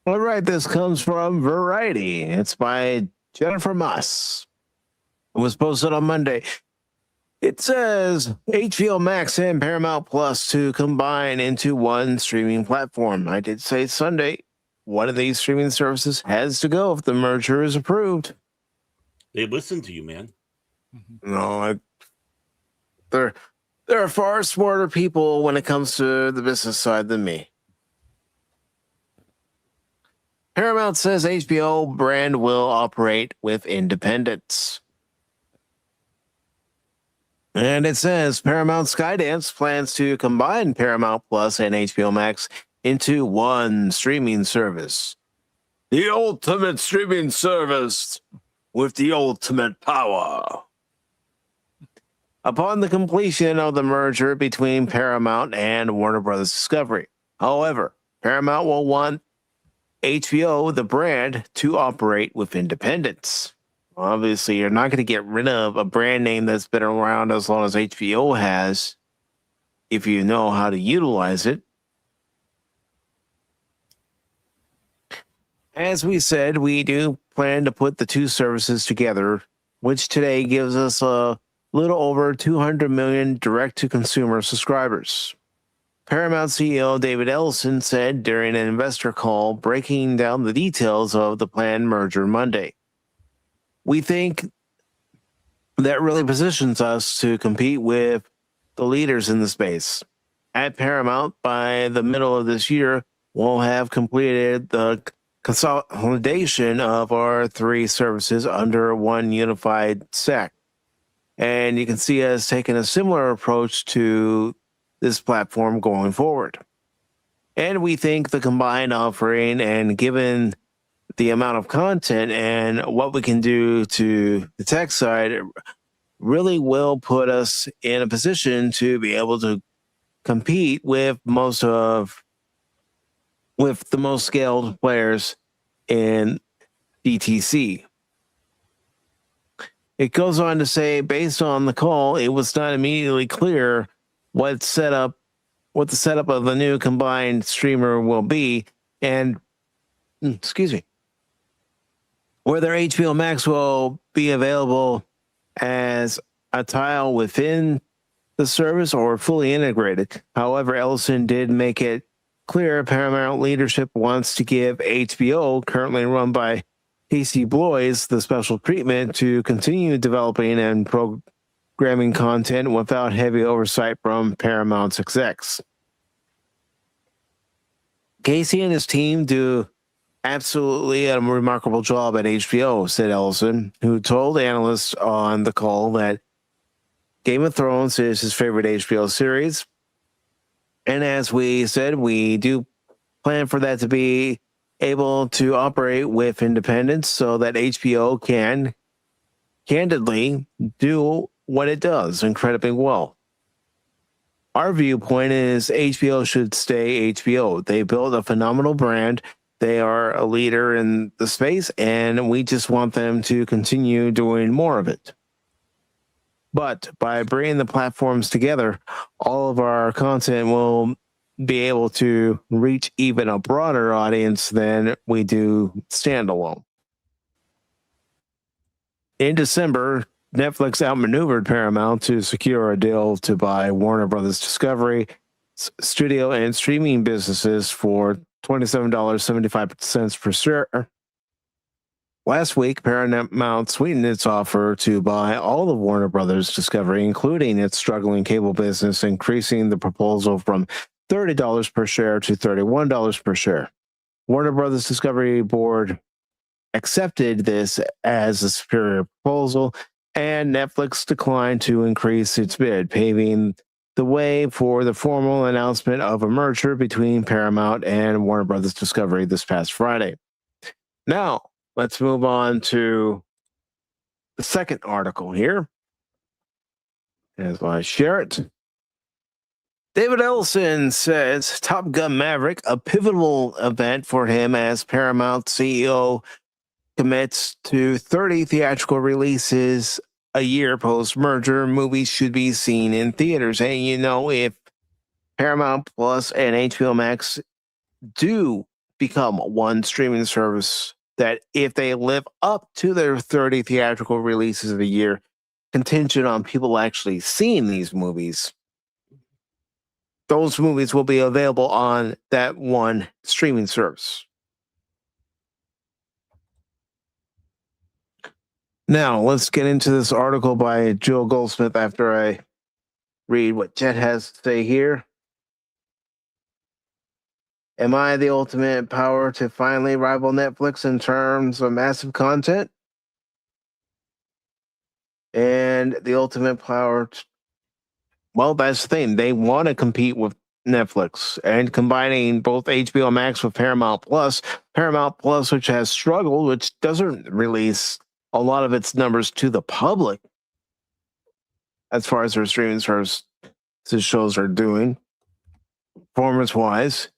All right, this comes from Variety. It's by Jennifer Moss. It was posted on Monday. It says HBO Max and Paramount Plus to combine into one streaming platform. I did say Sunday. One of these streaming services has to go if the merger is approved. They listen to you, man. No, there are far smarter people when it comes to the business side than me. Paramount says HBO brand will operate with independence. And it says Paramount Skydance plans to combine Paramount Plus and HBO Max into one streaming service. The ultimate streaming service with the ultimate power. Upon the completion of the merger between Paramount and Warner Bros Discovery. However, Paramount will want HBO, the brand, to operate with independence. Obviously, you're not going to get rid of a brand name that's been around as long as HBO has if you know how to utilize it. As we said, we do plan to put the two services together, which today gives us a little over 200 million direct-to-consumer subscribers. Paramount CEO David Ellison said during an investor call breaking down the details of the planned merger Monday. We think that really positions us to compete with the leaders in the space. At Paramount, by the middle of this year, we'll have completed the consolidation of our three services under one unified stack. And you can see us taking a similar approach to this platform going forward. And we think the combined offering, and given the amount of content and what we can do to the tech side, really will put us in a position to be able to compete with the most scaled players in DTC. It goes on to say, based on the call, it was not immediately clear what the setup of the new combined streamer will be, and whether HBO Max will be available as a tile within the service or fully integrated. However, Ellison did make it clear Paramount leadership wants to give HBO, currently run by Casey Bloys, the special treatment to continue developing and programming content without heavy oversight from Paramount's execs. Casey and his team do absolutely a remarkable job at HBO, said Ellison, who told analysts on the call that Game of Thrones is his favorite HBO series. And as we said, we do plan for that to be able to operate with independence so that HBO can candidly do what it does incredibly well. Our viewpoint is HBO should stay HBO. They built a phenomenal brand. They are a leader in the space, and we just want them to continue doing more of it. But by bringing the platforms together, all of our content will be able to reach even a broader audience than we do standalone. In December, Netflix outmaneuvered Paramount to secure a deal to buy Warner Bros Discovery, studio and streaming businesses for $27.75 per share. Last week, Paramount sweetened its offer to buy all of Warner Bros. Discovery, including its struggling cable business, increasing the proposal from $30 per share to $31 per share. Warner Bros. Discovery board accepted this as a superior proposal, and Netflix declined to increase its bid, paving the way for the formal announcement of a merger between Paramount and Warner Bros. Discovery this past Friday. Now, let's move on to the second article here. As I share it. David Ellison says Top Gun Maverick, a pivotal event for him as Paramount CEO, commits to 30 theatrical releases a year post-merger. Movies should be seen in theaters. And you know, if Paramount Plus and HBO Max do become one streaming service, that if they live up to their 30 theatrical releases of a year, contingent on people actually seeing these movies, those movies will be available on that one streaming service. Now, let's get into this article by Joe Goldsmith after I read what Jet has to say here. Am I the ultimate power to finally rival Netflix in terms of massive content? And the ultimate power well, that's the thing. They want to compete with Netflix, and combining both HBO Max with Paramount Plus, which has struggled, which doesn't release a lot of its numbers to the public as far as their streaming service shows are doing, performance-wise.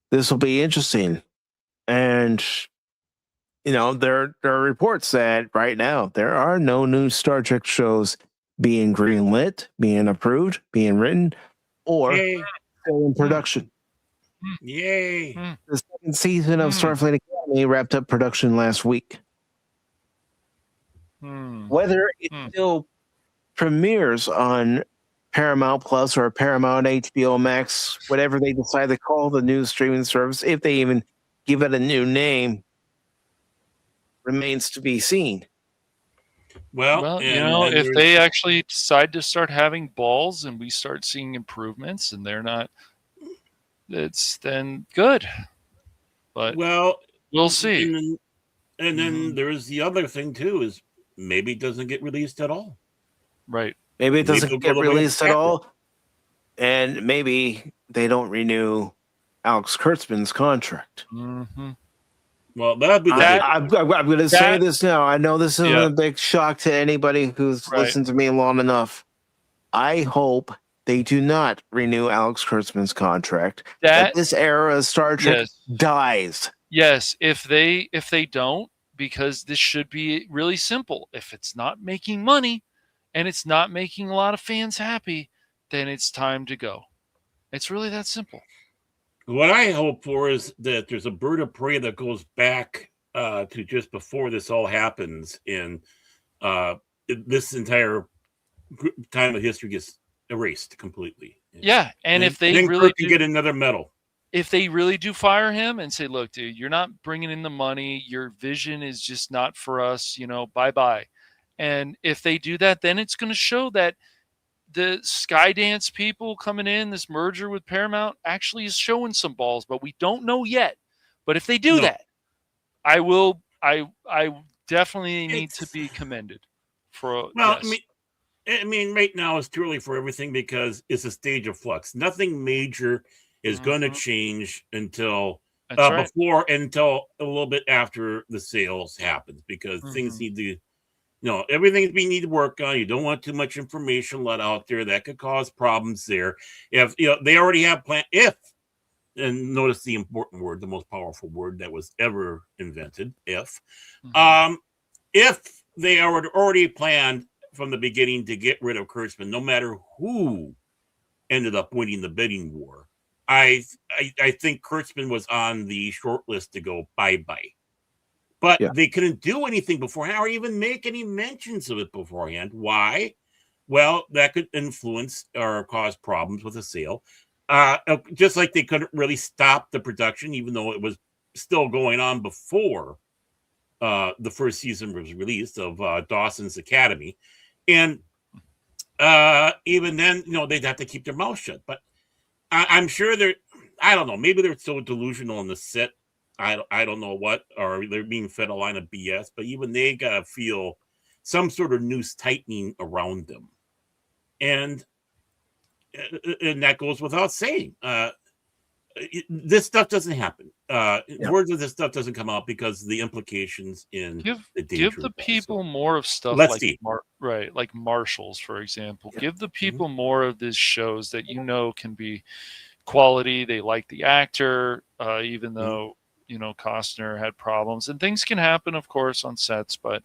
This will be interesting. And, you know, there are reports that right now there are no new Star Trek shows being greenlit, being approved, being written, or still in production. Yay. The second season of Starfleet Academy wrapped up production last week. Whether it still premieres on Paramount Plus or Paramount HBO Max, whatever they decide to call the new streaming service, if they even give it a new name, remains to be seen. Well, you know, if they actually decide to start having balls and we start seeing improvements and they're not, it's then good. But well, we'll see. And then there's the other thing too, is maybe it doesn't get released at all. Right. Maybe it doesn't get released at all. And maybe they don't renew Alex Kurtzman's contract. Well, that'd be I'm going to say this now. I know this isn't a big shock to anybody who's listened to me long enough. I hope they do not renew Alex Kurtzman's contract. That this era of Star Trek dies. Yes, if they don't, because this should be really simple. If it's not making money and it's not making a lot of fans happy, then it's time to go. It's really that simple. What I hope for is that there's a bird of prey that goes back to just before this all happens, and this entire time of history gets erased completely. Yeah, and if they then really Kirk can get another medal. If they really do fire him and say, look, dude, you're not bringing in the money, your vision is just not for us, bye-bye. And if they do that, then it's going to show that the Skydance people coming in, this merger with Paramount, actually is showing some balls, but we don't know yet. But if they do that, I definitely need to be commended for. Well, yes. I mean, right now it's too early for everything because it's a stage of flux. Nothing major is going to change until until a little bit after the sales happens, because things need to, everything we need to work on. You don't want too much information let out there that could cause problems there. If they already have planned, and notice the important word, the most powerful word that was ever invented, if they already planned from the beginning to get rid of Kurtzman, no matter who ended up winning the bidding war, I think Kurtzman was on the short list to go bye-bye. But they couldn't do anything beforehand or even make any mentions of it beforehand. Why? Well, that could influence or cause problems with the sale. Just like they couldn't really stop the production, even though it was still going on before the first season was released of Dawson's Academy. And even then, they'd have to keep their mouth shut. But I'm sure I don't know, maybe they're so delusional in the set. I don't know what, or they're being fed a line of BS, but even they got to feel some sort of noose tightening around them. And that goes without saying. This stuff doesn't happen. Words of this stuff doesn't come out because of the implications in the danger. Give the people more of stuff like Marshals, for example. Give the people more of these shows that can be quality. They like the actor, even though Costner had problems, and things can happen, of course, on sets. But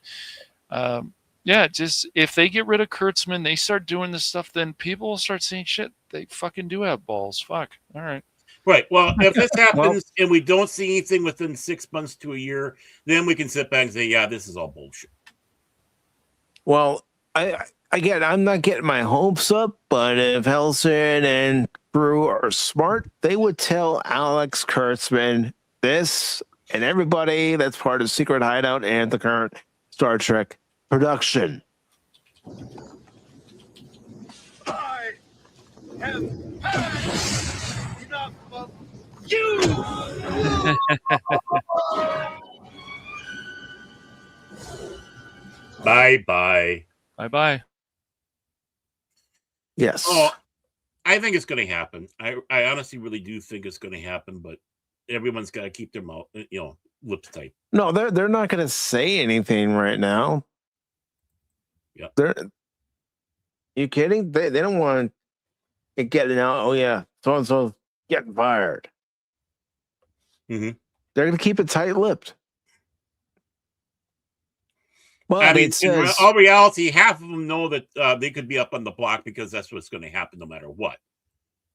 just if they get rid of Kurtzman, they start doing this stuff, then people will start saying, shit, they fucking do have balls. Fuck. All right. Right. Well, if this happens and we don't see anything within 6 months to a year, then we can sit back and say, yeah, this is all bullshit. Well, I'm not getting my hopes up, but if Ellison and crew are smart, they would tell Alex Kurtzman this and everybody that's part of Secret Hideout and the current Star Trek production. I have had enough of you. Bye-bye. Bye-bye. Yes. Oh, I think it's going to happen. I honestly really do think it's going to happen, but everyone's got to keep their mouth, lips tight. No, they're not going to say anything right now. Yeah. You kidding? They don't want it getting out. Oh yeah, so and so getting fired. Mm-hmm. They're going to keep it tight-lipped. Well, I mean, in all reality, half of them know that they could be up on the block because that's what's going to happen no matter what.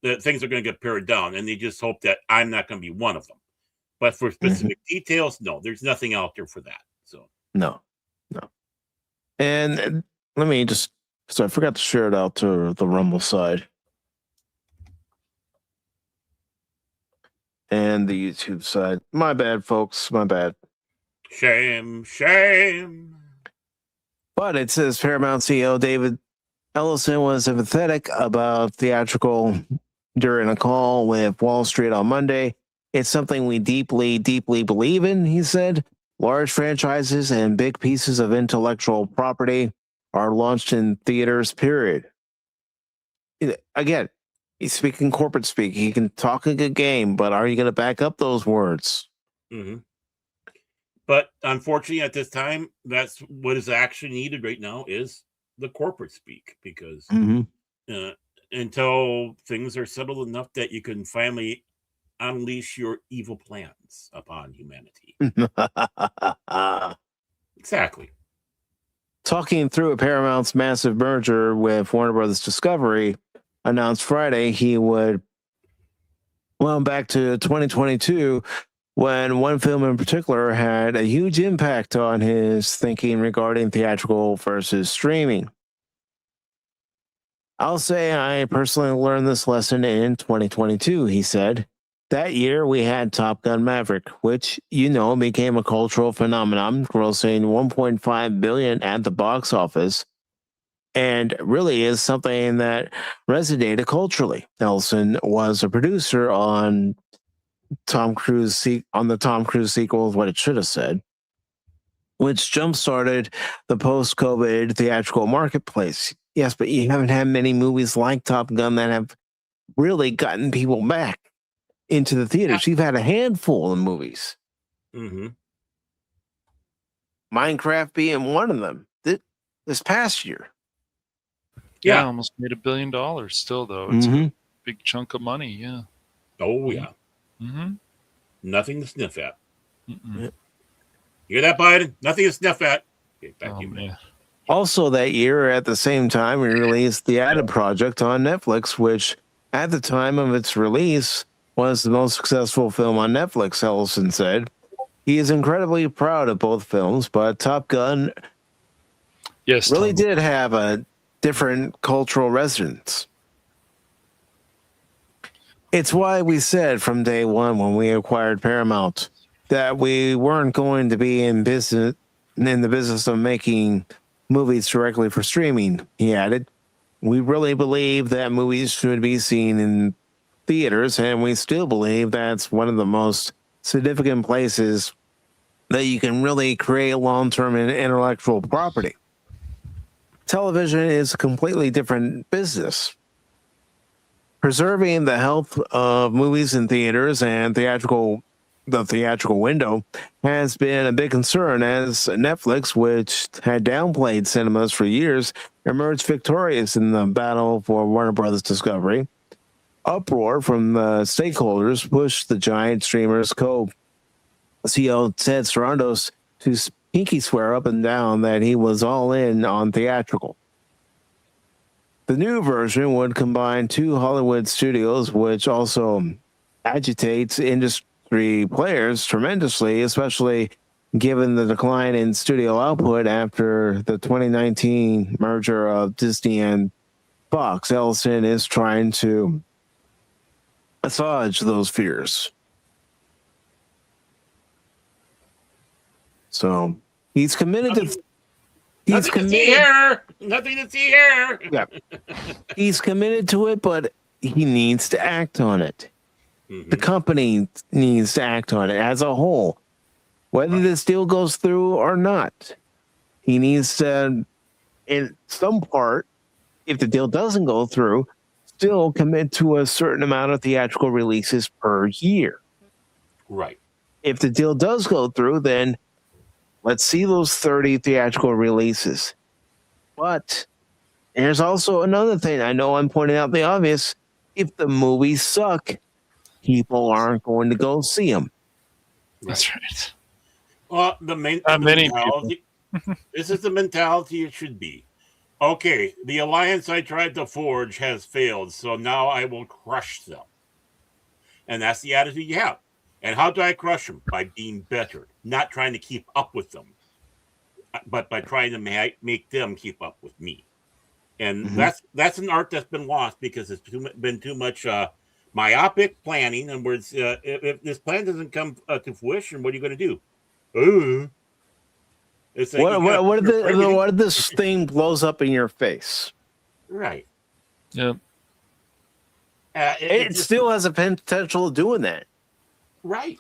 That things are going to get pared down, and they just hope that I'm not going to be one of them. But for specific details, no, there's nothing out there for that. So no. And let me I forgot to share it out to the Rumble side and the YouTube side. My bad, folks. My bad. Shame. But it says Paramount CEO David Ellison was empathetic about Theatrical during a call with Wall Street on Monday. It's something we deeply, deeply believe in, he said. Large franchises and big pieces of intellectual property are launched in theaters, period. Again, he's speaking corporate speak. He can talk a good game, but are you going to back up those words? Mm-hmm. But unfortunately, at this time, that's what is actually needed right now is the corporate speak, because until things are settled enough that you can finally unleash your evil plans upon humanity. Exactly. Talking through Paramount's massive merger with Warner Bros Discovery, announced Friday he would back to 2022 when one film in particular had a huge impact on his thinking regarding theatrical versus streaming. I'll say I personally learned this lesson in 2022, he said. That year, we had Top Gun Maverick, which, became a cultural phenomenon, grossing $1.5 billion at the box office, and really is something that resonated culturally. Ellison was a producer on the Tom Cruise sequel, is what it should have said, which jump-started the post-COVID theatrical marketplace. Yes, but you haven't had many movies like Top Gun that have really gotten people back into the theaters. You've had a handful of movies. Mm-hmm. Minecraft being one of them this past year. Yeah, almost made $1 billion still, though. It's a big chunk of money, yeah. Oh, yeah. Mm-hmm. Nothing to sniff at. Mm-mm. You hear that, Biden? Nothing to sniff at. Okay, back to you, man. Also that year, at the same time, we released The Adam Project on Netflix, which at the time of its release was the most successful film on Netflix, Ellison said. He is incredibly proud of both films, but Top Gun really did have a different cultural resonance. It's why we said from day one when we acquired Paramount that we weren't going to be in the business of making movies directly for streaming, he added. We really believe that movies should be seen in theaters, and we still believe that's one of the most significant places that you can really create long-term intellectual property. Television is a completely different business. Preserving the health of movies in theaters and the theatrical window has been a big concern, as Netflix, which had downplayed cinemas for years, emerged victorious in the battle for Warner Bros Discovery. Uproar from the stakeholders pushed the giant streamer's co-CEO Ted Sarandos to pinky swear up and down that he was all in on theatrical. The new version would combine two Hollywood studios, which also agitates industry players tremendously, especially given the decline in studio output after the 2019 merger of Disney and Fox. Ellison is trying to assuage those fears. So he's committed to. Nothing to see here. Yeah, he's committed to it, but he needs to act on it. Mm-hmm. The company needs to act on it as a whole, whether this deal goes through or not. He needs to, in some part, if the deal doesn't go through, still commit to a certain amount of theatrical releases per year. Right. If the deal does go through, then let's see those 30 theatrical releases. But there's also another thing. I know I'm pointing out the obvious. If the movies suck, people aren't going to go see them. That's right. Well, many people. This is the mentality it should be. Okay, the alliance I tried to forge has failed, so now I will crush them. And that's the attitude you have. And how do I crush them? By being better, not trying to keep up with them, but by trying to make them keep up with me. And that's an art that's been lost because it's been too much myopic planning. And where if this plan doesn't come to fruition, what are you going to do? It's like what if this thing blows up in your face? Right. Yeah. It still has a potential of doing that. Right.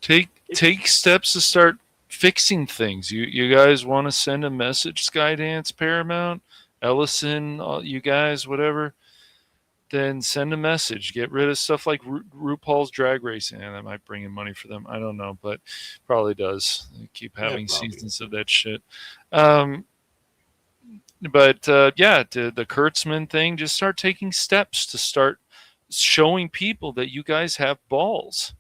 Take steps to start fixing things. You guys want to send a message, Skydance, Paramount, Ellison, you guys, whatever, then send a message. Get rid of stuff like RuPaul's Drag Race. And that might bring in money for them. I don't know, but probably does. They keep having seasons of that shit. The Kurtzman thing, just start taking steps to start showing people that you guys have balls.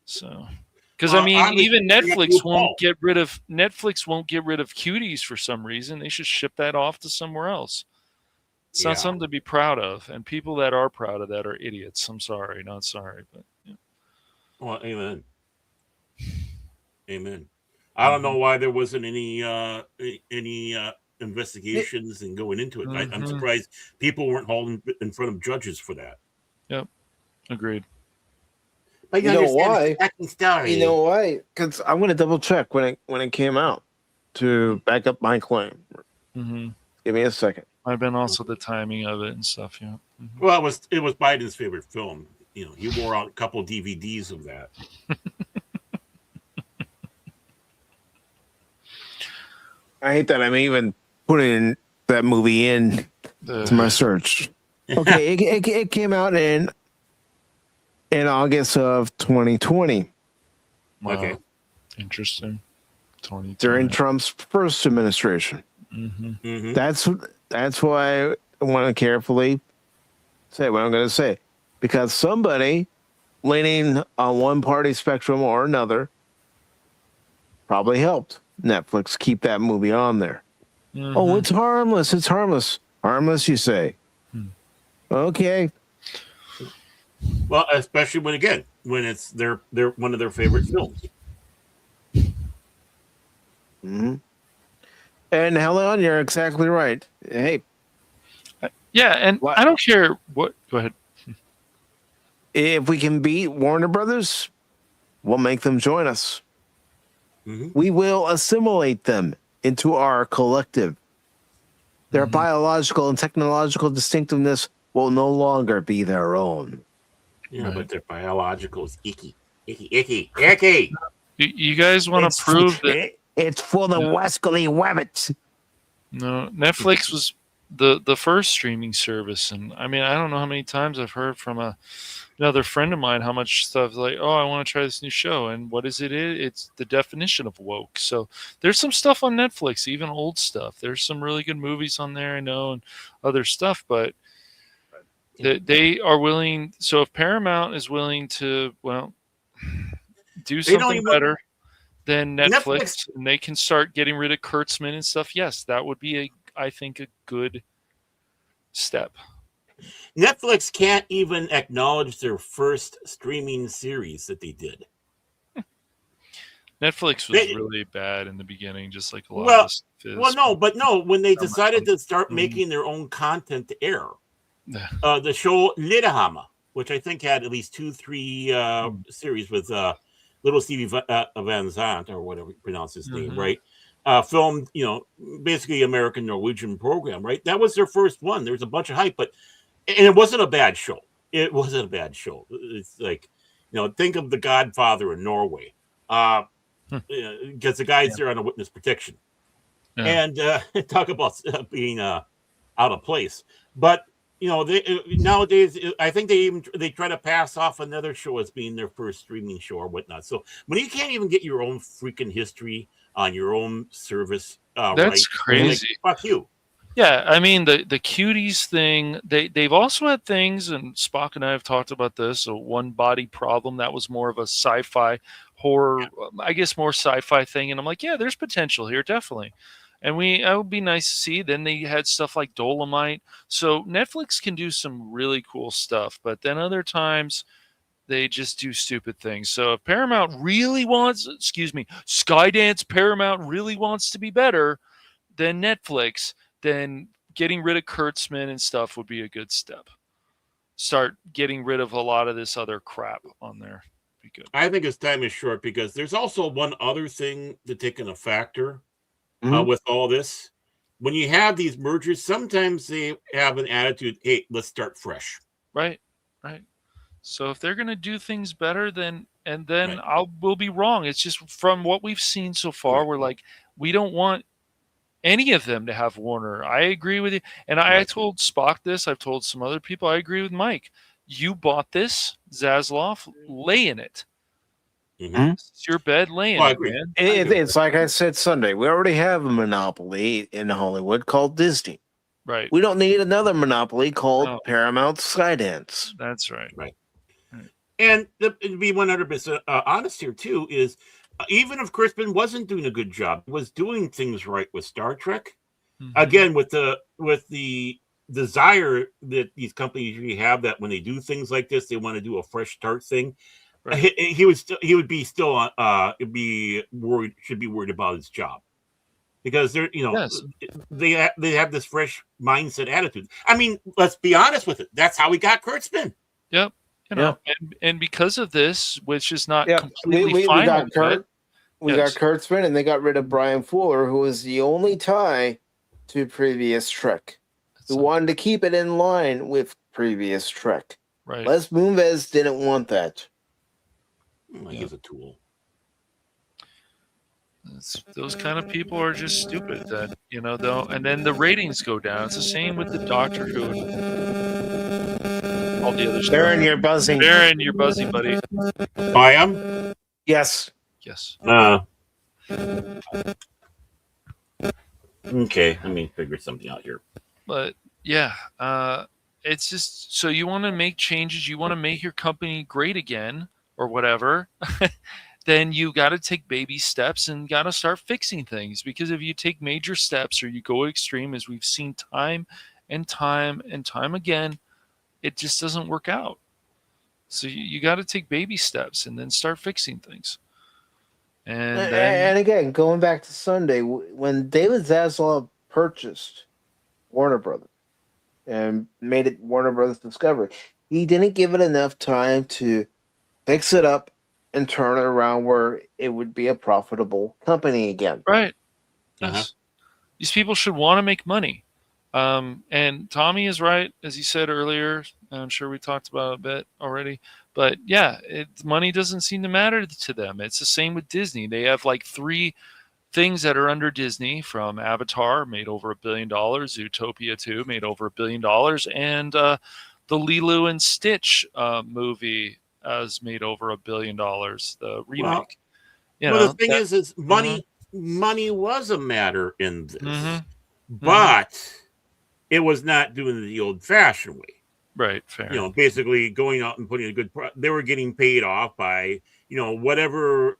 So, because even Netflix won't get rid of cuties for some reason. They should ship that off to somewhere else. It's not something to be proud of, and people that are proud of that are idiots. I'm sorry, not sorry, but yeah. Well, amen. I don't know why there wasn't any investigations and going into it. I'm surprised people weren't hauled in front of judges for that. Yep, agreed. But you know why? Story. You know why? Because I'm going to double check when it came out to back up my claim. Mm-hmm. Give me a second. I've been also the timing of it and stuff. Yeah. Mm-hmm. Well, it was Biden's favorite film. You know, he wore out a couple of DVDs of that. I hate that I'm even putting that movie in to my search. Okay, it came out in August of 2020. Wow. Okay, interesting. 2020. During Trump's first administration. Mm-hmm. Mm-hmm. That's why I want to carefully say what I'm going to say, because somebody leaning on one party spectrum or another probably helped Netflix keep that movie on there. Mm-hmm. Oh, it's harmless. It's harmless. Harmless, you say? Okay. Well, especially when it's their one of their favorite films. Mm-hmm. And Helen, you're exactly right. Hey. Yeah, and what? I don't care what. Go ahead. If we can beat Warner Brothers, we'll make them join us. Mm-hmm. We will assimilate them into our collective. Their biological and technological distinctiveness will no longer be their own. Yeah, but their biological is icky. You guys want to prove that it's for the wascally wabbits. No, Netflix was the first streaming service, and I mean, I don't know how many times I've heard from another friend of mine how much stuff like, oh, I want to try this new show, and what is it? It's the definition of woke. So there's some stuff on Netflix, even old stuff. There's some really good movies on there, I know, and other stuff, but they are willing. So if Paramount is willing to, well, do something better than Netflix, and they can start getting rid of Kurtzman and stuff, yes, that would be I think a good step. Netflix can't even acknowledge their first streaming series that they did. Netflix was really bad in the beginning, just like a lot of stuff is. Well, when they decided to start making their own content to air, the show Littlehammer, which I think had at least 2-3 series with Little Stevie Van Zandt, or whatever you pronounce his name, right? Filmed, basically American Norwegian program, right? That was their first one. There was a bunch of hype, and it wasn't a bad show. It wasn't a bad show. It's like, think of The Godfather in Norway, because the guy's there on a witness protection, and talk about being out of place. But nowadays, I think they try to pass off another show as being their first streaming show or whatnot. So when you can't even get your own freaking history on your own service, that's crazy. Fuck you. Yeah, I mean the cuties thing. They've also had things, and Spock and I have talked about this. A One Body Problem, that was more of a sci-fi horror, I guess more sci-fi thing. And I'm like, yeah, there's potential here, definitely. And it would be nice to see. Then they had stuff like Dolomite. So Netflix can do some really cool stuff, but then other times they just do stupid things. So if Paramount really wants, Skydance Paramount really wants to be better than Netflix, then getting rid of Kurtzman and stuff would be a good step. Start getting rid of a lot of this other crap on there. Be good. I think his time is short, because there's also one other thing to take in a factor with all this. When you have these mergers, sometimes they have an attitude, hey, let's start fresh. Right. So if they're going to do things better, then we'll be wrong. It's just from what we've seen so far, we're like, we don't want any of them to have Warner. I agree with you. And I told Spock this. I've told some other people. I agree with Mike. You bought this, Zaslav, lay in it. It's your bed, lay in it, man. It's like I said Sunday. We already have a monopoly in Hollywood called Disney. Right. We don't need another monopoly called Paramount Skydance. That's right. And to be 100% honest here, too, is even if Crispin wasn't doing a good job, was doing things right with Star Trek, again, with the desire that these companies usually have, that when they do things like this, they want to do a fresh start thing. Right. He would be still should be worried about his job. because they're Yes. they have this fresh mindset attitude. I mean, let's be honest with it. That's how we got Kurtzman. Yep. And because of this, which is not completely we final got Kurt. We got Kurtzman, and they got rid of Brian Fuller, who was the only tie to previous Trek. Who wanted to keep it in line with previous Trek. Right. Les Moonves didn't want that. He's a tool. Those kind of people are just stupid. That though, and then the ratings go down. It's the same with the Doctor Who. And all the other stuff. Baron, you're buzzing. Baron, you're buzzing, buddy. I am. Yes. Yes. Okay, let me figure something out here. But yeah, it's just so you want to make changes, you want to make your company great again or whatever, then you got to take baby steps and got to start fixing things. Because if you take major steps or you go extreme, as we've seen time and time and time again, it just doesn't work out. So you got to take baby steps and then start fixing things. And again, going back to Sunday, when David Zaslav purchased Warner Brothers and made it Warner Brothers Discovery, he didn't give it enough time to fix it up and turn it around where it would be a profitable company again. Right. Yes. These people should want to make money. And Tommy is right, as he said earlier. I'm sure we talked about it a bit already. But yeah, money doesn't seem to matter to them. It's the same with Disney. They have like 3 things that are under Disney, from Avatar, made over $1 billion, Zootopia 2 made over $1 billion, and the Lilo and Stitch movie has made over $1 billion. The remake. Well, the thing is money. Money was a matter in this, but it was not doing it the old-fashioned way. Right, fair. Basically going out and putting a good. They were getting paid off by whatever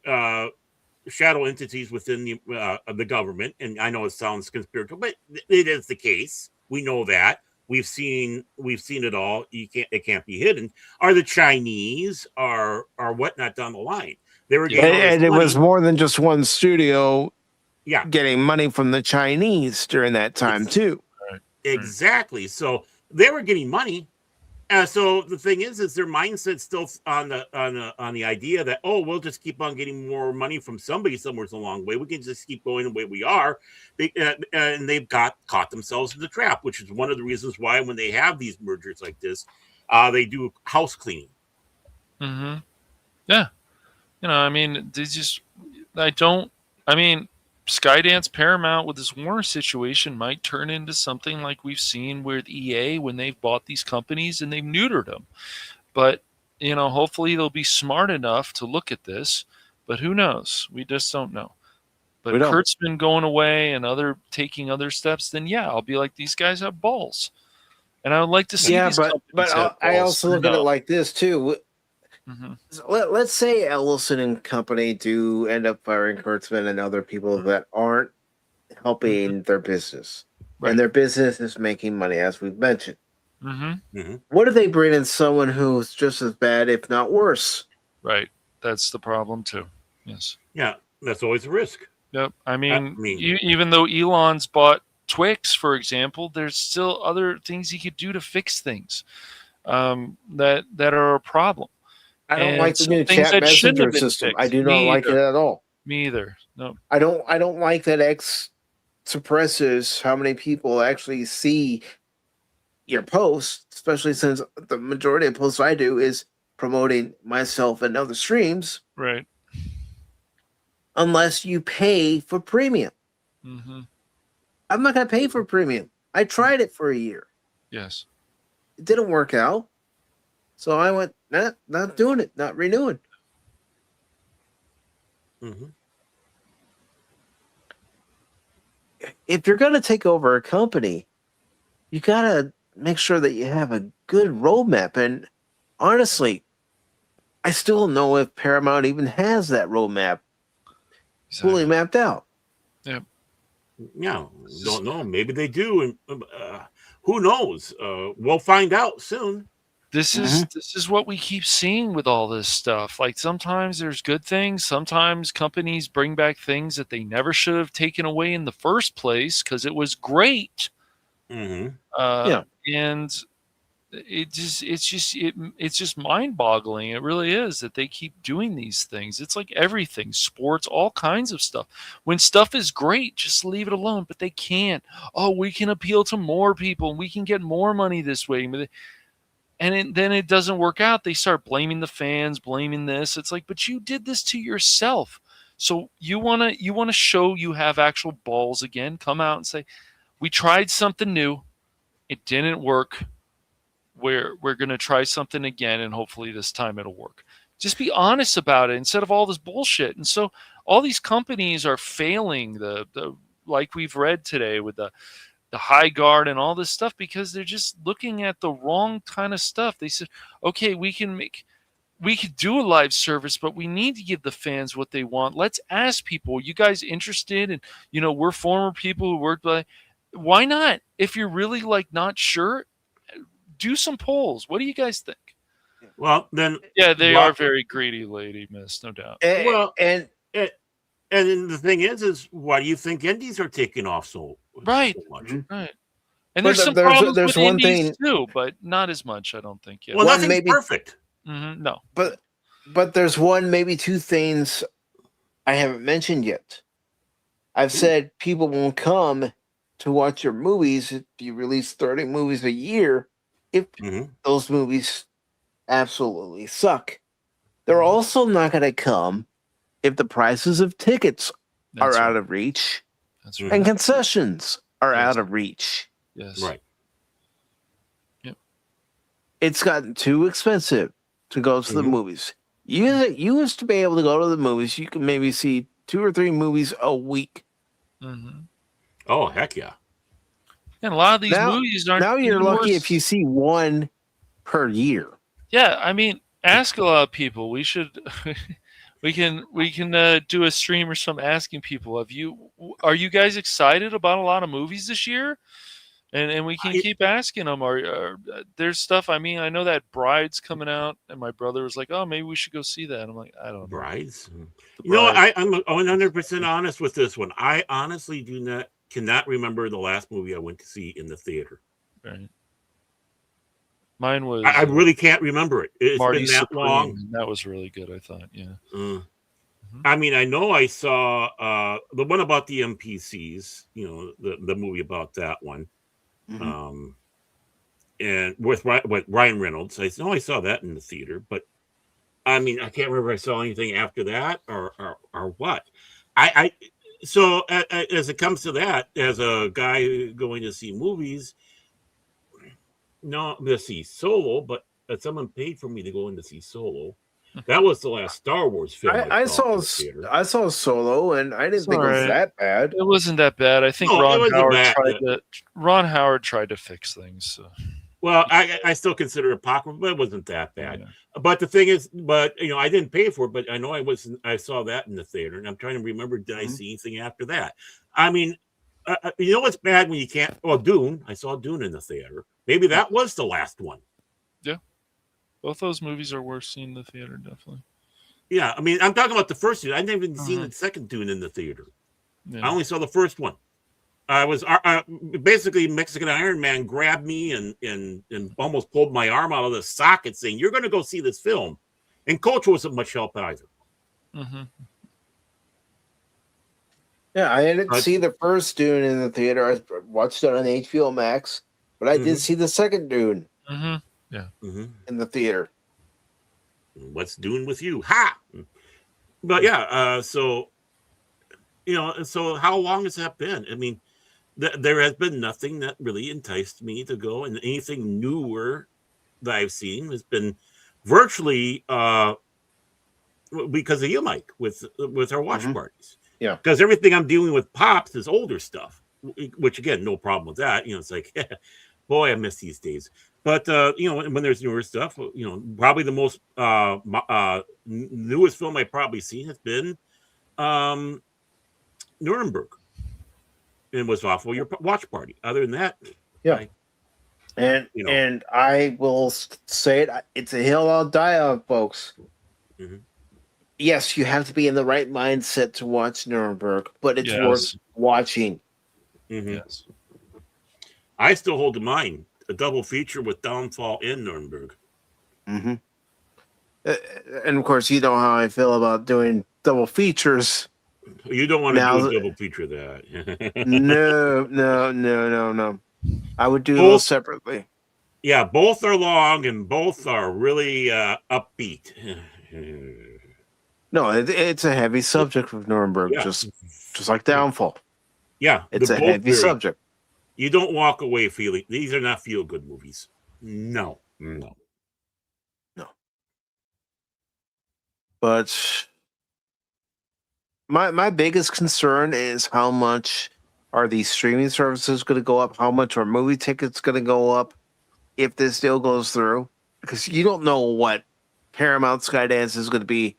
shadow entities within the government. And I know it sounds conspiratorial, but it is the case. We know that. We've seen it all. It can't be hidden. Are the Chinese are whatnot down the line? They were getting and it was more than just one studio. Yeah, getting money from the Chinese during that time too. Right. Exactly. So they were getting money. So the thing is their mindset's still on the idea that, we'll just keep on getting more money from somebody somewhere along the way. We can just keep going the way we are. And they've caught themselves in the trap, which is one of the reasons why when they have these mergers like this, they do house cleaning. Mm-hmm. Yeah. Skydance Paramount with this Warner situation might turn into something like we've seen with EA when they've bought these companies and they've neutered them. But, hopefully they'll be smart enough to look at this. But who knows? We just don't know. But Kurtzman going away and taking other steps, then I'll be like, these guys have balls. And I would like to see these companies have I balls. also look at it like this too. Mm-hmm. Let's say Ellison and company do end up firing Kurtzman and other people that aren't helping their business. Right. And their business is making money, as we've mentioned. What if they bring in someone who's just as bad, if not worse? Right. That's the problem too. Yes. Yeah, that's always a risk. Yep. Even though Elon's bought Twix, for example, there's still other things he could do to fix things that are a problem. I don't like the new chat messenger system. I do not like it at all. Me either. No. I don't like that X suppresses how many people actually see your posts, especially since the majority of posts I do is promoting myself and other streams. Right. Unless you pay for premium. Mm-hmm. I'm not going to pay for premium. I tried it for a year. Yes. It didn't work out. So I went, not doing it, not renewing. If you're going to take over a company, you got to make sure that you have a good roadmap. And honestly, I still don't know if Paramount even has that roadmap fully mapped out. Yeah. Yeah, don't know. Maybe they do. And who knows? We'll find out soon. This is what we keep seeing with all this stuff. Like sometimes there's good things, sometimes companies bring back things that they never should have taken away in the first place because it was great. Mm-hmm. And it's just mind-boggling. It really is that they keep doing these things. It's like everything, sports, all kinds of stuff. When stuff is great, just leave it alone. But they can't. Oh, we can appeal to more people and we can get more money this way. And then it doesn't work out. They start blaming the fans, blaming this. It's like, but you did this to yourself. So you wanna show you have actual balls again. Come out and say, we tried something new. It didn't work. We're gonna try something again, and hopefully this time it'll work. Just be honest about it instead of all this bullshit. And so all these companies are failing. The like we've read today with the High Guard and all this stuff because they're just looking at the wrong kind of stuff. They said, okay, we can do a live service, but we need to give the fans what they want. Let's ask people, you guys interested? And, we're former people who worked by, why not? If you're really not sure, do some polls. What do you guys think? Well, then. Yeah, they are very greedy, Lady Miss, no doubt. And the thing is why do you think indies are taking off so much? Right. And there's some problems with indies too, but not as much, I don't think. Yeah. Well, nothing's perfect. No. But there's one, maybe two things I haven't mentioned yet. I've said people won't come to watch your movies if you release 30 movies a year if those movies absolutely suck. They're also not going to come if the prices of tickets are out of reach and concessions are out of reach. Yes. Right. Yep. It's gotten too expensive to go to the movies. You used to be able to go to the movies. You could maybe see 2 or 3 movies a week. Oh, heck yeah. And a lot of these movies aren't. Now you're lucky if you see one per year. Yeah, I mean, ask a lot of people. We should... We can do a stream or something asking people, are you guys excited about a lot of movies this year? And we can keep asking them. There's stuff. I mean, I know that Bride's coming out, and my brother was like, "Oh, maybe we should go see that." I'm like, I don't know. Brides. I'm 100% honest with this one. I honestly cannot remember the last movie I went to see in the theater. Right. Mine was. I really can't remember it. It's Marty been that Supreme. long. That was really good, I thought. Yeah. I mean, I know I saw the one about the NPCs. The movie about that one, and with Ryan Reynolds. I know I saw that in the theater, but I mean, I can't remember if I saw anything after that or what. So as it comes to that, as a guy going to see movies. No, I'm going to see Solo, but someone paid for me to go in to see Solo. That was the last Star Wars film I saw Solo, and I didn't think it was that bad. It wasn't that bad. I think Ron Howard tried to fix things. So. Well, I still consider it apocryphal, but it wasn't that bad. Yeah. But the thing is, I didn't pay for it, but I know I saw that in the theater, and I'm trying to remember, did I see anything after that? I mean, what's bad when you can't? Well, Dune. I saw Dune in the theater. Maybe that was the last one. Yeah. Both those movies are worth seeing in the theater, definitely. Yeah, I mean, I'm talking about the first Dune. I didn't even seen the second Dune in the theater. Yeah. I only saw the first one. I was basically Mexican Iron Man grabbed me and almost pulled my arm out of the socket, saying, "You're going to go see this film." And Coach wasn't much help either. Yeah, I didn't see the first Dune in the theater. I watched it on HBO Max, but I did see the second Dune. Yeah. In the theater. What's Dune with you? Ha! But yeah, so how long has that been? I mean, there has been nothing that really enticed me to go, and anything newer that I've seen has been virtually because of you, Mike, with our watch parties. Yeah, because everything I'm dealing with Pops is older stuff, which again, no problem with that. It's like, boy, I miss these days. But when there's newer stuff, probably the most newest film I've probably seen has been Nuremberg. And was off of your watch party. Other than that, yeah. And You know. and I will say it, it's a hill I'll die on, folks. Mhm. Yes, you have to be in the right mindset to watch Nuremberg, but it's worth watching. Yes. I still hold in mind a double feature with Downfall in Nuremberg. And of course, you know how I feel about doing double features. You don't want to Now- do a double feature of that. No. I would do those separately. Yeah, both are long and both are really upbeat. No, it's a heavy subject with Nuremberg, Yeah. just like Downfall. Yeah, It's they're a both heavy very- subject. You don't walk away feeling these are not feel good movies. No. But my biggest concern is how much are these streaming services going to go up? How much are movie tickets going to go up if this deal goes through? Because you don't know what Paramount Skydance is going to be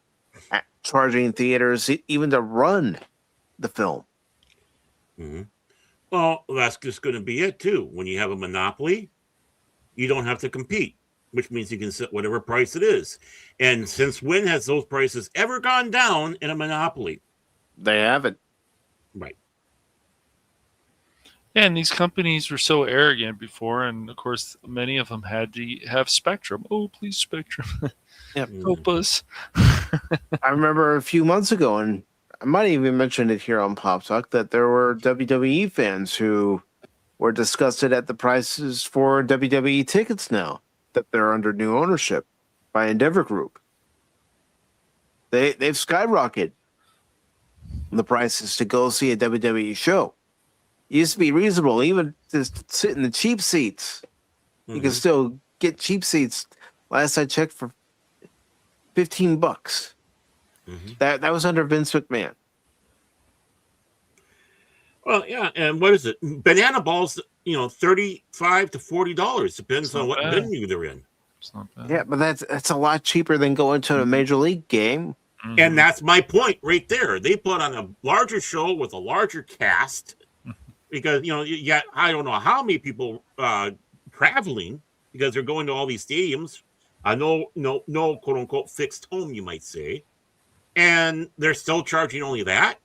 charging theaters even to run the film. Mm-hmm. Well, that's just going to be it too. When you have a monopoly, you don't have to compete, which means you can set whatever price it is. And since when has those prices ever gone down in a monopoly? They haven't. Right. Yeah, and these companies were so arrogant before, and of course, many of them had to have Spectrum. Oh, please, Spectrum, help us. I remember a few months ago, and I might even mention it here on Pop Talk, that there were WWE fans who were disgusted at the prices for WWE tickets now that they're under new ownership by Endeavor Group. They've skyrocketed the prices to go see a WWE show. It used to be reasonable, even to sit in the cheap seats. You can still get cheap seats. Last I checked, for $15. That was under Vince McMahon. Well, yeah, and what is it? Banana balls, $35 to $40 depends on what venue they're in. It's not bad. Yeah, but that's a lot cheaper than going to a major league game. And that's my point right there. They put on a larger show with a larger cast because you got I don't know how many people traveling because they're going to all these stadiums. No quote unquote fixed home, you might say, and they're still charging only that.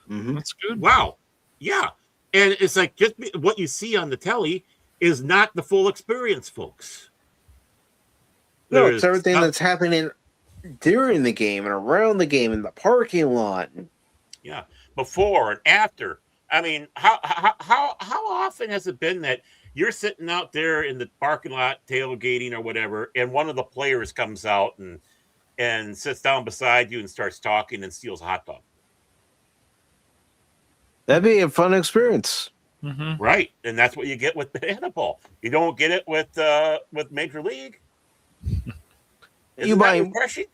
That's good. Wow, yeah, and it's like just what you see on the telly is not the full experience, folks. No, it's everything that's happening during the game and around the game in the parking lot. Yeah, before and after. I mean, how often has it been that you're sitting out there in the parking lot tailgating or whatever, and one of the players comes out and sits down beside you and starts talking and steals a hot dog? That'd be a fun experience. Right, and that's what you get with banana ball. You don't get it with Major League. Isn't that refreshing?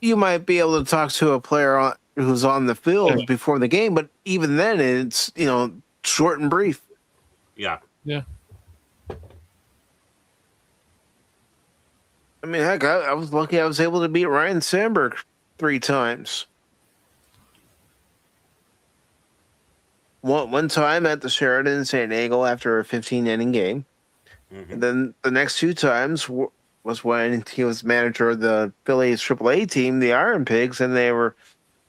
You might be able to talk to a player who's on the field before the game, but even then, it's short and brief. Yeah. I mean, heck, I was lucky I was able to beat Ryan Sandberg 3 times. One time at the Sheraton in San Diego after a 15-inning game. And then the next 2 times was when he was manager of the Phillies AAA team, the Iron Pigs, and they were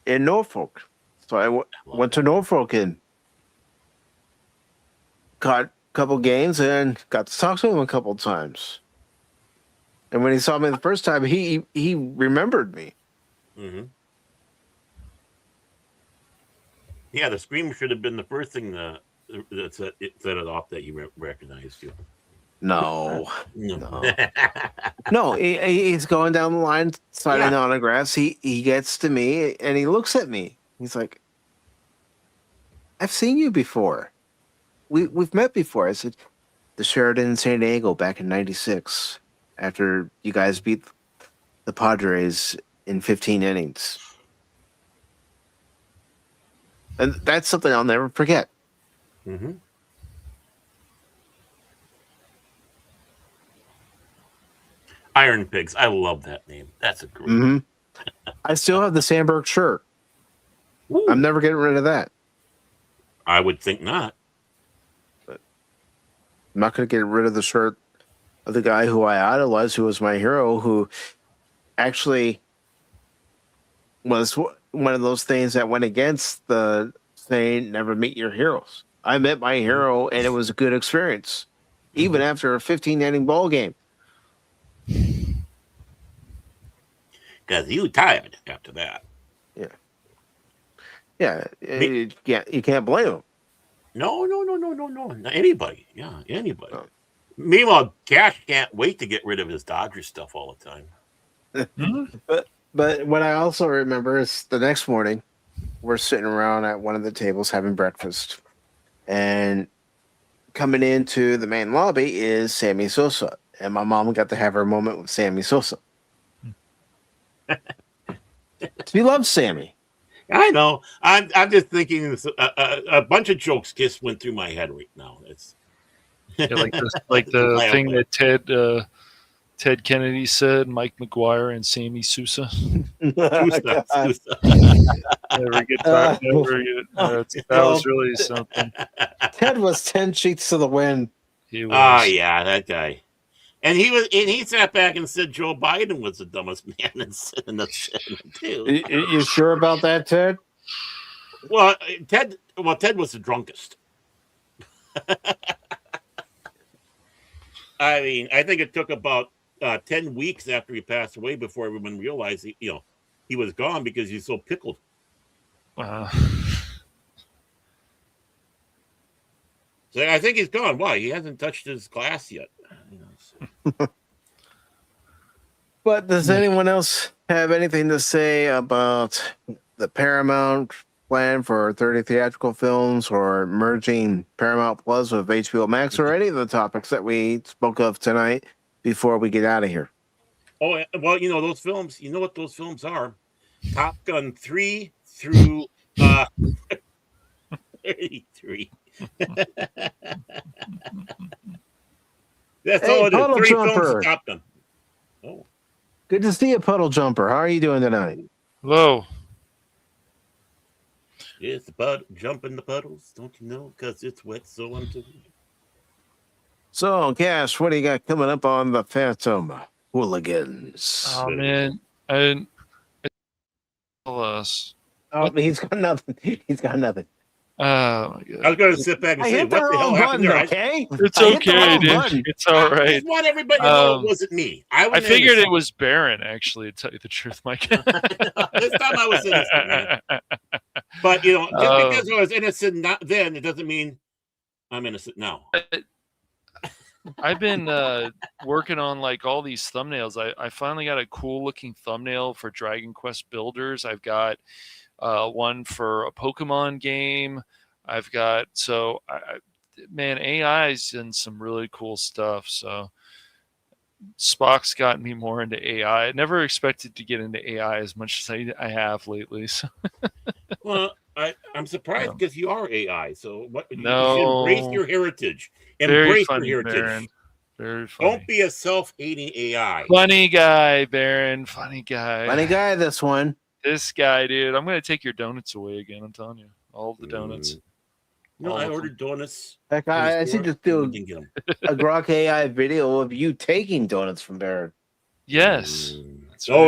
in Norfolk. So I went to Norfolk and caught a couple games and got to talk to him a couple times. And when he saw me the first time, he remembered me. Yeah, the scream should have been the first thing that set it off that you recognized you. No. No, he's going down the line signing autographs. He gets to me and he looks at me. He's like, I've seen you before. We've met before. I said, the Sheraton in San Diego back in '96 after you guys beat the Padres in 15 innings. And that's something I'll never forget. Iron Pigs. I love that name. That's a great I still have the Sandberg shirt. I'm never getting rid of that. I would think not. I'm not going to get rid of the shirt of the guy who I idolized, who was my hero, who actually was one of those things that went against the saying, never meet your heroes. I met my hero, and it was a good experience, even after a 15-inning ball game. Because you tired after that. Yeah, you can't blame him. No. Not anybody. Yeah, anybody. No. Meanwhile, Cash can't wait to get rid of his Dodgers stuff all the time. But what I also remember is the next morning, we're sitting around at one of the tables having breakfast, and coming into the main lobby is Sammy Sosa, and my mom got to have her moment with Sammy Sosa. She loves Sammy. I know. I'm just thinking a bunch of jokes just went through my head right now. It's like the thing that Ted Kennedy said, Mike McGuire and Sammy Sosa. Sousa. Never get tired. Never get. That was really something. Ted was 10 sheets to the wind. He was. Oh yeah, that guy. And he sat back and said Joe Biden was the dumbest man in the Senate too. You sure about that, Ted? Well, Ted was the drunkest. I mean, I think it took about 10 weeks after he passed away before everyone realized he was gone because he's so pickled. So I think he's gone. Why? He hasn't touched his glass yet. But does anyone else have anything to say about the Paramount plan for 30 theatrical films, or merging Paramount Plus with HBO Max, or any of the topics that we spoke of tonight before we get out of here? Oh, well, those films, you know what those films are? Top Gun 3 through 33. That's all it is. Puddle 3 Jumper. films Top Gun. Oh. Good to see you, Puddle Jumper. How are you doing tonight? Hello. It's the puddle, jump in the puddles, don't you know? Because it's wet, so unto me. So, Cash, what do you got coming up on the Phantom Hooligans? Oh man, I didn't tell us. Oh, he's got nothing. He's got nothing. Oh my god! I was going to sit back and say, "What the hell happened there?" Okay, it's okay, dude. It's all right. I just want everybody to know it wasn't me. I figured it was Baron, actually, to tell you the truth, Mike. This time I was innocent, man. But just because I was innocent then, it doesn't mean I'm innocent now. I've been working on like all these thumbnails. I finally got a cool looking thumbnail for Dragon Quest Builders. I've got one for a Pokemon game. I've got man, AI's in some really cool stuff. So Spock's gotten me more into AI. I never expected to get into AI as much as I have lately. So. Well, I'm surprised because you are AI. So what? No, you should embrace your heritage. Embrace your heritage. Baron. Very funny. Don't be a self-hating AI. Funny guy, Baron. Funny guy. Funny guy, this one. This guy, dude. I'm going to take your donuts away again. I'm telling you. All the donuts. No, I ordered donuts. Heck, I should just do a Grok AI video of you taking donuts from Baron. Yes. Right.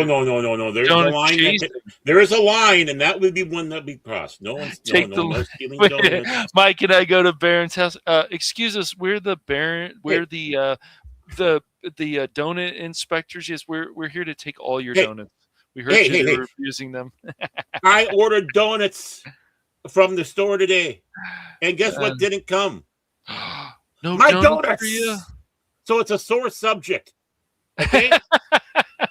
No. There's a line. There is a line, and that would be one that we crossed. No one's stealing donuts. Mike and I go to Baron's house. Excuse us, we're the Baron. We're the donut inspectors. Yes, we're here to take all your donuts. We heard you were refusing them. I ordered donuts from the store today, and guess what didn't come? No, my donuts. For you? So it's a sore subject. Okay.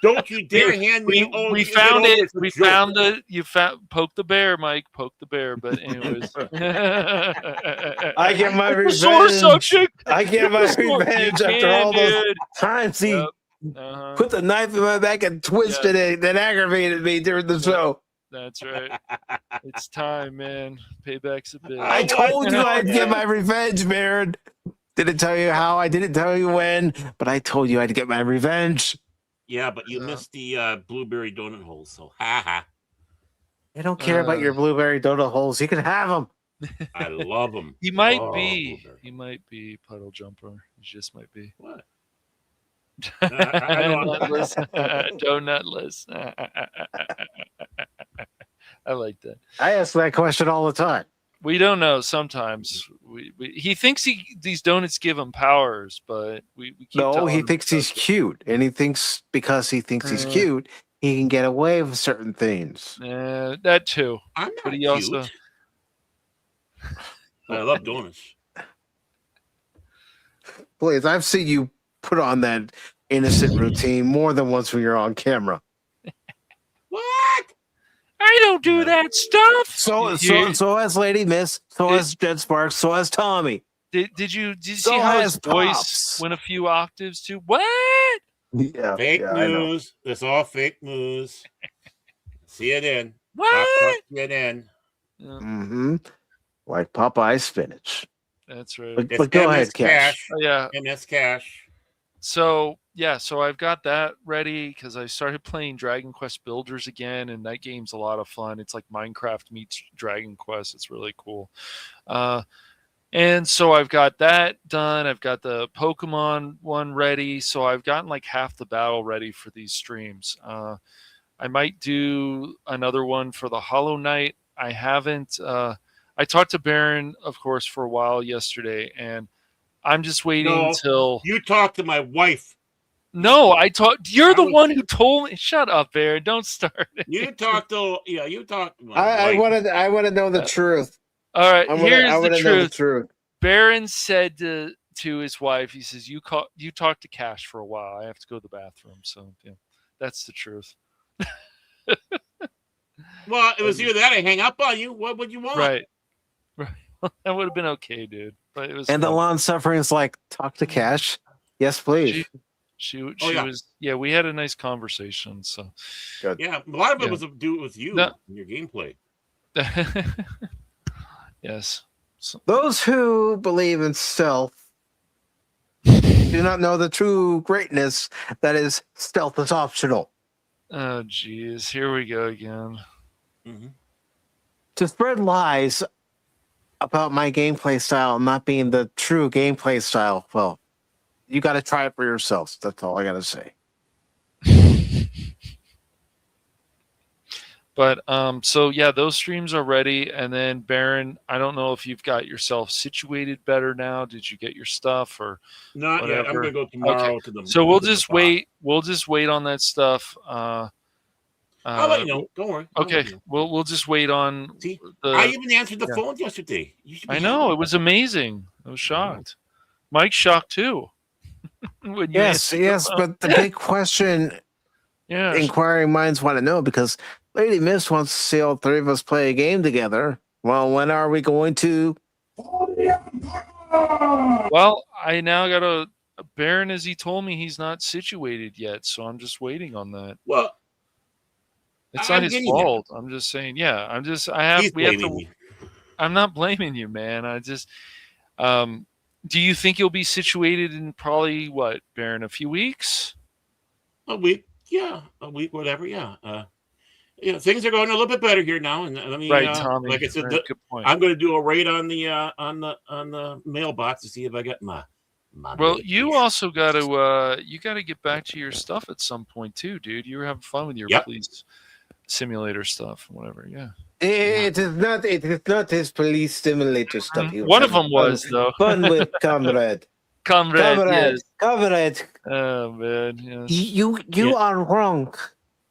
Don't you dare hand me. We found it. We found it. Poke the bear, Mike. Poke the bear. But anyways, I get my revenge. Sore subject. I get my revenge after all those times he put the knife in my back and twisted it. That aggravated me during the show. That's right. It's time, man. Payback's a bitch. I told you I'd get my revenge, Baron. Didn't tell you how. I didn't tell you when, but I told you I'd get my revenge. Yeah, but you missed the blueberry donut holes, so ha. I don't care about your blueberry donut holes. You can have them. I love him. He might be. He might be Puddle Jumper. He just might be. What? Nutless. Donutless. I like that. I ask that question all the time. We don't know. Sometimes he thinks these donuts give him powers, but we keep No, he him thinks he's cute, and he thinks because he thinks he's cute, he can get away with certain things. That too. I'm not but he cute. also. I love donuts. Please, I've seen you put on that innocent routine more than once when you're on camera. What? I don't do that stuff. So has Lady Miss. So has Jed Sparks. So has Tommy. Did you see how his voice went a few octaves too? What? Yeah, fake news. That's all fake news. CNN. What? CNN. Mm-hmm. Like Popeye spinach. That's right. But go ahead, Cash. Yeah. MS Cash. So I've got that ready because I started playing Dragon Quest Builders again, and that game's a lot of fun. It's like Minecraft meets Dragon Quest. It's really cool. And so I've got that done. I've got the Pokemon one ready. So I've gotten like half the battle ready for these streams. I might do another one for the Hollow Knight. I haven't. I talked to Baron, of course, for a while yesterday, and I'm just waiting till you talk to my wife. No, I talked. You're the one who told me. Shut up, Baron. Don't start. You talked to you talked to my wife. I want to know the truth. All right, here's the truth. Baron said to his wife, he says, "You talked to Cash for a while. I have to go to the bathroom." So yeah, that's the truth. Well, it was either that or hang up on you. What would you want? Right. That would have been okay, dude. But it was. And the long suffering is like, talk to Cash. Yes, please. She was. Yeah, we had a nice conversation. So. Good. Yeah, a lot of it was to do with you and your gameplay. Yes. So. Those who believe in stealth do not know the true greatness that is stealth is optional. Oh, geez. Here we go again. Mm-hmm. To spread lies about my gameplay style not being the true gameplay style, well, you got to try it for yourselves. That's all I got to say. But so yeah, those streams are ready. And then Baron, I don't know if you've got yourself situated better now. Did you get your stuff or not whatever? yet? I'm gonna go tomorrow to the. So we'll just wait. We'll just wait on that stuff. I'll let you know. Don't worry. Okay, we'll just wait on. See, I even answered the phone yesterday. I know, it was amazing. I was shocked. Mike's shocked too. Yes, but the big question, inquiring minds want to know, because Lady Miss wants to see all three of us play a game together. Well, when are we going to? Well, I now got a Baron, as he told me, he's not situated yet, so I'm just waiting on that. Well, it's not his fault. I'm just saying, I'm not blaming you, man. I just, do you think you'll be situated in probably what, Baron, a few weeks? A week, whatever, yeah. Things are going a little bit better here now, and let me, Tommy, like I said, good point. I'm going to do a raid on the mailbox to see if I got my. Well, you also got to get back to your stuff at some point too, dude. You were having fun with your police simulator stuff, whatever. Yeah. It is not his police simulator stuff. One of them was though. Fun with Comrade. Comrade. Oh man, yes. You are wrong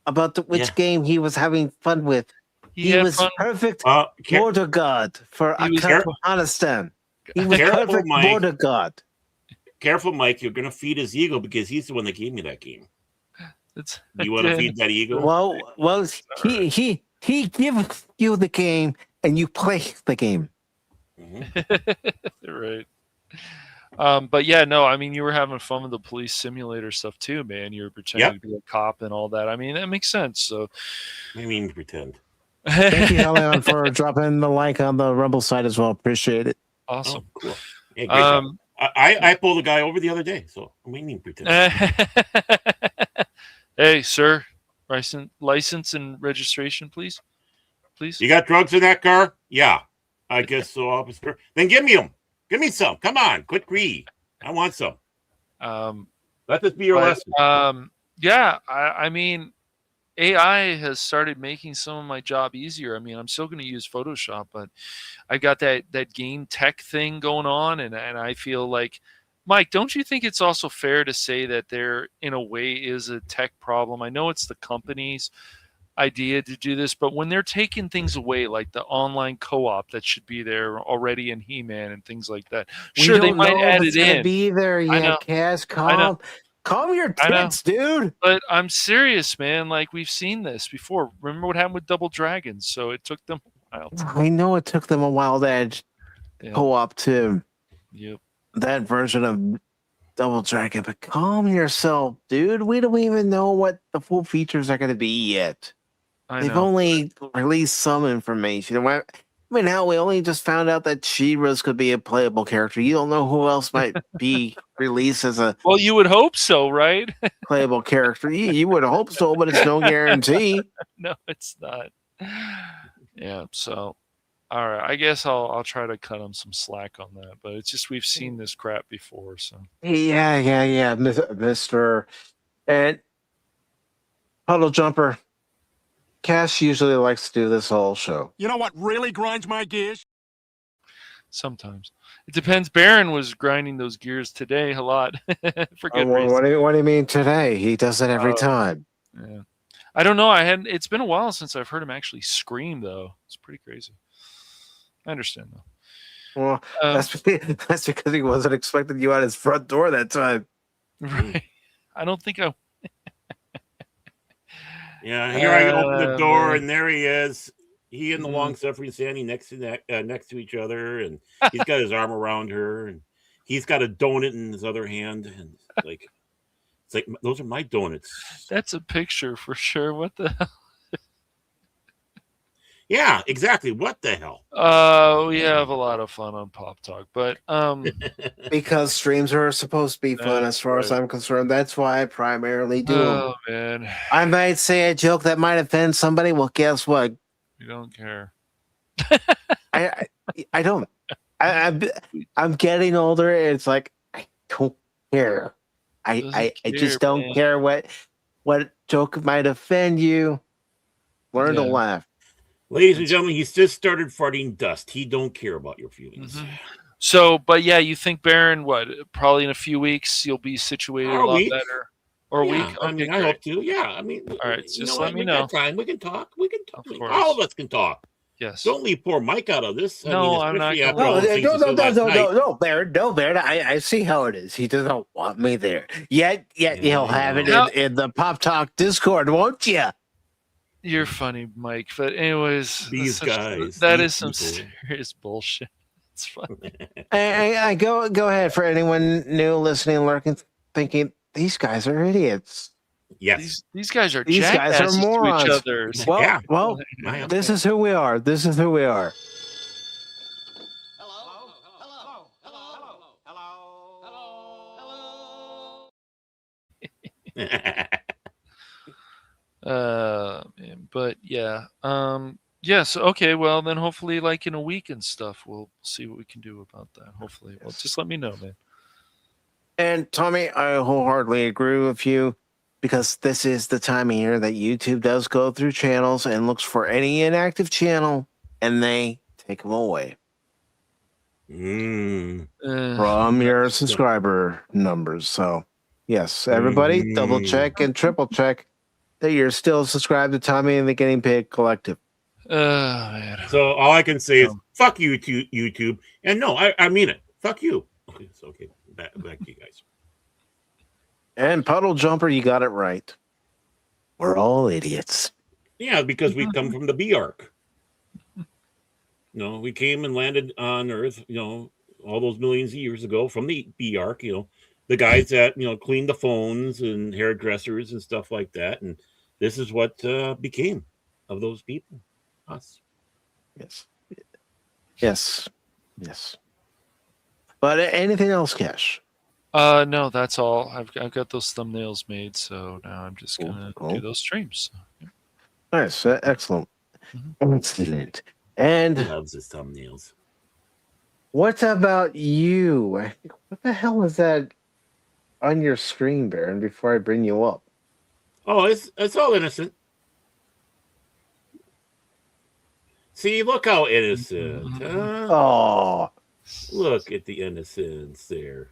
about which game he was having fun with. He was fun. perfect border guard for Afghanistan. He was perfect border guard. Careful, Mike. You're going to feed his ego because he's the one that gave me that game. You want to feed that ego? Well, he gives you the game and you play the game. Mm-hmm. Right. But yeah, no, I mean, you were having fun with the police simulator stuff too, man. You were pretending to be a cop and all that. I mean, that makes sense. So, I mean, pretend. Thank you, Ellison, for dropping the like on the Rumble side as well. Appreciate it. Awesome. Oh, cool. Yeah, I pulled a guy over the other day, so we need pretend. Hey, sir, license and registration, please. You got drugs in that car? Yeah. I guess so, officer. Then give me them. Give me some. Come on, quit greedy. I want some. Let this be your lesson. Yeah, I mean, AI has started making some of my job easier. I mean, I'm still going to use Photoshop, but I've got that game tech thing going on, and I feel like, Mike, don't you think it's also fair to say that there, in a way, is a tech problem? I know it's the company's idea to do this, but when they're taking things away, like the online co-op that should be there already in He-Man and things like that, sure, they might add it in. Be there yet, Cass. Calm your tits, dude. But I'm serious, man. Like, we've seen this before. Remember what happened with Double Dragons? So it took them a while. I know it took them a while to add co-op to that version of Double Dragon, but calm yourself, dude. We don't even know what the full features are going to be yet. They've only released some information. I mean, hell, we only just found out that She-Ra could be a playable character. You don't know who else might be released as a... Well, you would hope so, right? playable character. You would hope so, but it's no guarantee. No, it's not. Yeah, so... All right, I guess I'll try to cut them some slack on that, but it's just we've seen this crap before, so... Yeah, Mr. And Puddle Jumper, Cass usually likes to do this whole show. You know what really grinds my gears? Sometimes. It depends. Baron was grinding those gears today a lot for good reason. What do you mean today? He does it every time. Yeah. I don't know. It's been a while since I've heard him actually scream, though. It's pretty crazy. I understand, though. Well, that's because he wasn't expecting you at his front door that time. Right. I don't think I... Yeah, here I open the door, and there he is. He and the long-suffering standing next to each other, and he's got his arm around her, and he's got a donut in his other hand, and it's like those are my donuts. That's a picture for sure. What the hell? Yeah, exactly. What the hell? We have a lot of fun on Pop Talk, but because streams are supposed to be fun, as far as I'm concerned. That's why I primarily do them. Oh man, I might say a joke that might offend somebody. Well, guess what? You don't care. I don't. I'm getting older. It's like I don't care. I just don't care what joke might offend you. Learn to laugh. Ladies and gentlemen, he's just started farting dust. He don't care about your feelings. So, but yeah, you think Baron, probably in a few weeks you'll be situated a lot better. Or a week? I mean, I hope to. Yeah, I mean, all right, just let me know. Time. We can talk. All of us can talk. Yes. Don't leave poor Mike out of this. No, I'm not. No, Baron. I see how it is. He doesn't want me there. Yet he'll have it in the Pop Talk Discord, won't you? You're funny, Mike. But anyways, guys, that is some serious bullshit. It's fun. I go ahead for anyone new listening, lurking, thinking these guys are idiots. Yes, these guys are morons to each other. Well, this is who we are. This is who we are. But yeah. Yes. Okay. Well, then hopefully, like in a week and stuff, we'll see what we can do about that. Hopefully, well, just let me know, man. And Tommy, I wholeheartedly agree with you, because this is the time of year that YouTube does go through channels and looks for any inactive channel, and they take them away from your subscriber numbers. So, yes, everybody, double check and triple check that you're still subscribed to Tommy and the Guinea Pig Collective. Man. So all I can say is fuck you, YouTube. And no, I mean it. Fuck you. Okay, it's okay. Back to you guys. And Puddle Jumper, you got it right. We're all idiots. Yeah, because we come from the B arc. We came and landed on Earth, all those millions of years ago from the B arc, the guys that, cleaned the phones and hairdressers and stuff like that. And this is what became of those people. Us. Yes. But anything else, Cash? No, that's all. I've got those thumbnails made, so now I'm just gonna do those streams. So, Nice, excellent, excellent. And he loves his thumbnails. What about you? What the hell is that on your screen, Baron, before I bring you up? Oh, it's all innocent. See, look how innocent. Huh? Oh, Look at the innocence there.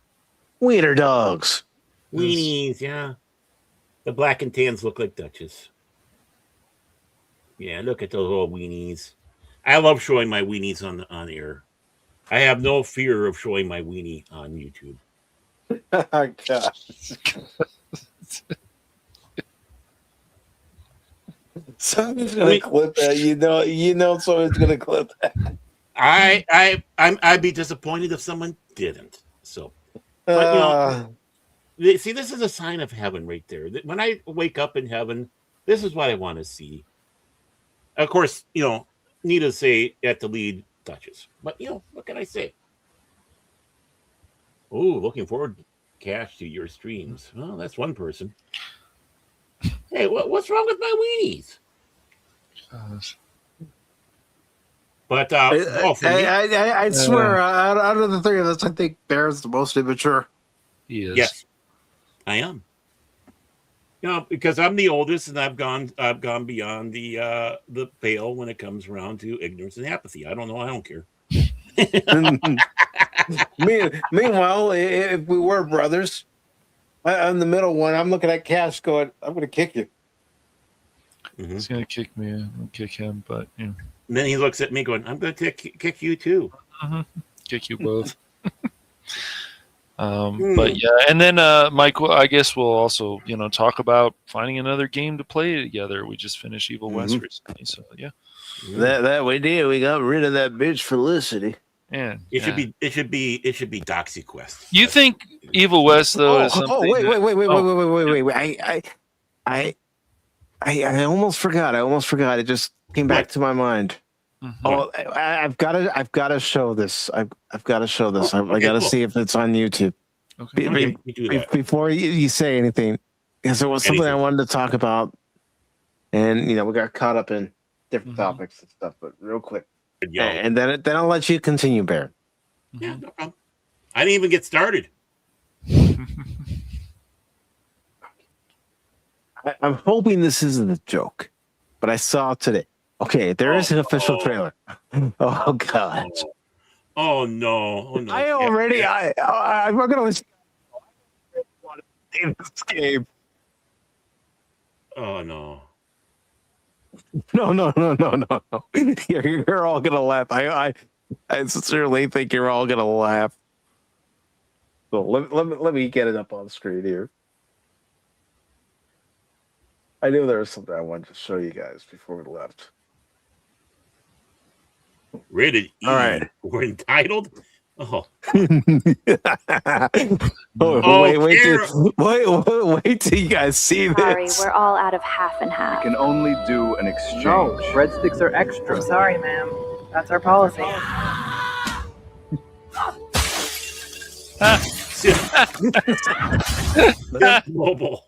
wiener dogs. Weenies, yeah. The black and tans look like Dutches. Yeah, look at those little weenies. I love showing my weenies on air. I have no fear of showing my weenie on YouTube. Oh, gosh. Someone's gonna clip that. You know someone's gonna clip that. I'd be disappointed if someone didn't. So, but see, this is a sign of heaven right there. When I wake up in heaven, this is what I want to see. Of course, need to say at the lead Duchess, but what can I say? Oh, looking forward, Cash, to your streams. Well, that's one person. Hey, what's wrong with my weenies? But for me, I swear, out of the three of us, I think Baron's the most immature. He is. Yes, I am. Because I'm the oldest, and I've gone beyond the pale when it comes around to ignorance and apathy. I don't know. I don't care. Meanwhile, if we were brothers, I'm the middle one. I'm looking at Cash, going, "I'm going to kick you." Mm-hmm. He's going to kick me. I'm going to kick him, but And then he looks at me, going, "I'm going to kick you too." Mm-hmm. Kick you both. But yeah, and then Mike, I guess we'll also talk about finding another game to play together. We just finished Evil West recently, so yeah. That we did. We got rid of that bitch Felicity. Yeah, it should be Doxy Quest. You think Evil West though is something? Wait! I almost forgot. It just came back to my mind. Mm-hmm. Oh, I've got to show this. I've got to show this. I got to see if it's on YouTube. Okay. Before you say anything, because there was something I wanted to talk about, and we got caught up in different topics and stuff. But real quick, and then I'll let you continue, Baron. Yeah, no problem. I didn't even get started. I'm hoping this isn't a joke, but I saw today. Okay, there is an official trailer. Oh God! Oh no! I'm gonna in this game. Oh no! No! You're all gonna laugh. I sincerely think you're all gonna laugh. So let me get it up on the screen here. I knew there was something I wanted to show you guys before we left. Rated E. All right. We're entitled. Oh. Wait till you guys see this. Sorry, we're all out of half and half. We can only do an exchange. No, breadsticks are extra. I'm sorry, ma'am. That's our policy. Mobile.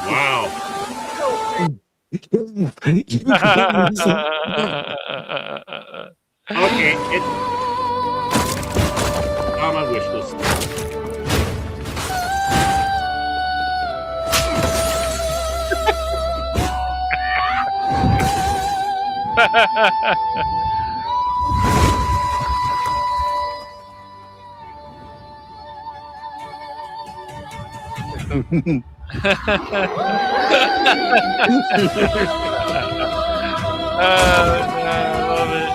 Wow. Okay, it's on my wish list. I love it.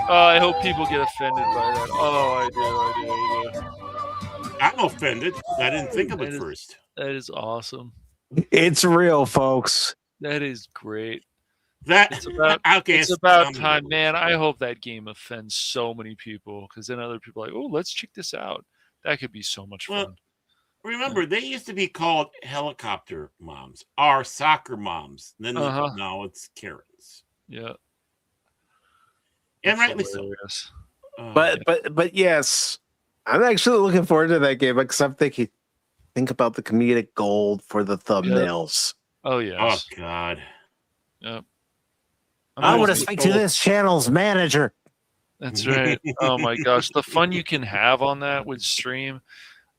I hope people get offended by that. Oh, I do. I'm offended. I didn't think of it first. That is awesome. It's real, folks. That is great. It's about time, man. I hope that game offends so many people, because then other people are like, oh, let's check this out. That could be so much fun. Remember, they used to be called helicopter moms, or soccer moms. Then now it's Karens. Yeah, and rightly so. But yes, I'm actually looking forward to that game because I'm think about the comedic gold for the thumbnails. Oh yeah. Oh God. Yep. I want to speak to this channel's manager. That's right. Oh my gosh, the fun you can have on that with stream.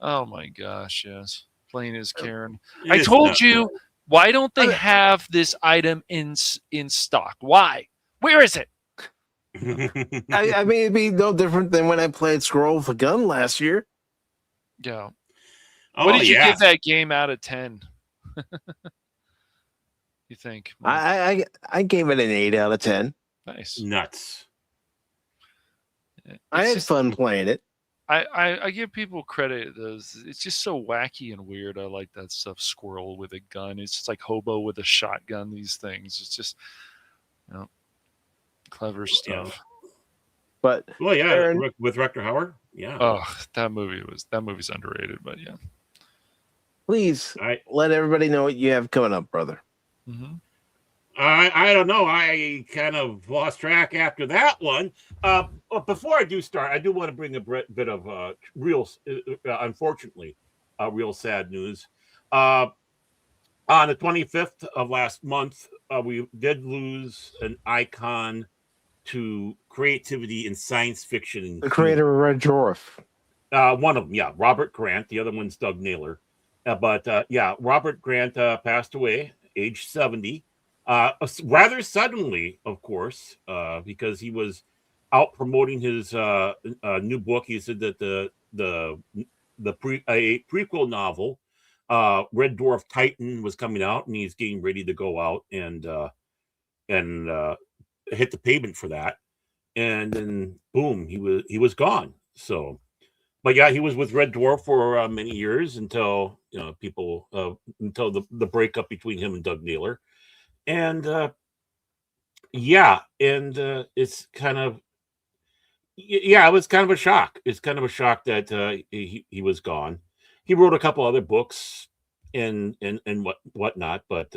Oh my gosh, yes. Plain as Karen. I told you, why don't they have this item in stock? Why? Where is it? I mean, it'd be no different than when I played Scroll of a Gun last year. Yeah. What did you give that game out of 10? You think? I gave it an 8 out of 10. Nice. Nuts. I had fun playing it. I give people credit. It's just so wacky and weird. I like that stuff. Squirrel with a gun. It's just like hobo with a shotgun. These things. It's just, clever stuff. But well, yeah, Aaron, with Rutger Hauer. Yeah. Oh, that movie's underrated. But yeah. Please let everybody know what you have coming up, brother. Mm-hmm. I don't know. I kind of lost track after that one. But before I do start, I do want to bring a bit of unfortunately, real sad news. On the 25th of last month, we did lose an icon to creativity in science fiction. The creator of Red Dwarf. One of them, yeah, Robert Grant. The other one's Doug Naylor. But Robert Grant passed away, age 70. Rather suddenly, of course, because he was out promoting his new book. He said that a prequel novel, Red Dwarf Titan, was coming out, and he's getting ready to go out and hit the pavement for that. And then boom, he was gone. So, but yeah, he was with Red Dwarf for many years until until the breakup between him and Doug Naylor. And it's kind of it was kind of a shock. It's kind of a shock that he was gone. He wrote a couple other books and whatnot, but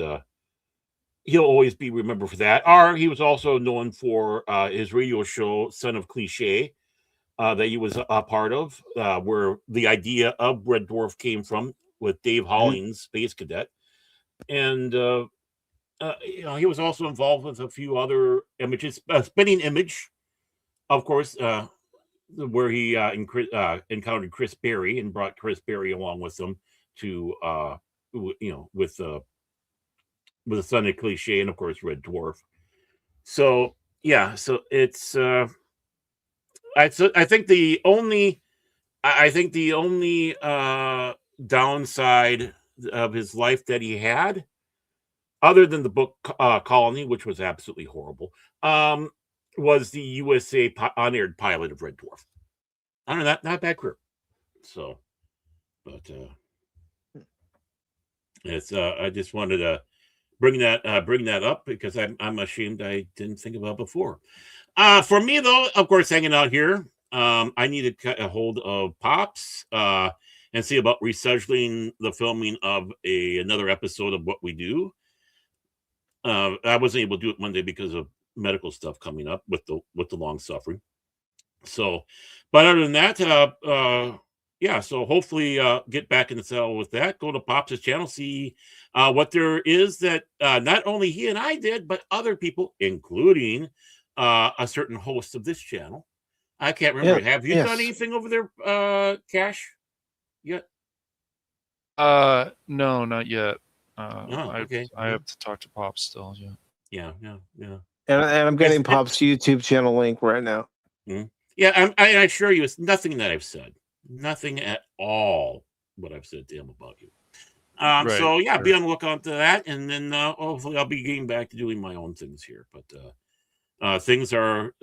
he'll always be remembered for that. He was also known for his radio show Son of Cliche that he was a part of, where the idea of Red Dwarf came from with Dave Hollings, Space Cadet, and he was also involved with a few other images. Spinning Image, of course, where he encountered Chris Berry and brought Chris Berry along with him to, with the Son of Cliche and of course Red Dwarf. So yeah, so it's I think the only downside of his life that he had, other than the book Colony, which was absolutely horrible, was the USA unaired pilot of Red Dwarf. I don't know, not bad career. So, but it's I just wanted to bring that up because I'm ashamed I didn't think about it before. For me though, of course, hanging out here, I need to get a hold of Pops and see about rescheduling the filming of another episode of What We Do. I wasn't able to do it Monday because of medical stuff coming up with the long suffering. So, but other than that, so hopefully get back in the saddle with that. Go to Pops' channel, see what there is that not only he and I did, but other people, including a certain host of this channel. I can't remember. Have you done anything over there, Cash, yet? No, not yet. Okay. I have to talk to Pops still. Yeah. And I'm getting Pop's YouTube channel link right now. Mm-hmm. Yeah, I assure you, it's nothing that I've said. Nothing at all what I've said to him about you. So yeah, be on the lookout to that, and then hopefully I'll be getting back to doing my own things here. But things are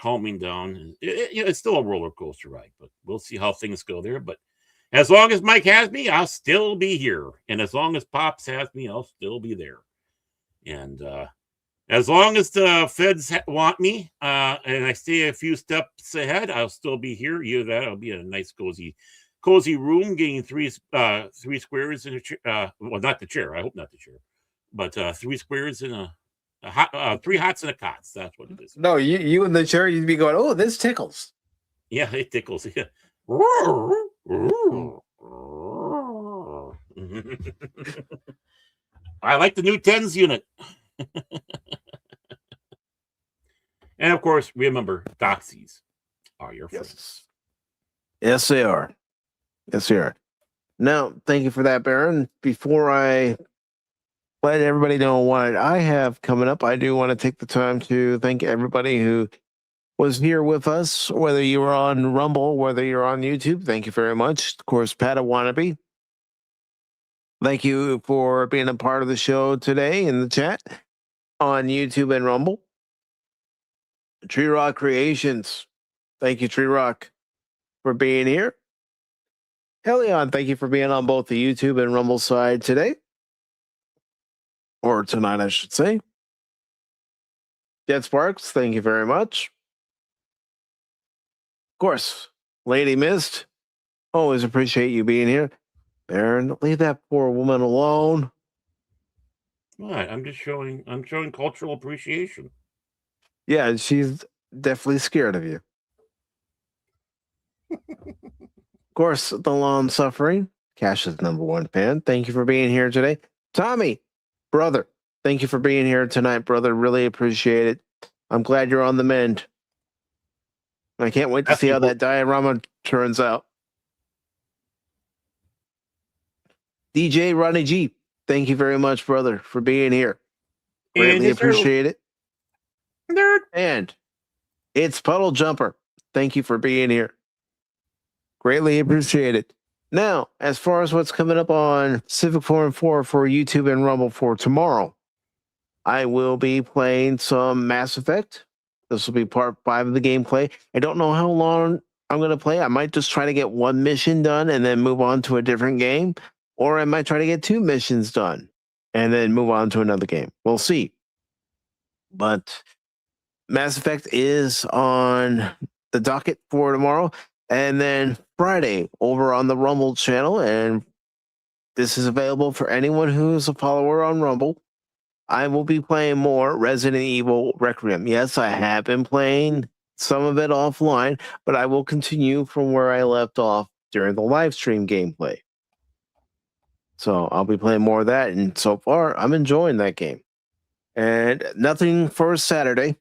calming down. It's still a roller coaster ride, but we'll see how things go there. But as long as Mike has me, I'll still be here, and as long as Pops has me, I'll still be there. And as long as the feds want me, and I stay a few steps ahead, I'll still be here. Either that, I'll be in a nice cozy room, getting three squares in a chair. Well, not the chair. I hope not the chair, but 3 squares in a hot, 3 hots and a cots. That's what it is. No, you in the chair, you'd be going, oh, this tickles. Yeah, it tickles. Yeah. I like the new 10s unit. And of course, remember, doxies are your friends. Yes, they are. Yes, they are. Now, thank you for that, Baron. Before I let everybody know what I have coming up, I do want to take the time to thank everybody who was here with us, whether you were on Rumble, whether you're on YouTube. Thank you very much. Of course, Pat Wannabe. Thank you for being a part of the show today in the chat on YouTube and Rumble. Tree Rock Creations. Thank you, Tree Rock, for being here. Helion, thank you for being on both the YouTube and Rumble side today. Or tonight, I should say. Jet Sparks, thank you very much. Of course, Lady Mist, always appreciate you being here. Baron, leave that poor woman alone. What? I'm showing cultural appreciation. Yeah, she's definitely scared of you. Of course, the long suffering. Cash's #1 fan. Thank you for being here today. Tommy, brother, thank you for being here tonight, brother. Really appreciate it. I'm glad you're on the mend. I can't wait to see how that diorama turns out. DJ Ronnie G, thank you very much, brother, for being here. Greatly appreciate it. Nerd. And it's Puddle Jumper. Thank you for being here. Greatly appreciate it. Now, as far as what's coming up on Pacific414 for YouTube and Rumble for tomorrow, I will be playing some Mass Effect. This will be part 5 of the gameplay. I don't know how long I'm going to play. I might just try to get one mission done and then move on to a different game. Or I might try to get 2 missions done and then move on to another game. We'll see. But Mass Effect is on the docket for tomorrow. And then Friday over on the Rumble channel. And this is available for anyone who's a follower on Rumble. I will be playing more Resident Evil Requiem. Yes, I have been playing some of it offline, but I will continue from where I left off during the live stream gameplay. So I'll be playing more of that, and so far I'm enjoying that game. And nothing for Saturday.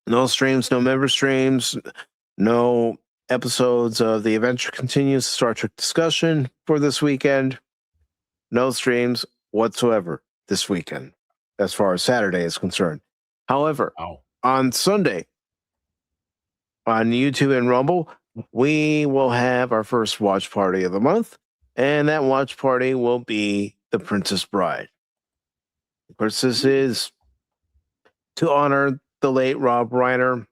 No streams, no member streams, no episodes of The Adventure Continues Star Trek discussion for this weekend. No streams whatsoever this weekend, as far as Saturday is concerned. However, on Sunday, on YouTube and Rumble, we will have our first watch party of the month. And that watch party will be The Princess Bride. Of course, this is to honor the late Rob Reiner,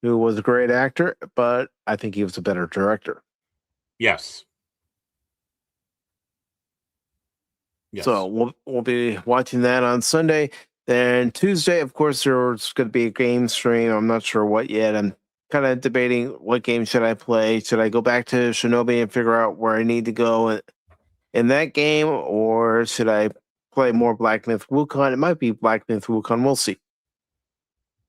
who was a great actor, but I think he was a better director. Yes. So we'll be watching that on Sunday. Then Tuesday, of course, there's going to be a game stream. I'm not sure what yet. I'm kind of debating what game should I play. Should I go back to Shinobi and figure out where I need to go in that game, or should I play more Black Myth Wukong? It might be Black Myth Wukong. We'll see.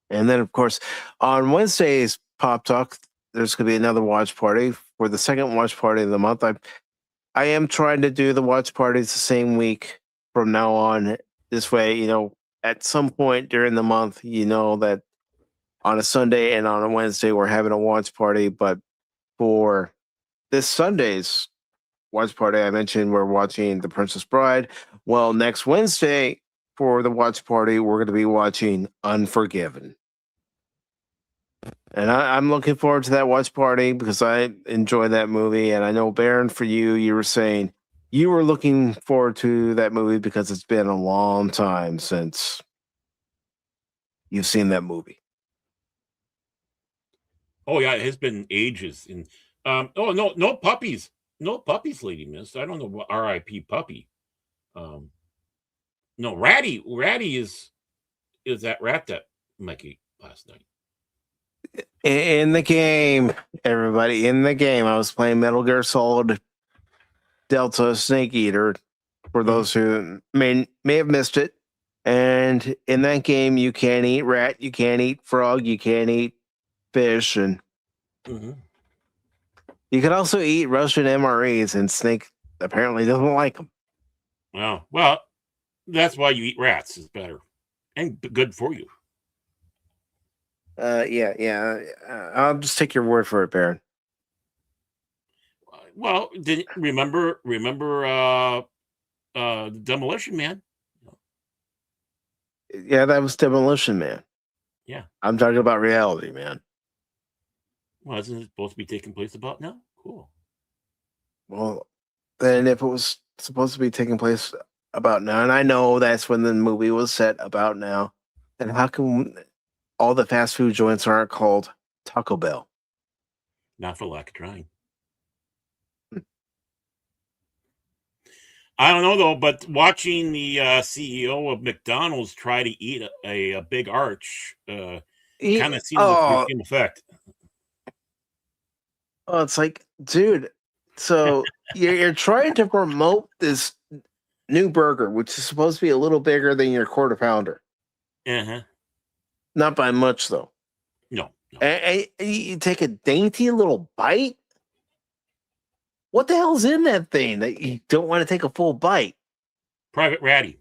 And then, of course, on Wednesday's Pop Talk, there's going to be another watch party for the second watch party of the month. I am trying to do the watch parties the same week from now on. This way, at some point during the month, that on a Sunday and on a Wednesday, we're having a watch party. But for this Sunday's watch party, I mentioned we're watching The Princess Bride. Well, next Wednesday for the watch party, we're going to be watching Unforgiven. And I'm looking forward to that watch party because I enjoy that movie. And I know, Baron, for you were saying you were looking forward to that movie because it's been a long time since you've seen that movie. Oh, yeah, it has been ages. And no puppies. No puppies, Lady Miss. I don't know what R.I.P. puppy. No, Ratty. Ratty is that rat that Mike ate last night. In the game, everybody, in the game. I was playing Metal Gear Solid Delta Snake Eater for those who may have missed it. And in that game, you can't eat rat, you can't eat frog, you can't eat fish, and you can also eat Russian MREs, and Snake apparently doesn't like them. Well, that's why you eat rats. Is better and good for you. Yeah. I'll just take your word for it, Baron. Well, remember Demolition Man? Yeah, that was Demolition Man. Yeah. I'm talking about reality, man. Well, isn't it supposed to be taking place about now? Cool. Well, then if it was supposed to be taking place about now, and I know that's when the movie was set about now, then how come all the fast food joints aren't called Taco Bell? Not for lack of trying. I don't know, though, but watching the CEO of McDonald's try to eat a big arch kind of seems the same effect. Oh, it's like, dude, so you're trying to promote this new burger, which is supposed to be a little bigger than your quarter pounder. Uh-huh. Not by much, though. No. And you take a dainty little bite? What the hell's in that thing that you don't want to take a full bite? Private Ratty.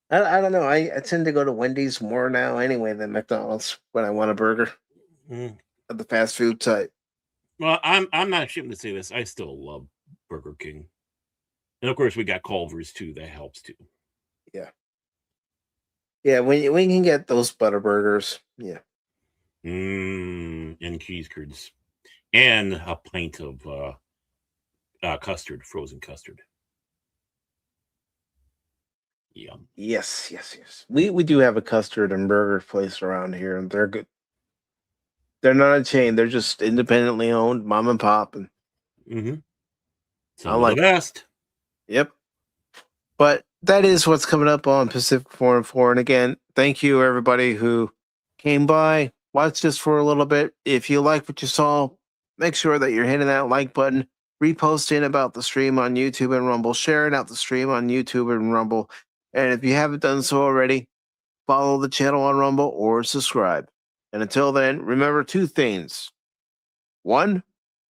I don't know. I tend to go to Wendy's more now anyway than McDonald's when I want a burger. Of the fast food type. Well, I'm not ashamed to say this. I still love Burger King. And of course we got Culver's too. That helps too. Yeah. Yeah, when you can get those butter burgers. Yeah. And cheese curds. And a pint of custard, frozen custard. Yum. Yes. We do have a custard and burger place around here, and they're good. They're not a chain; they're just independently owned, mom and pop, and I like the best. Yep. But that is what's coming up on Pacific414. And again, thank you everybody who came by, watched us for a little bit. If you like what you saw, make sure that you're hitting that like button, reposting about the stream on YouTube and Rumble, sharing out the stream on YouTube and Rumble. And if you haven't done so already, follow the channel on Rumble or subscribe. And until then, remember two things. One,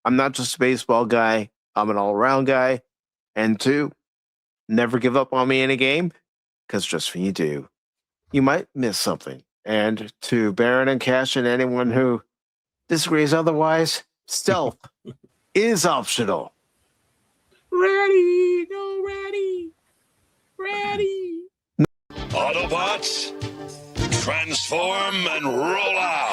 I'm not just a baseball guy, I'm an all-around guy. And two, never give up on me in a game, because just when you do, you might miss something. And to Baron and Cash and anyone who disagrees otherwise, stealth is optional. Ready, go ready. Autobots, transform and roll out.